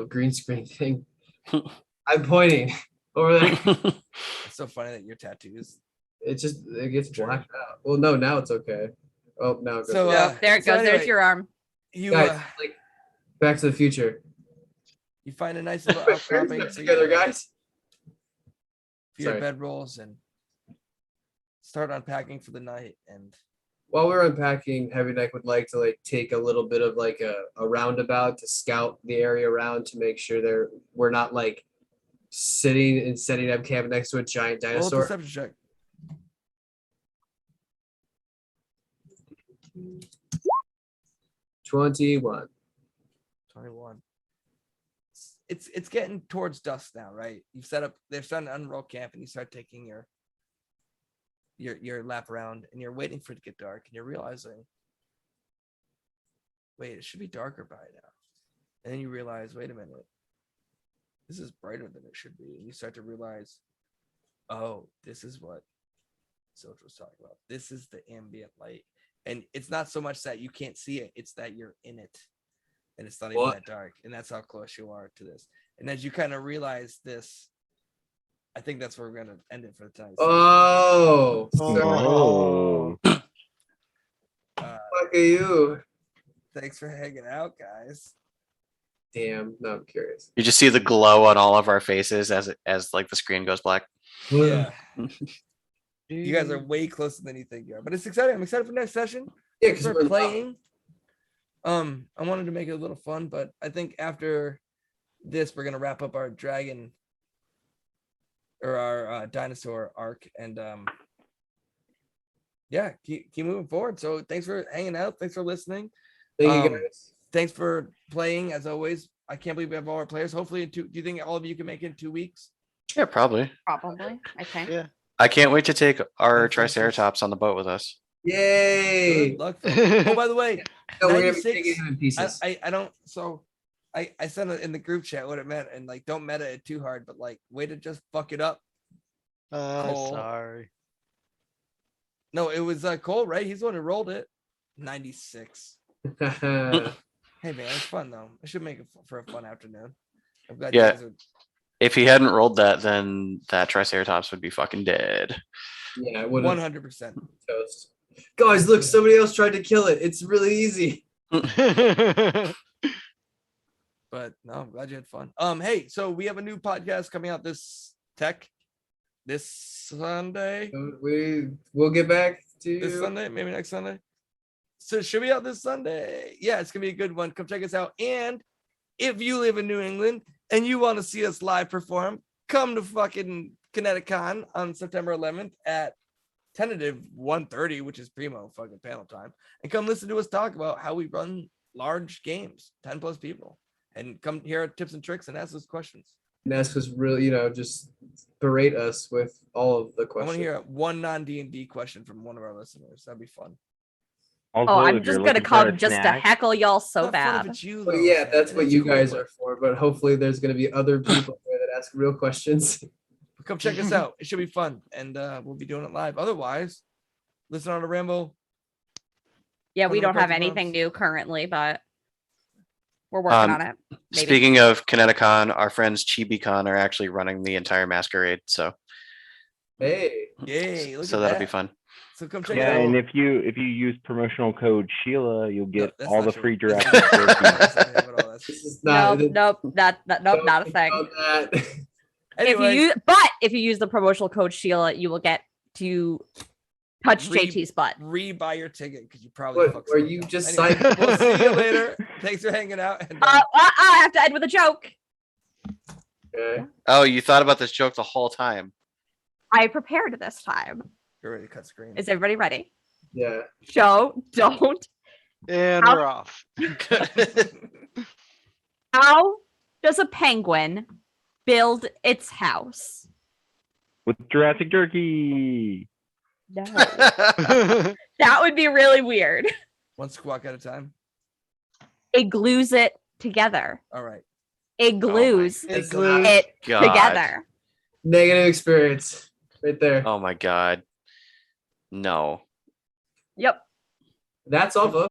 green screen thing. I'm pointing over there. It's so funny that your tattoos. It gets blacked out. Well, no, now it's okay. Oh, now it goes. So there it goes. anyway, There's your arm. You guys, like Back to the Future. You find a nice little outcropping together, guys. For your bedrolls and start unpacking for the night. And while we're unpacking, Heavy Neck would like to take a little bit of a roundabout to scout the area around to make sure we're not sitting and setting up camp next to a giant dinosaur. Roll a perception check. 21. It's getting towards dusk now, right? They're starting to unroll camp, and you start taking your lap around, and you're waiting for it to get dark, and you're realizing, wait, it should be darker by now. And then you realize, wait a minute, this is brighter than it should be. And you start to realize, oh, this is what Silch was talking about. This is the ambient light. And it's not so much that you can't see it, it's that you're in it. And it's not even that dark. And that's how close you are to this. And as you kind of realize this, I think that's where we're going to end it for the time. Oh. Oh. Fuck are you? Thanks for hanging out, guys. Damn, no, I'm curious. You just see the glow on all of our faces as like the screen goes black. Yeah. You guys are way closer than you think you are, but it's exciting. I'm excited for next session. Yeah, Thanks because for we're playing. I wanted to make it a little fun, but I think after this, we're gonna wrap up our dragon or our dinosaur arc, and yeah, keep moving forward. So thanks for hanging out. Thanks for listening. Thank you guys. Thanks for playing as always. I can't believe we have all our players. Hopefully, do you think all of you can make it in 2 weeks? Yeah, probably. Probably. I think. Yeah. I can't wait to take our That's awesome. Triceratops on the boat with us. Yay! Good luck. Folks. Oh, by the way, No, we're gonna be 96, taking him in pieces. I don't. So I sent it in the group chat what it meant, and like don't meta it too hard, but like way to just fuck it up. Cole. Sorry. No, it was Cole, right? He's the one who rolled it. 96. Hey man, it's fun though. I should make it for a fun afternoon. I'm glad Yeah. you guys are. If he hadn't rolled that, then that Triceratops would be fucking dead. Yeah, I would have 100%. toast. Guys, look, somebody else tried to kill it. It's really easy. But no, I'm glad you had fun. Hey, so we have a new podcast coming out this Sunday. We'll get back to This Sunday, maybe next Sunday. So it should be out this Sunday. Yeah, it's gonna be a good one. Come check us out. And if you live in New England and you want to see us live perform, come to fucking Kineticon on September 11th at tentative 1:30, which is primo fucking panel time, and come listen to us talk about how we run large games, 10 plus people, and come hear our tips and tricks and ask us questions. And ask us really, just berate us with all of the I questions. want to hear one non D&D question from one of our listeners. That'd be fun. Also, Oh, I'm if you're just gonna looking for a come just to snack- heckle y'all so Not fun if bad. it's you, Well, though, yeah, Sam. that's what It's you cool, guys but- are for. But hopefully, there's going to be other people there that ask real questions. Come check us out. It should be fun, and we'll be doing it live. Otherwise, listen on a Rambo. Yeah, we Criminal don't have Cards and anything Bombs. new currently, but we're working on it. Maybe. Speaking of Kineticon, our friends ChibiCon are actually running the entire masquerade. So Hey, Yay! Look so at that'll that. be fun. So come check Yeah, it out. and if you use promotional code Sheila, you'll get that's all not the true. free That's Jurassic not true. Park. That's not true at all. That's- this is not. Nope, nope, nope, not a Don't thing. think about that. Anyways, If you use the promotional code Sheila, you will get to touch Re- JT's butt. re-buy your ticket because you probably What, fucked were something you up. just Anyway, signed- we'll see you later. Thanks for hanging out. And, I have to end with a joke. Okay. Oh, you thought about this joke the whole time. I prepared this time. you're ready to cut screen. Is everybody ready? Yeah. Show, don't. And How- we're off. How does a penguin build its house? With Jurassic Jerky. No. That would be really weird. One squawk at a time. It glues it together. All right. It glues It's Igloo. it God. together. Negative experience right there. Oh my God. No. Yep. That's off of.